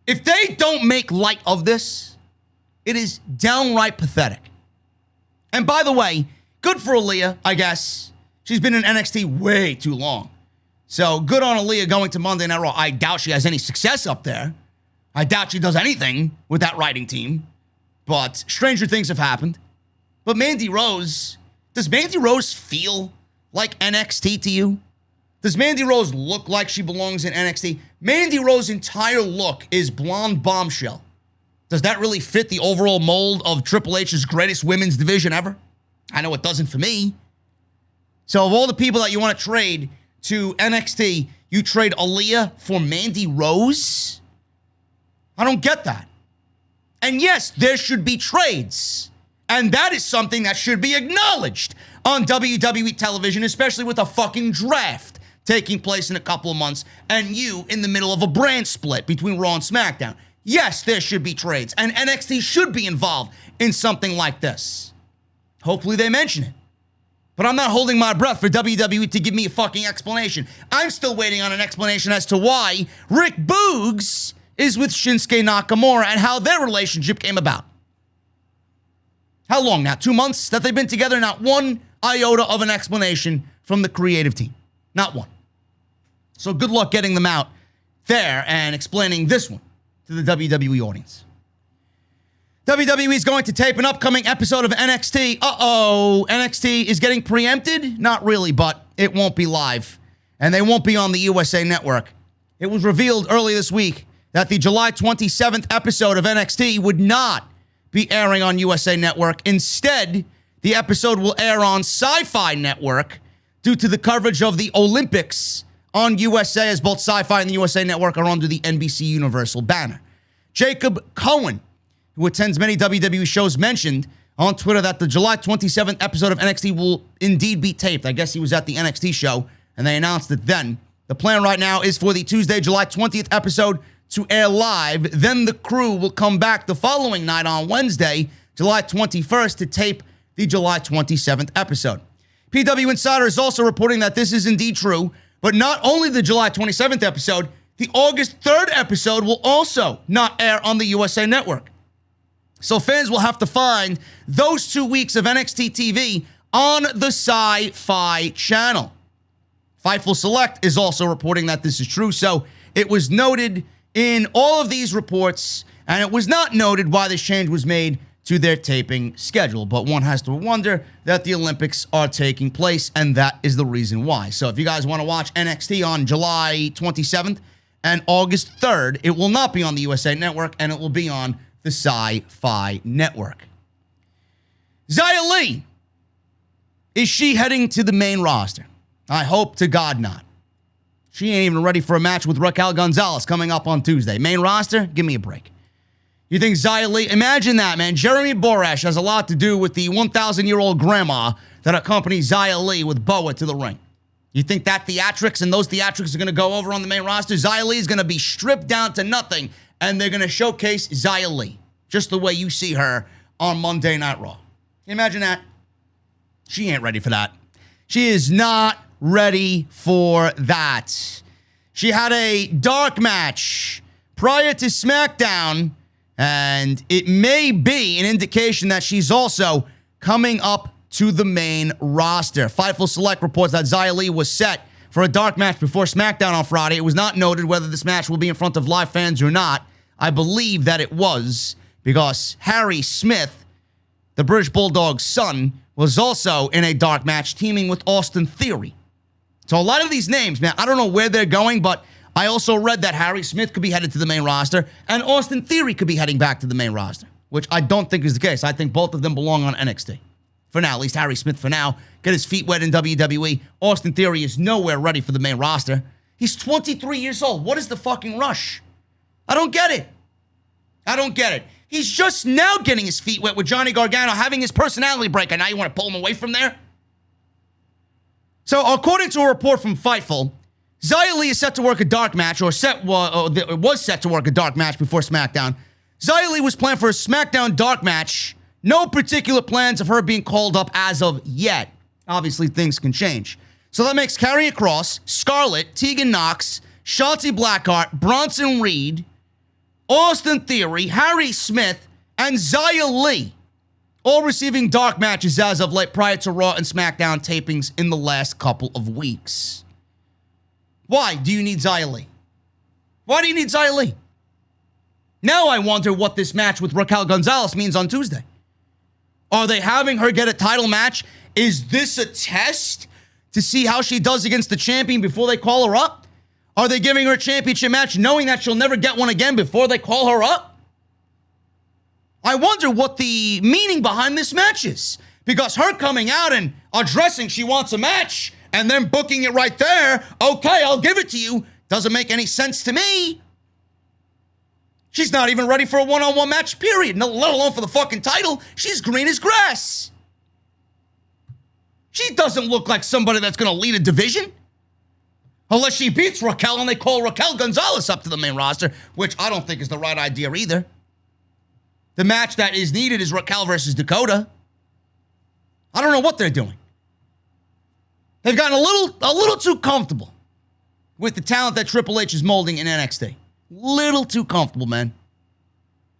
If they don't make light of this, it is downright pathetic. And by the way, good for Aaliyah, I guess. She's been in NXT way too long. So good on Aaliyah going to Monday Night Raw. I doubt she has any success up there. I doubt she does anything with that writing team. But stranger things have happened. But Mandy Rose, does Mandy Rose feel like NXT to you? Does Mandy Rose look like she belongs in NXT? Mandy Rose's entire look is blonde bombshell. Does that really fit the overall mold of Triple H's greatest women's division ever? I know it doesn't for me. So of all the people that you want to trade to NXT, you trade Aaliyah for Mandy Rose? I don't get that. And yes, there should be trades. And that is something that should be acknowledged on WWE television, especially with a fucking draft taking place in a couple of months and you in the middle of a brand split between Raw and SmackDown. Yes, there should be trades, and NXT should be involved in something like this. Hopefully they mention it. But I'm not holding my breath for WWE to give me a fucking explanation. I'm still waiting on an explanation as to why Rick Boogs is with Shinsuke Nakamura and how their relationship came about. How long now? 2 months that they've been together? Not one iota of an explanation from the creative team. Not one. So good luck getting them out there and explaining this one to the WWE audience. WWE is going to tape an upcoming episode of NXT. NXT is getting preempted? Not really, but it won't be live. And they won't be on the USA Network. It was revealed early this week that the July 27th episode of NXT would not be airing on USA Network. Instead, the episode will air on Sci-Fi Network due to the coverage of the Olympics on USA, as both Sci-Fi and the USA Network are under the NBC Universal banner. Jacob Cohen, who attends many WWE shows, mentioned on Twitter that the July 27th episode of NXT will indeed be taped. I guess he was at the NXT show, and they announced it then. The plan right now is for the Tuesday, July 20th episode to air live. Then the crew will come back the following night on Wednesday, July 21st, to tape the July 27th episode. PW Insider is also reporting that this is indeed true, but not only the July 27th episode, the August 3rd episode will also not air on the USA Network. So fans will have to find those 2 weeks of NXT TV on the Sci-Fi channel. Fightful Select is also reporting that this is true, so it was noted in all of these reports, and it was not noted why this change was made to their taping schedule. But one has to wonder that the Olympics are taking place, and that is the reason why. So if you guys want to watch NXT on July 27th and August 3rd, it will not be on the USA Network, and it will be on the Sci-Fi Network. Xia Li. Is she heading to the main roster? I hope to God not. She ain't even ready for a match with Raquel Gonzalez coming up on Tuesday. Main roster? Give me a break. You think Xia Li? Imagine that, man. Jeremy Borash has a lot to do with the 1,000-year-old grandma that accompanies Xia Li with Boa to the ring. You think that theatrics and those theatrics are going to go over on the main roster? Xia Li is going to be stripped down to nothing, and they're going to showcase Xia Li, just the way you see her on Monday Night Raw. Can you imagine that? She ain't ready for that. She is not ready for that. She had a dark match prior to SmackDown, and it may be an indication that she's also coming up to the main roster. Fightful Select reports that Xia Li was set for a dark match before SmackDown on Friday. It was not noted whether this match will be in front of live fans or not. I believe that it was, because Harry Smith, the British Bulldog's son, was also in a dark match teaming with Austin Theory. So a lot of these names, man, I don't know where they're going, but I also read that Harry Smith could be headed to the main roster and Austin Theory could be heading back to the main roster, which I don't think is the case. I think both of them belong on NXT. For now, at least Harry Smith for now. Get his feet wet in WWE. Austin Theory is nowhere ready for the main roster. He's 23 years old. What is the fucking rush? I don't get it. I don't get it. He's just now getting his feet wet with Johnny Gargano, having his personality break, and now you want to pull him away from there? So, according to a report from Fightful, Xia Li is set to work a dark match, was set to work a dark match before SmackDown. Xia Li was planned for a SmackDown dark match. No particular plans of her being called up as of yet. Obviously, things can change. So that makes Karrion Kross, Scarlett, Tegan Nox, Shotzi Blackheart, Bronson Reed, Austin Theory, Harry Smith, and Xia Li all receiving dark matches as of late prior to Raw and SmackDown tapings in the last couple of weeks. Why do you need Xia Li? Why do you need Xia Li? Now I wonder what this match with Raquel Gonzalez means on Tuesday. Are they having her get a title match? Is this a test to see how she does against the champion before they call her up? Are they giving her a championship match knowing that she'll never get one again before they call her up? I wonder what the meaning behind this match is. Because her coming out and addressing she wants a match and then booking it right there, okay, I'll give it to you, doesn't make any sense to me. She's not even ready for a one-on-one match, period. No, let alone for the fucking title. She's green as grass. She doesn't look like somebody that's going to lead a division. Unless she beats Raquel and they call Raquel Gonzalez up to the main roster, which I don't think is the right idea either. The match that is needed is Raquel versus Dakota. I don't know what they're doing. They've gotten a little too comfortable with the talent that Triple H is molding in NXT. Little too comfortable, man.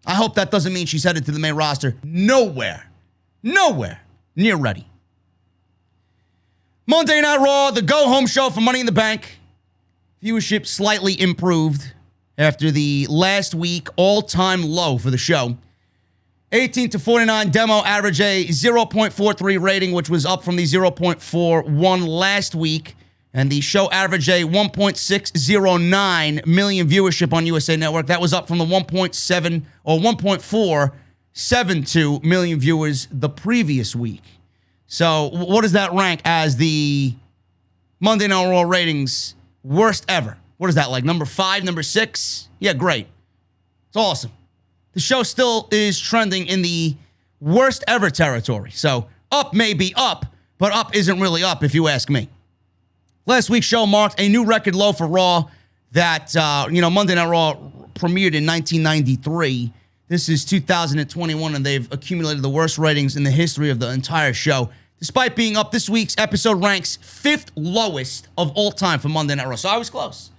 I hope that doesn't mean she's headed to the main roster. Nowhere near ready. Monday Night Raw, the go-home show for Money in the Bank. Viewership slightly improved after the last week all-time low for the show. 18 to 49 demo average a 0.43 rating, which was up from the 0.41 last week. And the show averaged a 1.609 million viewership on USA Network. That was up from the 1.7 or 1.472 million viewers the previous week. So what does that rank as the Monday Night Raw ratings worst ever? What is that, like number 5, number 6? Yeah, great. It's awesome. The show still is trending in the worst ever territory. So up may be up, but up isn't really up if you ask me. Last week's show marked a new record low for Raw that, Monday Night Raw premiered in 1993. This is 2021, and they've accumulated the worst ratings in the history of the entire show. Despite being up, this week's episode ranks 5th lowest of all time for Monday Night Raw. So I was close.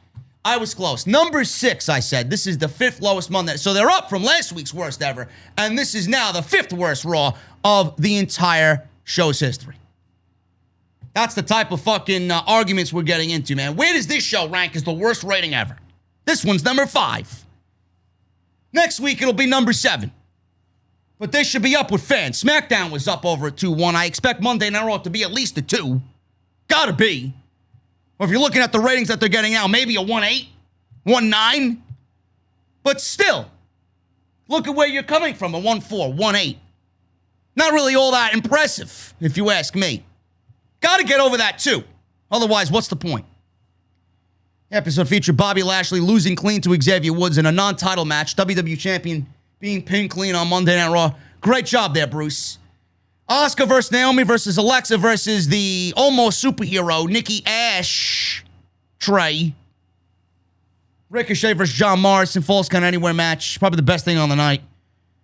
Number 6, I said. This is the 5th lowest Monday. So they're up from last week's worst ever, and this is now the 5th worst Raw of the entire show's history. That's the type of fucking arguments we're getting into, man. Where does this show rank as the worst rating ever? This one's number 5. Next week, it'll be number 7. But they should be up with fans. SmackDown was up over a 2-1. I expect Monday Night Raw to be at least a 2. Gotta be. Or if you're looking at the ratings that they're getting now, maybe a 1.8, 1.9. But still, look at where you're coming from, a 1.4, 1.8. Not really all that impressive, if you ask me. Gotta get over that, too. Otherwise, what's the point? Episode featured Bobby Lashley losing clean to Xavier Woods in a non-title match. WWE Champion being pinned clean on Monday Night Raw. Great job there, Bruce. Asuka versus Naomi versus Alexa versus the almost superhero Nikki Ash. Trey. Ricochet versus John Morrison. Falls Count Anywhere match. Probably the best thing on the night.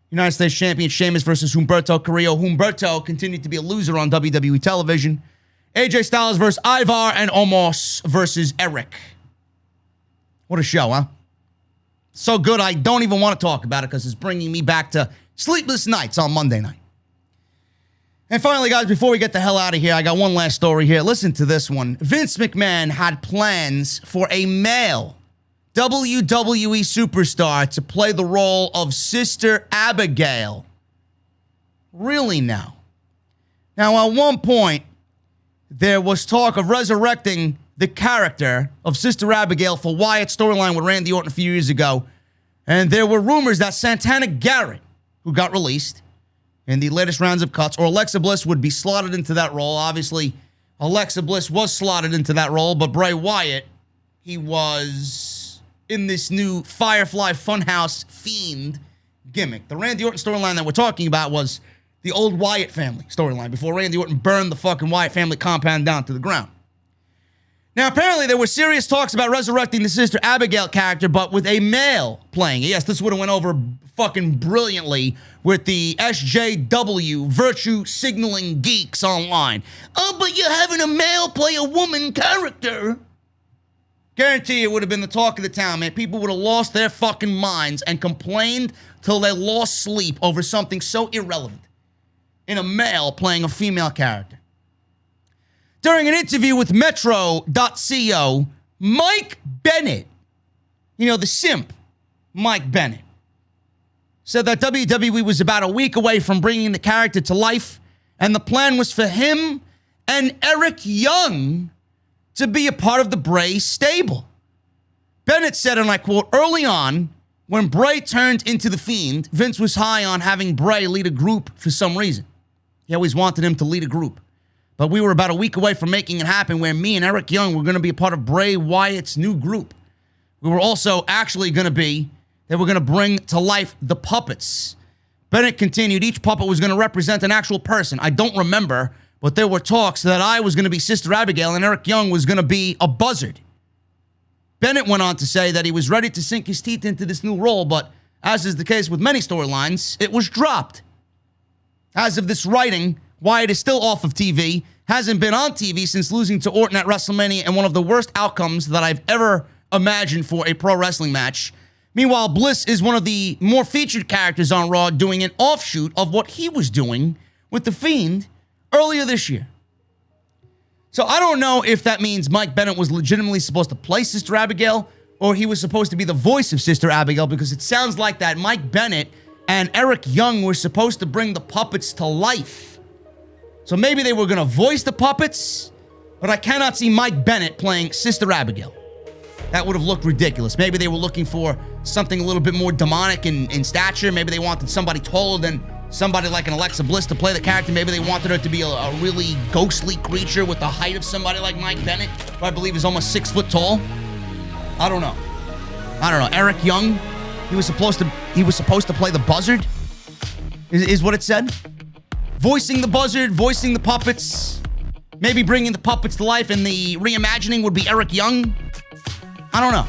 United States Champion Sheamus versus Humberto Carrillo. Humberto continued to be a loser on WWE television. AJ Styles versus Ivar, and Omos versus Eric. What a show, huh? So good, I don't even want to talk about it because it's bringing me back to sleepless nights on Monday night. And finally, guys, before we get the hell out of here, I got one last story here. Listen to this one. Vince McMahon had plans for a male WWE superstar to play the role of Sister Abigail. Really now? Now, at one point, there was talk of resurrecting the character of Sister Abigail for Wyatt's storyline with Randy Orton a few years ago. And there were rumors that Santana Garrett, who got released in the latest rounds of cuts, or Alexa Bliss would be slotted into that role. Obviously, Alexa Bliss was slotted into that role, but Bray Wyatt, he was in this new Firefly Funhouse Fiend gimmick. The Randy Orton storyline that we're talking about was the old Wyatt family storyline before Randy Orton burned the fucking Wyatt family compound down to the ground. Now, apparently, there were serious talks about resurrecting the Sister Abigail character, but with a male playing it. Yes, this would have went over fucking brilliantly with the SJW, Virtue Signaling Geeks online. Oh, but you're having a male play a woman character. Guarantee it would have been the talk of the town, man. People would have lost their fucking minds and complained till they lost sleep over something so irrelevant in a male playing a female character. During an interview with Metro.co, Mike Bennett, the simp, Mike Bennett, said that WWE was about a week away from bringing the character to life, and the plan was for him and Eric Young to be a part of the Bray stable. Bennett said, and I quote, "Early on, when Bray turned into the Fiend, Vince was high on having Bray lead a group for some reason. He always wanted him to lead a group. But we were about a week away from making it happen where me and Eric Young were going to be a part of Bray Wyatt's new group. We were also actually going to be They were going to bring to life the puppets. Bennett continued, each puppet was going to represent an actual person. I don't remember, but there were talks that I was going to be Sister Abigail and Eric Young was going to be a buzzard. Bennett went on to say that he was ready to sink his teeth into this new role, but as is the case with many storylines, it was dropped. As of this writing, Wyatt is still off of TV, hasn't been on TV since losing to Orton at WrestleMania, and one of the worst outcomes that I've ever imagined for a pro wrestling match. Meanwhile, Bliss is one of the more featured characters on Raw, doing an offshoot of what he was doing with The Fiend earlier this year. So I don't know if that means Mike Bennett was legitimately supposed to play Sister Abigail or he was supposed to be the voice of Sister Abigail, because it sounds like that Mike Bennett and Eric Young were supposed to bring the puppets to life. So maybe they were going to voice the puppets, but I cannot see Mike Bennett playing Sister Abigail. That would have looked ridiculous. Maybe they were looking for something a little bit more demonic in stature. Maybe they wanted somebody taller than somebody like an Alexa Bliss to play the character. Maybe they wanted her to be a really ghostly creature with the height of somebody like Mike Bennett, who I believe is almost 6 foot tall. I don't know. Eric Young, he was supposed to play the buzzard, is what it said. Voicing the buzzard, voicing the puppets, maybe bringing the puppets to life, and the reimagining would be Eric Young. I don't know.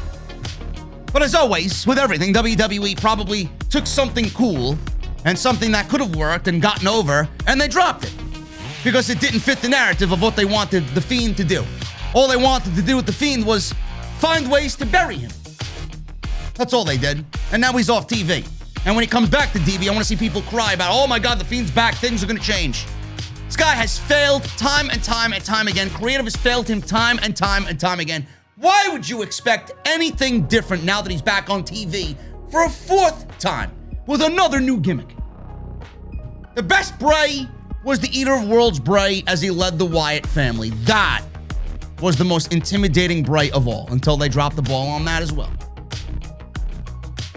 But as always, with everything, WWE probably took something cool and something that could have worked and gotten over, and they dropped it because it didn't fit the narrative of what they wanted The Fiend to do. All they wanted to do with The Fiend was find ways to bury him. That's all they did. And now he's off TV. And when he comes back to TV, I want to see people cry about, oh my God, The Fiend's back, things are going to change. This guy has failed time and time and time again. Creative has failed him time and time and time again. Why would you expect anything different now that he's back on TV for a 4th time with another new gimmick? The best Bray was the Eater of Worlds Bray as he led the Wyatt family. That was the most intimidating Bray of all, until they dropped the ball on that as well.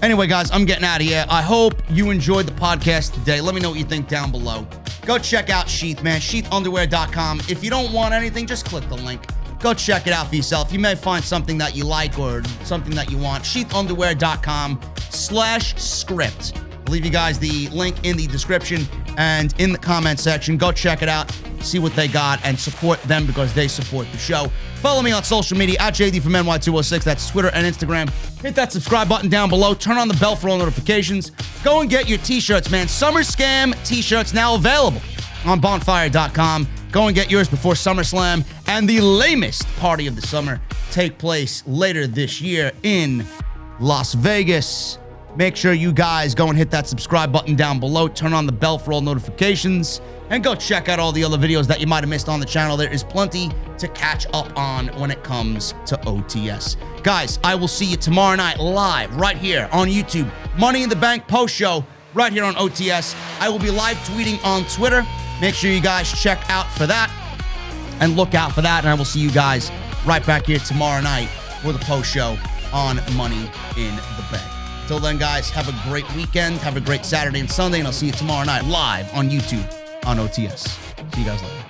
Anyway, guys, I'm getting out of here. I hope you enjoyed the podcast today. Let me know what you think down below. Go check out Sheath, man. SheathUnderwear.com. If you don't want anything, just click the link. Go check it out for yourself. You may find something that you like or something that you want. SheathUnderwear.com/script. I'll leave you guys the link in the description and in the comment section. Go check it out, see what they got, and support them because they support the show. Follow me on social media at JD from NY206. That's Twitter and Instagram. Hit that subscribe button down below. Turn on the bell for all notifications. Go and get your t-shirts, man. Summer Scam t-shirts now available on bonfire.com. Go and get yours before SummerSlam and the lamest party of the summer take place later this year in Las Vegas. Make sure you guys go and hit that subscribe button down below. Turn on the bell for all notifications. And go check out all the other videos that you might have missed on the channel. There is plenty to catch up on when it comes to OTS. Guys, I will see you tomorrow night live right here on YouTube. Money in the Bank post show right here on OTS. I will be live tweeting on Twitter. Make sure you guys check out for that and look out for that. And I will see you guys right back here tomorrow night for the post show on Money in the Bank. Till then, guys, have a great weekend. Have a great Saturday and Sunday. And I'll see you tomorrow night live on YouTube on OTS. See you guys later.